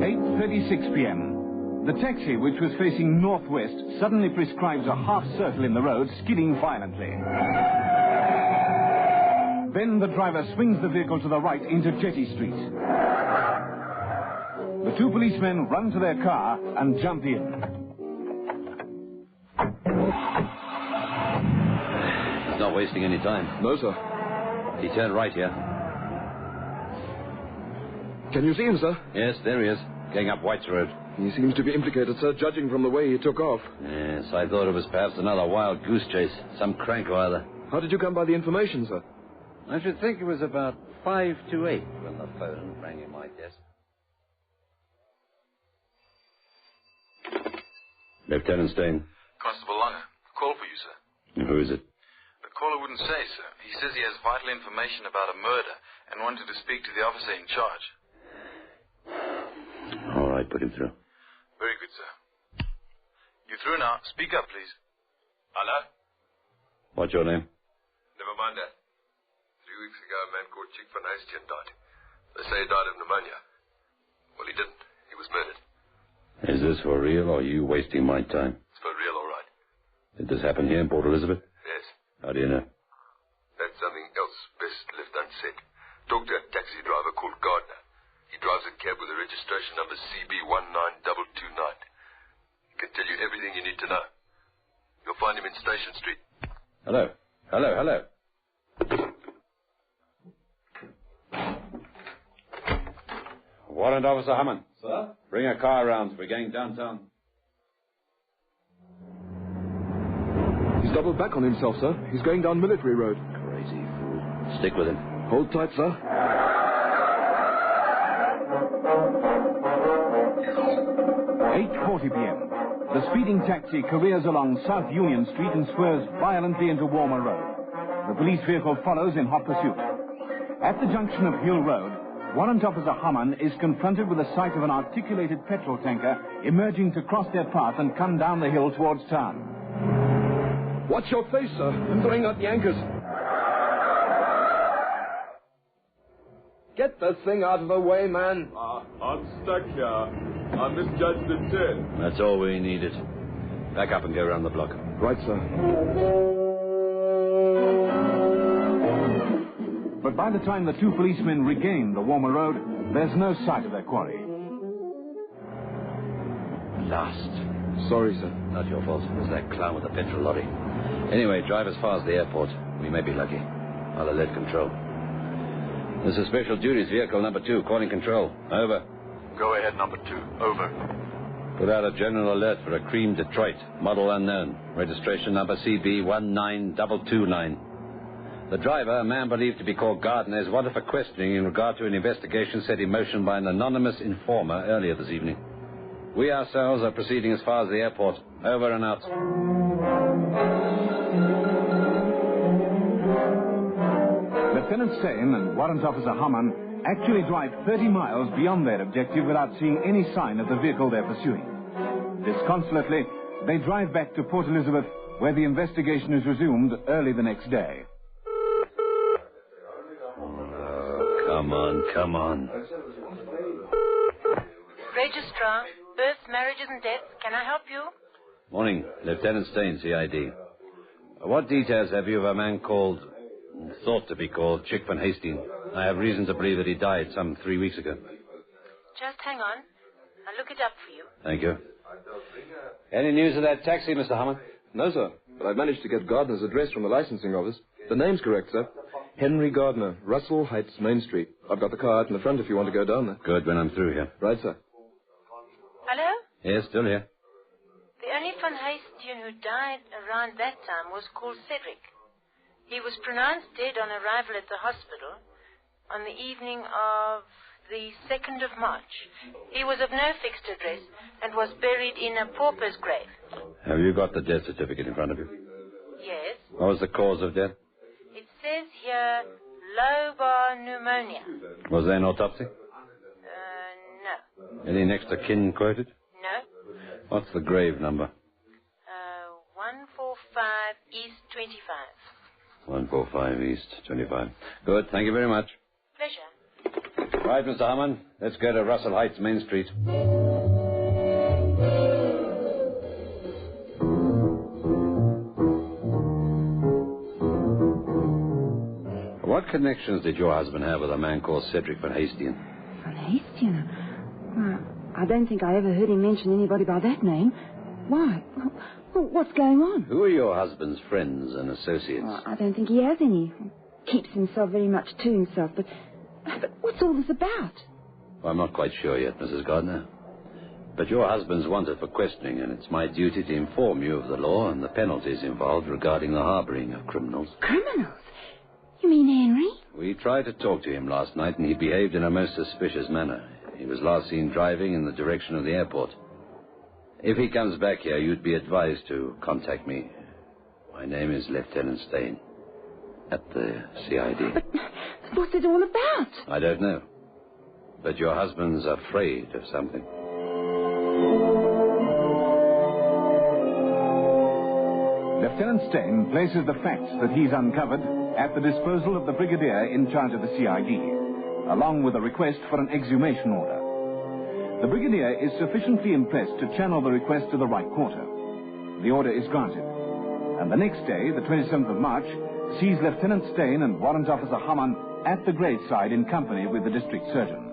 B: 8:36 p.m. The taxi, which was facing northwest, suddenly prescribes a half circle in the road, skidding violently. Then the driver swings the vehicle to the right into Jetty Street. The two policemen run to their car and jump in.
D: He's not wasting any time.
Q: No, sir.
D: He turned right here.
Q: Can you see him, sir?
D: Yes, there he is, going up White's Road.
Q: He seems to be implicated, sir, judging from the way he took off.
D: Yes, I thought it was perhaps another wild goose chase. Some crank or other.
Q: How did you come by the information, sir?
D: I should think it was about 5 to 8 when the phone rang in my desk. Lieutenant Stain.
F: Constable Lange. Call for you, sir.
D: Who is it?
F: The caller wouldn't say, sir. He says he has vital information about a murder and wanted to speak to the officer in charge.
D: All right, put him through.
F: Very good, sir. You through now? Speak up, please. Hello?
D: What's your name?
C: Never mind that. 3 weeks ago, a man called Chick Van Hastian died. They say he died of pneumonia. Well, he didn't. He was murdered.
D: Is this for real, or are you wasting my time?
C: It's for real, all right.
D: Did this happen here in Port Elizabeth?
C: Yes.
D: How do you know?
C: That's something else best left unsaid. Talk to a taxi driver called Gardner. He drives a cab with a registration number CB19229. He can tell you everything you need to know. You'll find him in Station Street.
D: Hello. Hello. Warrant Officer Hammond.
Q: Sir?
D: Bring a car around. We're going downtown.
Q: He's doubled back on himself, sir. He's going down Military Road.
D: Crazy fool. Stick with him.
Q: Hold tight, sir.
B: 8:40 p.m. The speeding taxi careers along South Union Street and swerves violently into Walmer Road. The police vehicle follows in hot pursuit. At the junction of Hill Road, Warrant Officer Haman is confronted with the sight of an articulated petrol tanker emerging to cross their path and come down the hill towards town.
Q: Watch your face, sir. I'm throwing out the anchors. Get the thing out of the way, man.
C: I'm stuck here. I misjudged the turn.
D: That's all we needed. Back up and go around the block.
Q: Right, sir.
B: But by the time the two policemen regain the Walmer Road, there's no sight of their quarry.
D: Lost.
Q: Sorry, sir.
D: Not your fault. It was that clown with the petrol lorry. Anyway, drive as far as the airport. We may be lucky. I'll alert control. This is Special Duties Vehicle number 2, calling control. Over.
F: Go ahead, number 2. Over.
D: Put out a general alert for a cream Detroit, model unknown. Registration number CB19229. The driver, a man believed to be called Gardner, is wanted for questioning in regard to an investigation set in motion by an anonymous informer earlier this evening. We ourselves are proceeding as far as the airport. Over and out.
B: Lieutenant Stein and Warrant Officer Hamann actually drive 30 miles beyond their objective without seeing any sign of the vehicle they're pursuing. Disconsolately, they drive back to Port Elizabeth, where the investigation is resumed early the next day.
D: Oh, come on.
M: Registrar, births, marriages and deaths. Can I help you?
D: Morning, Lieutenant Stein, CID. What details have you of a man thought to be called Chick Van Hastings? I have reason to believe that he died some 3 weeks ago.
M: Just hang on. I'll look it up for you.
D: Thank you. Any news of that taxi, Mr. Hammond?
Q: No, sir. But I've managed to get Gardner's address from the licensing office. The name's correct, sir. Henry Gardner, Russell Heights, Main Street. I've got the car out in the front if you want to go down there.
D: Good, when I'm through here.
Q: Right, sir.
M: Hello?
D: Yes, still here.
M: The only Van Hastings who died around that time was called Cedric. He was pronounced dead on arrival at the hospital on the evening of the 2nd of March. He was of no fixed address and was buried in a pauper's grave.
D: Have you got the death certificate in front of you?
M: Yes.
D: What was the cause of death?
M: It says here, lobar pneumonia.
D: Was there an autopsy?
M: No.
D: Any next of kin quoted?
M: No.
D: What's the grave number?
M: 145 East 25.
D: 145 East 25. Good, thank you very much.
M: Pleasure.
D: Right, Mr. Hammond, let's go to Russell Heights, Main Street. What connections did your husband have with a man called Cedric Van Hastings?
S: Van Hastings? I don't think I ever heard him mention anybody by that name. Why? What's going on?
D: Who are your husband's friends and associates?
S: I don't think he has any. Keeps himself very much to himself. But what's all this about?
D: Well, I'm not quite sure yet, Mrs. Gardner. But your husband's wanted for questioning, and it's my duty to inform you of the law and the penalties involved regarding the harboring of criminals.
S: Criminals? You mean Henry?
D: We tried to talk to him last night, and he behaved in a most suspicious manner. He was last seen driving in the direction of the airport. If he comes back here, you'd be advised to contact me. My name is Lieutenant Stein, at the CID.
S: But what's it all about?
D: I don't know. But your husband's afraid of something.
B: Lieutenant Stein places the facts that he's uncovered at the disposal of the brigadier in charge of the CID, along with a request for an exhumation order. The brigadier is sufficiently impressed to channel the request to the right quarter. The order is granted, and the next day, the 27th of March, sees Lieutenant Stein and Warrant Officer Hamann at the graveside in company with the district surgeon.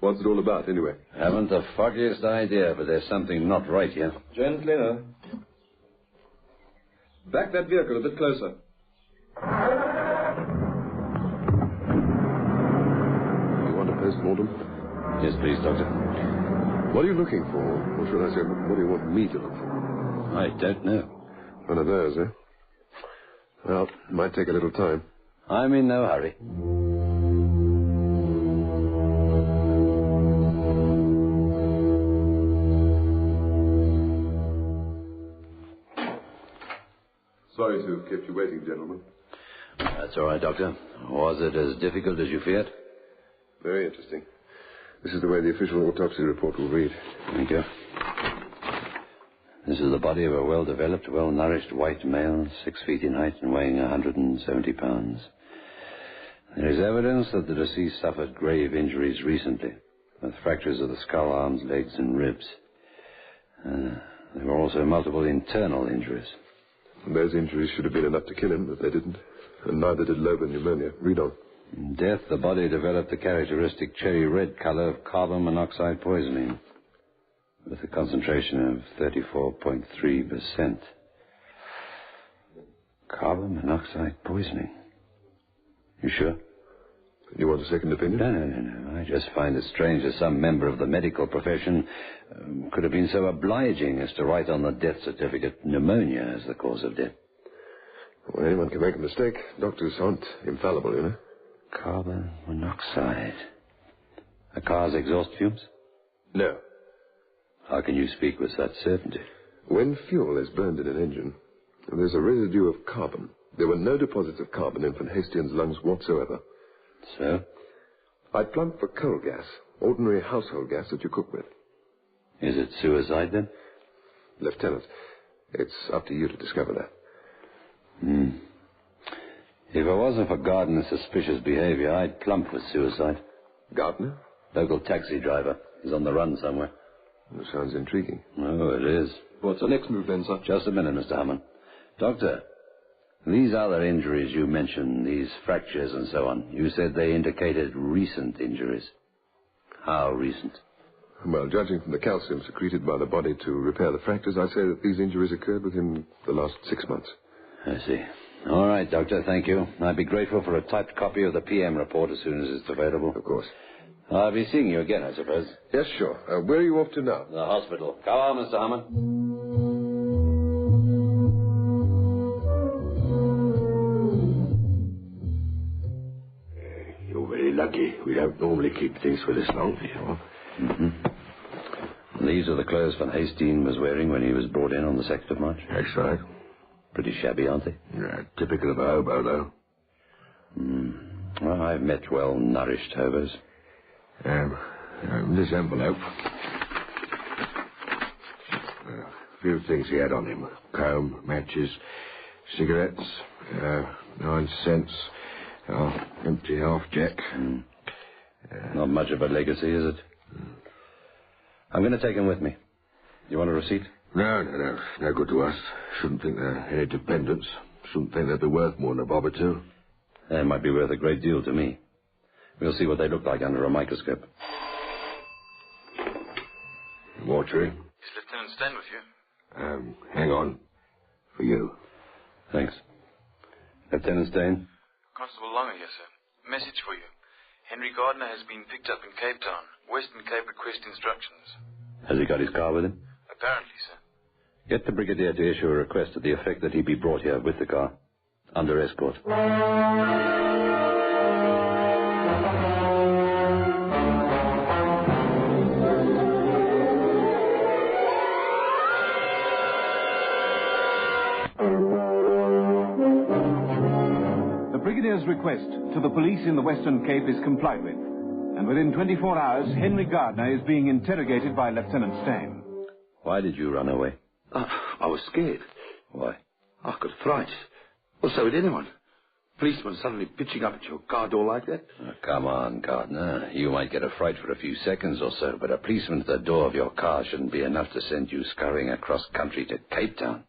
Q: What's it all about, anyway?
D: Haven't the foggiest idea, but there's something not right here.
Q: Gently now. Back that vehicle a bit closer. You want a post-mortem?
D: Yes, please, Doctor.
Q: What are you looking for? Or should I say, what do you want me to look for?
D: I don't know.
Q: One of those, eh? Well, it might take a little time.
D: I'm in no hurry.
Q: Sorry to have kept you waiting, gentlemen.
D: That's all right, Doctor. Was it as difficult as you feared?
Q: Very interesting. This is the way the official autopsy report will read.
D: Thank you. This is the body of a well-developed, well-nourished white male, 6 feet in height and weighing 170 pounds. There is evidence that the deceased suffered grave injuries recently, with fractures of the skull, arms, legs, and ribs. There were also multiple internal injuries.
Q: And those injuries should have been enough to kill him, but they didn't. And neither did lobar pneumonia. Read on.
D: In death, the body developed the characteristic cherry red color of carbon monoxide poisoning, with a concentration of 34.3%. Carbon monoxide poisoning. You sure?
C: You want a second opinion?
D: No. I just find it strange that some member of the medical profession could have been so obliging as to write on the death certificate pneumonia as the cause of death.
C: Well, anyone can make a mistake. Doctors aren't infallible, you know.
D: Carbon monoxide. A car's exhaust fumes?
C: No.
D: How can you speak with such certainty?
C: When fuel is burned in an engine, there's a residue of carbon. There were no deposits of carbon in Van Hastien's lungs whatsoever.
D: So?
C: I plumped for coal gas, ordinary household gas that you cook with.
D: Is it suicide, then?
C: Lieutenant, it's up to you to discover that.
D: If it wasn't for Gardner's suspicious behavior, I'd plump for suicide.
C: Gardner?
D: Local taxi driver. He's on the run somewhere.
C: That sounds intriguing.
D: Oh, it is.
C: What's the next move then, sir?
D: Just a minute, Mr. Hammond. Doctor, these other injuries you mentioned, these fractures and so on, you said they indicated recent injuries. How recent?
C: Well, judging from the calcium secreted by the body to repair the fractures, I'd say that these injuries occurred within the last 6 months.
D: I see. All right, Doctor, thank you. I'd be grateful for a typed copy of the PM report as soon as it's available.
C: Of course.
D: I'll be seeing you again, I suppose.
C: Yes, sure. Where are you off to now?
D: The hospital. Go on, Mr. Hammond.
K: You're very lucky. We don't normally keep things for this long, you know.
D: These are the clothes Van Hastien was wearing when he was brought in on the 2nd of March?
K: That's right.
D: Pretty shabby, aren't they?
K: Yeah, typical of a hobo, though.
D: Well, I've met well-nourished hobos.
K: This envelope. A few things he had on him. Comb, matches, cigarettes, 9 cents, empty half-jack.
D: Not much of a legacy, is it? I'm going to take him with me. You want a receipt?
K: No. No good to us. Shouldn't think they're any dependents. Shouldn't think they'd be worth more than a bob or two.
D: They might be worth a great deal to me. We'll see what they look like under a microscope.
K: Mortuary.
F: Is Lieutenant Stain with you?
K: Hang on. For you.
D: Thanks. Lieutenant Stain?
F: Constable Longer here, sir. Message for you. Henry Gardner has been picked up in Cape Town. Western Cape request instructions.
D: Has he got his car with him?
F: Apparently, sir.
D: Get the Brigadier to issue a request to the effect that he be brought here with the car. Under escort.
B: The Brigadier's request to the police in the Western Cape is complied with. And within 24 hours, Henry Gardner is being interrogated by Lieutenant Stain.
D: Why did you run away?
K: I was scared.
D: Why?
K: I got fright. Well, so did anyone. Policeman suddenly pitching up at your car door like that.
D: Oh, come on, Gardner. You might get a fright for a few seconds or so, but a policeman at the door of your car shouldn't be enough to send you scurrying across country to Cape Town.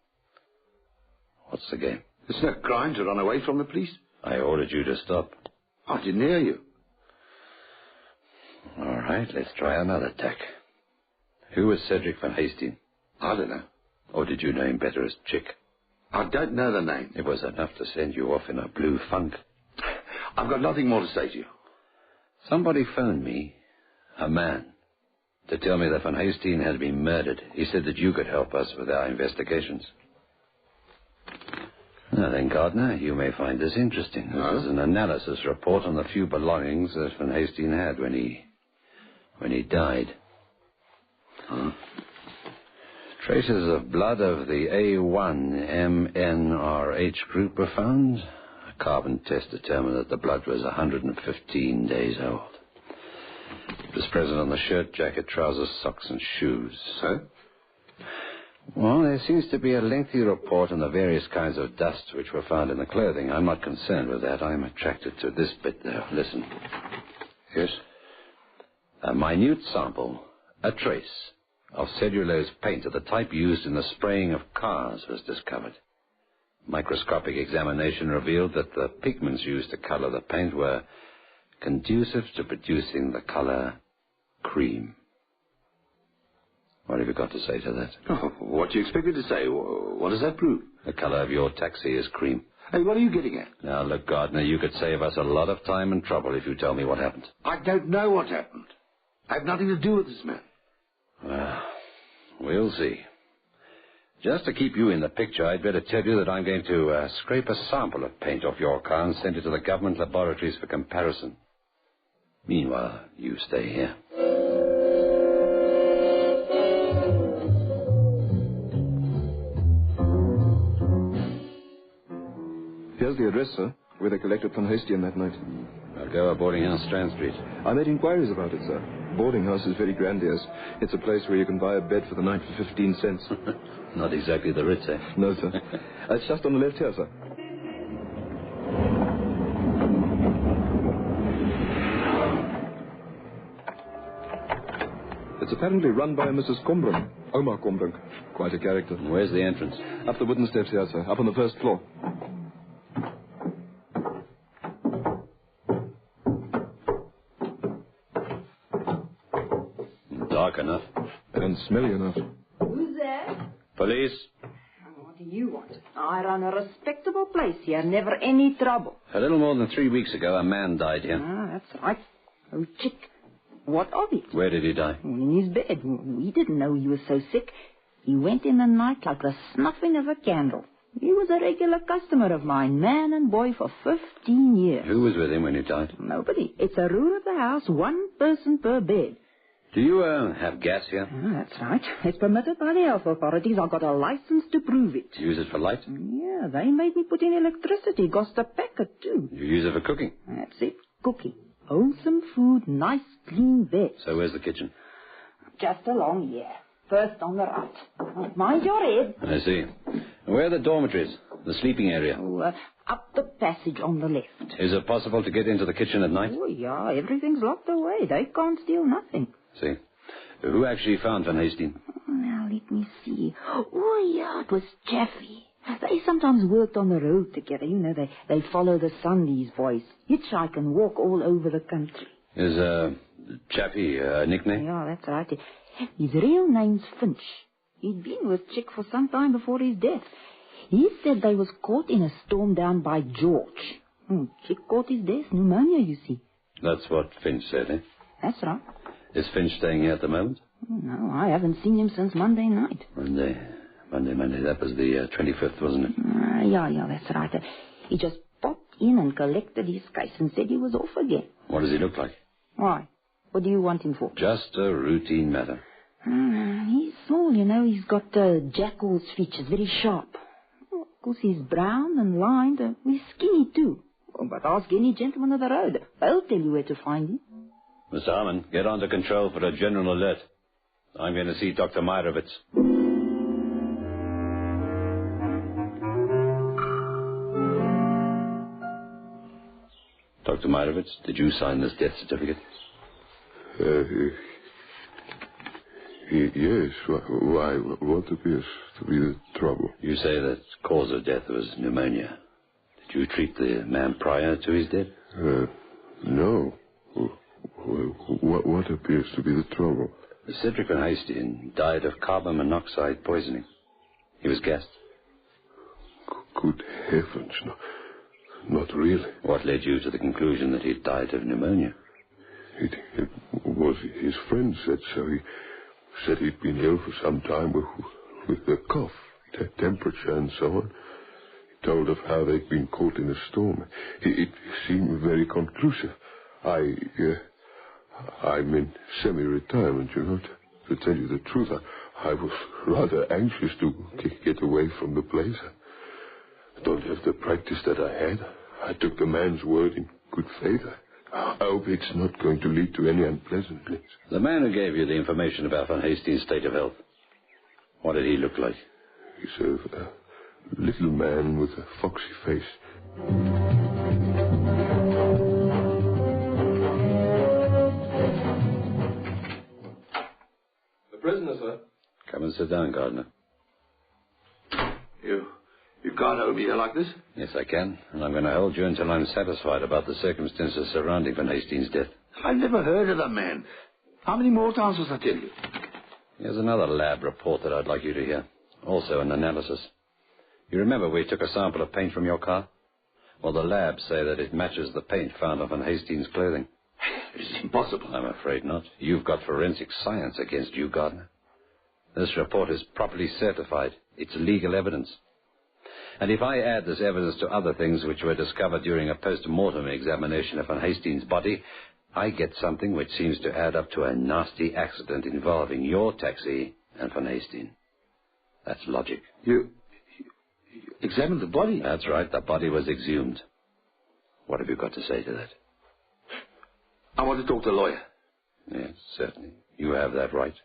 D: What's the game?
K: It's no crime to run away from the police.
D: I ordered you to stop.
K: I didn't hear you.
D: All right, let's try another tack. Who was Cedric Van Hastien?
K: I don't know.
D: Or did you know him better as Chick?
K: I don't know the name.
D: It was enough to send you off in a blue funk.
K: I've got nothing more to say to you.
D: Somebody phoned me, a man, to tell me that Van Hastien had been murdered. He said that you could help us with our investigations. Now then, Gardner, you may find this interesting. This is an analysis report on the few belongings that Van Hastien had when he died. Traces of blood of the A1-MNRH group were found. A carbon test determined that the blood was 115 days old. It was present on the shirt, jacket, trousers, socks, and shoes.
K: So?
D: Well, there seems to be a lengthy report on the various kinds of dust which were found in the clothing. I'm not concerned with that. I'm attracted to this bit, though. Listen.
K: Yes?
D: A minute sample, a trace, of cellulose paint of the type used in the spraying of cars was discovered. Microscopic examination revealed that the pigments used to color the paint were conducive to producing the color cream. What have you got to say to that?
K: Oh, what do you expect me to say? What does that prove?
D: The color of your taxi is cream.
E: Hey, what are you getting at?
D: Now, look, Gardner, you could save us a lot of time and trouble if you tell me what happened.
E: I don't know what happened. I have nothing to do with this man.
D: Well, we'll see. Just to keep you in the picture, I'd better tell you that I'm going to scrape a sample of paint off your car and send it to the government laboratories for comparison. Meanwhile, you stay here.
Q: Here's the address, sir, where they collected Van Hastian that night.
D: Algoa Boarding House, Strand Street.
Q: I made inquiries about it, sir. Boarding house is very grandiose. It's a place where you can buy a bed for the night for 15 cents.
D: Not exactly the Ritz, eh?
Q: No, sir. It's just on the left here, sir. It's apparently run by a Mrs. Combrink, Oma Combrink. Quite a character.
D: Where's the entrance?
Q: Up the wooden steps here, sir. Up on the first floor.
D: Dark enough.
Q: And smelly enough.
S: Who's there?
D: Police?
S: What do you want? I run a respectable place here. Never any trouble.
D: A little more than 3 weeks ago, a man died here.
S: That's right. Oh, chick. What of it?
D: Where did he die?
S: In his bed. We didn't know he was so sick. He went in the night like the snuffing of a candle. He was a regular customer of mine, man and boy, for 15 years.
D: Who was with him when he died?
S: Nobody. It's a rule of the house, one person per bed.
D: Do you have gas here?
S: That's right. It's permitted by the health authorities. I've got a license to prove it.
D: Use it for light?
S: Yeah, they made me put in electricity. Cost a packet, too.
D: You use it for cooking?
S: That's it. Cooking. Wholesome food, nice, clean bed.
D: So where's the kitchen?
S: Just along here. First on the right. Mind your head.
D: I see. And where are the dormitories? The sleeping area?
S: Up the passage on the left.
D: Is it possible to get into the kitchen at night?
S: Oh, yeah. Everything's locked away. They can't steal nothing.
D: See. Who actually found Van Hastian?
S: Now, let me see. Oh, yeah, it was Chaffee. They sometimes worked on the road together. You know, they follow the sun, these boys. Hitchhike and walk all over the country.
D: Is Chappie a nickname?
S: Yeah, that's right. His real name's Finch. He'd been with Chick for some time before his death. He said they was caught in a storm down by George. Chick caught his death, pneumonia, you see.
D: That's what Finch said, eh?
S: That's right.
D: Is Finch staying here at the moment?
S: No, I haven't seen him since Monday night.
D: Monday. That was the 25th, wasn't it?
S: Yeah, that's right. He just popped in and collected his case and said he was off again.
D: What does he look like?
S: Why? What do you want him for?
D: Just a routine matter.
S: He's small, you know. He's got jackal's features, very sharp. Of course, he's brown and lined. He's skinny, too. But ask any gentleman of the road. They'll tell you where to find him.
D: Mr. Harmon, get on to control for a general alert. I'm going to see Dr. Meyerowitz. Dr. Meyerowitz, did you sign this death certificate?
C: Yes. Why? What appears to be the trouble?
D: You say that cause of death was pneumonia. Did you treat the man prior to his death?
C: No. What appears to be the trouble?
D: Cedric Van Hastian died of carbon monoxide poisoning. He was gassed.
C: Good heavens, no. Not really.
D: What led you to the conclusion that he died of pneumonia?
C: It was his friend said so. He said he'd been ill for some time with a cough, temperature and so on. He told of how they'd been caught in a storm. It seemed very conclusive. I'm in semi-retirement, you know. To tell you the truth, I was rather anxious to get away from the place. I don't have the practice that I had. I took the man's word in good faith. I hope it's not going to lead to any unpleasantness.
D: The man who gave you the information about Van Hastian's state of health, what did he look like?
C: He's a little man with a foxy face.
Q: The prisoner, sir.
D: Come and sit down, Gardner.
E: You can't hold me here like this?
D: Yes, I can. And I'm going to hold you until I'm satisfied about the circumstances surrounding Van Hastian's death.
E: I've never heard of the man. How many more times must I tell you?
D: Here's another lab report that I'd like you to hear. Also an analysis. You remember we took a sample of paint from your car? Well, the labs say that it matches the paint found on Van Hastings' clothing.
K: It's impossible.
D: I'm afraid not. You've got forensic science against you, Gardner. This report is properly certified. It's legal evidence. And if I add this evidence to other things which were discovered during a post-mortem examination of Van Hastings' body, I get something which seems to add up to a nasty accident involving your taxi and Van Hastings. That's logic.
K: You examined the body?
D: That's right. The body was exhumed. What have you got to say to that?
K: I want to talk to a lawyer.
D: Yes, certainly. You have that right.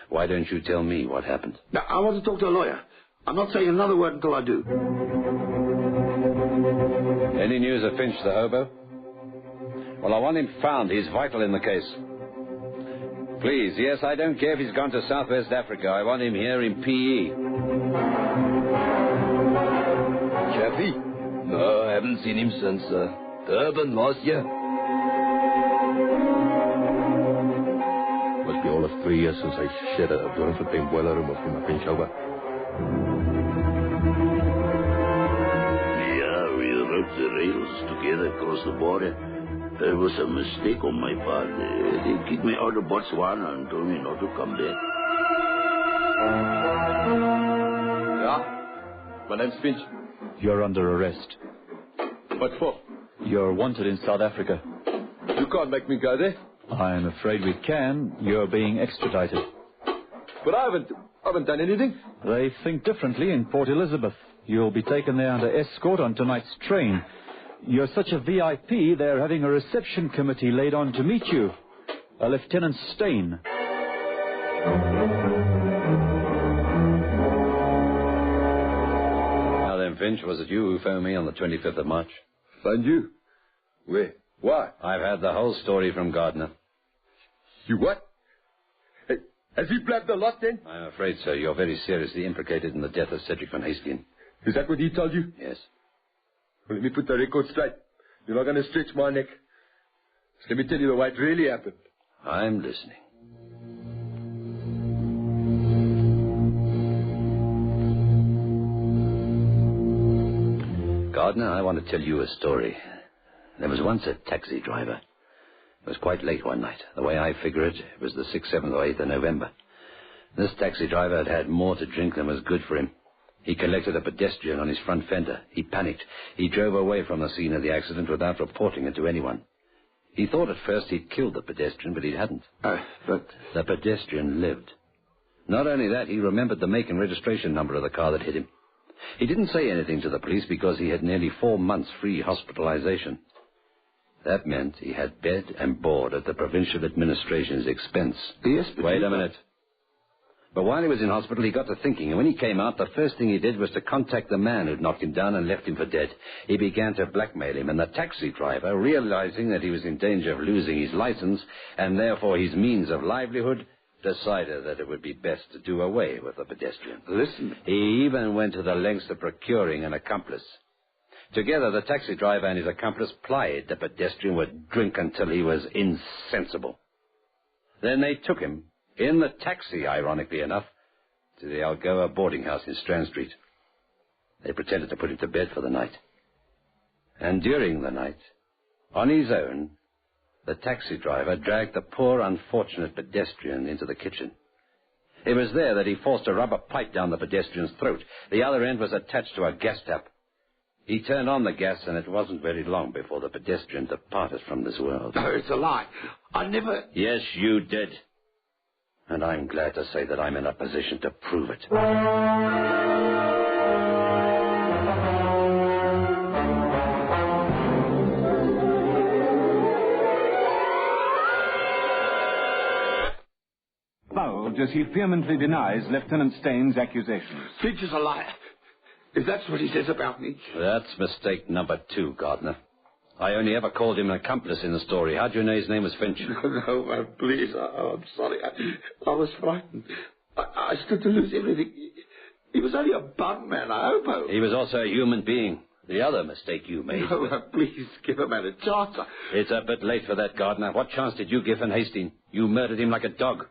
D: Why don't you tell me what happened?
K: Now, I want to talk to a lawyer. I'm not saying another word until I do.
D: Any news of Finch, the hobo? Well, I want him found. He's vital in the case. Please, yes, I don't care if he's gone to Southwest Africa. I want him here in P.E.
J: Chappie? No, I haven't seen him since Durban last year. Must be all of 3 years since I shared a Doornfontein boiler room with him, Finch over.
G: Yeah, we wrote the rails together across the border. There was a mistake on my part. They kicked me out of Botswana and told me not to come back.
J: Yeah? My name's Finch.
R: You're under arrest.
J: What for?
R: You're wanted in South Africa.
J: You can't make me go there.
R: I'm afraid we can. You're being extradited.
J: But I haven't done anything.
R: They think differently in Port Elizabeth. You'll be taken there under escort on tonight's train. You're such a VIP, they're having a reception committee laid on to meet you. A Lieutenant Stain.
D: Now then, Finch, was it you who phoned me on the 25th of March?
J: Phoned you? Where? Why?
D: I've had the whole story from Gardner.
J: You what? Hey, has he blabbed a lot then?
D: I'm afraid so. You're very seriously implicated in the death of Cedric Van Hastings.
J: Is that what he told you?
D: Yes.
J: Well, let me put the record straight. You're not going to stretch my neck. So let me tell you the way it really happened.
D: I'm listening. Gardner, I want to tell you a story. There was once a taxi driver. It was quite late one night. The way I figure it, it was the 6th, 7th, or 8th of November. This taxi driver had had more to drink than was good for him. He collected a pedestrian on his front fender. He panicked. He drove away from the scene of the accident without reporting it to anyone. He thought at first he'd killed the pedestrian, but he hadn't.
K: But
D: the pedestrian lived. Not only that, he remembered the make and registration number of the car that hit him. He didn't say anything to the police because he had nearly 4 months free hospitalization. That meant he had bed and board at the provincial administration's expense.
K: Yes, but
D: wait a minute. But while he was in hospital, he got to thinking, and when he came out, the first thing he did was to contact the man who'd knocked him down and left him for dead. He began to blackmail him, and the taxi driver, realizing that he was in danger of losing his license, and therefore his means of livelihood, decided that it would be best to do away with the pedestrian.
K: Listen.
D: He even went to the lengths of procuring an accomplice. Together, the taxi driver and his accomplice plied the pedestrian with drink until he was insensible. Then they took him, in the taxi, ironically enough, to the Algoa boarding house in Strand Street. They pretended to put him to bed for the night. And during the night, on his own, the taxi driver dragged the poor, unfortunate pedestrian into the kitchen. It was there that he forced a rubber pipe down the pedestrian's throat. The other end was attached to a gas tap. He turned on the gas, and it wasn't very long before the pedestrian departed from this world.
K: No, it's a lie. I never...
D: Yes, you did. And I'm glad to say that I'm in a position to prove it.
B: Bulge as he vehemently denies Lieutenant Stain's accusations.
K: Finch is a liar. If that's what he says about me...
D: That's mistake number 2, Gardner. I only ever called him an accomplice in the story. How'd you know his name was Finch?
K: No, man, please. I'm sorry. I was frightened. I stood to lose everything. He was only a bum, man. I hope.
D: He was also a human being. The other mistake you made...
K: No, please, give him a chance.
D: It's a bit late for that, Gardner. What chance did you give Van Hastings? You murdered him like a dog.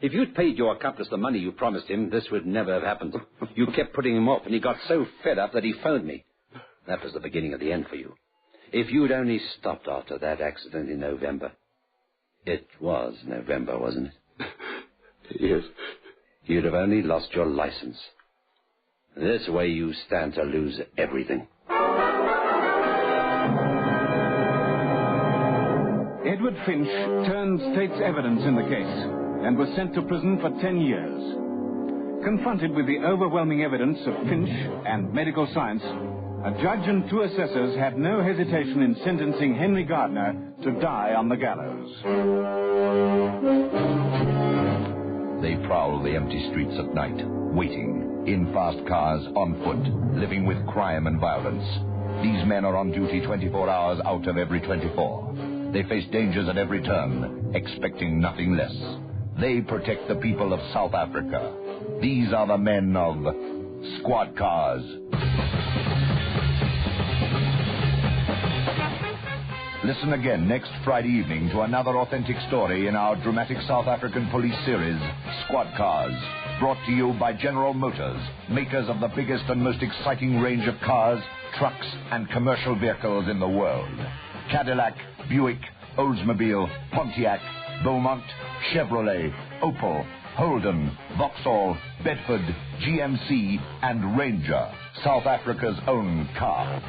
D: If you'd paid your accomplice the money you promised him, this would never have happened. You kept putting him off, and he got so fed up that he phoned me. That was the beginning of the end for you. If you'd only stopped after that accident in November. It was November, wasn't it?
J: Yes.
D: You'd have only lost your license. This way you stand to lose everything.
B: Edward Finch turned state's evidence in the case and was sent to prison for 10 years. Confronted with the overwhelming evidence of Finch and medical science, a judge and 2 assessors had no hesitation in sentencing Henry Gardner to die on the gallows.
A: They prowl the empty streets at night, waiting, in fast cars, on foot, living with crime and violence. These men are on duty 24 hours out of every 24. They face dangers at every turn, expecting nothing less. They protect the people of South Africa. These are the men of Squad Cars. Listen again next Friday evening to another authentic story in our dramatic South African police series, Squad Cars. Brought to you by General Motors, makers of the biggest and most exciting range of cars, trucks, and commercial vehicles in the world. Cadillac, Buick, Oldsmobile, Pontiac, Beaumont, Chevrolet, Opel, Holden, Vauxhall, Bedford, GMC, and Ranger, South Africa's own car.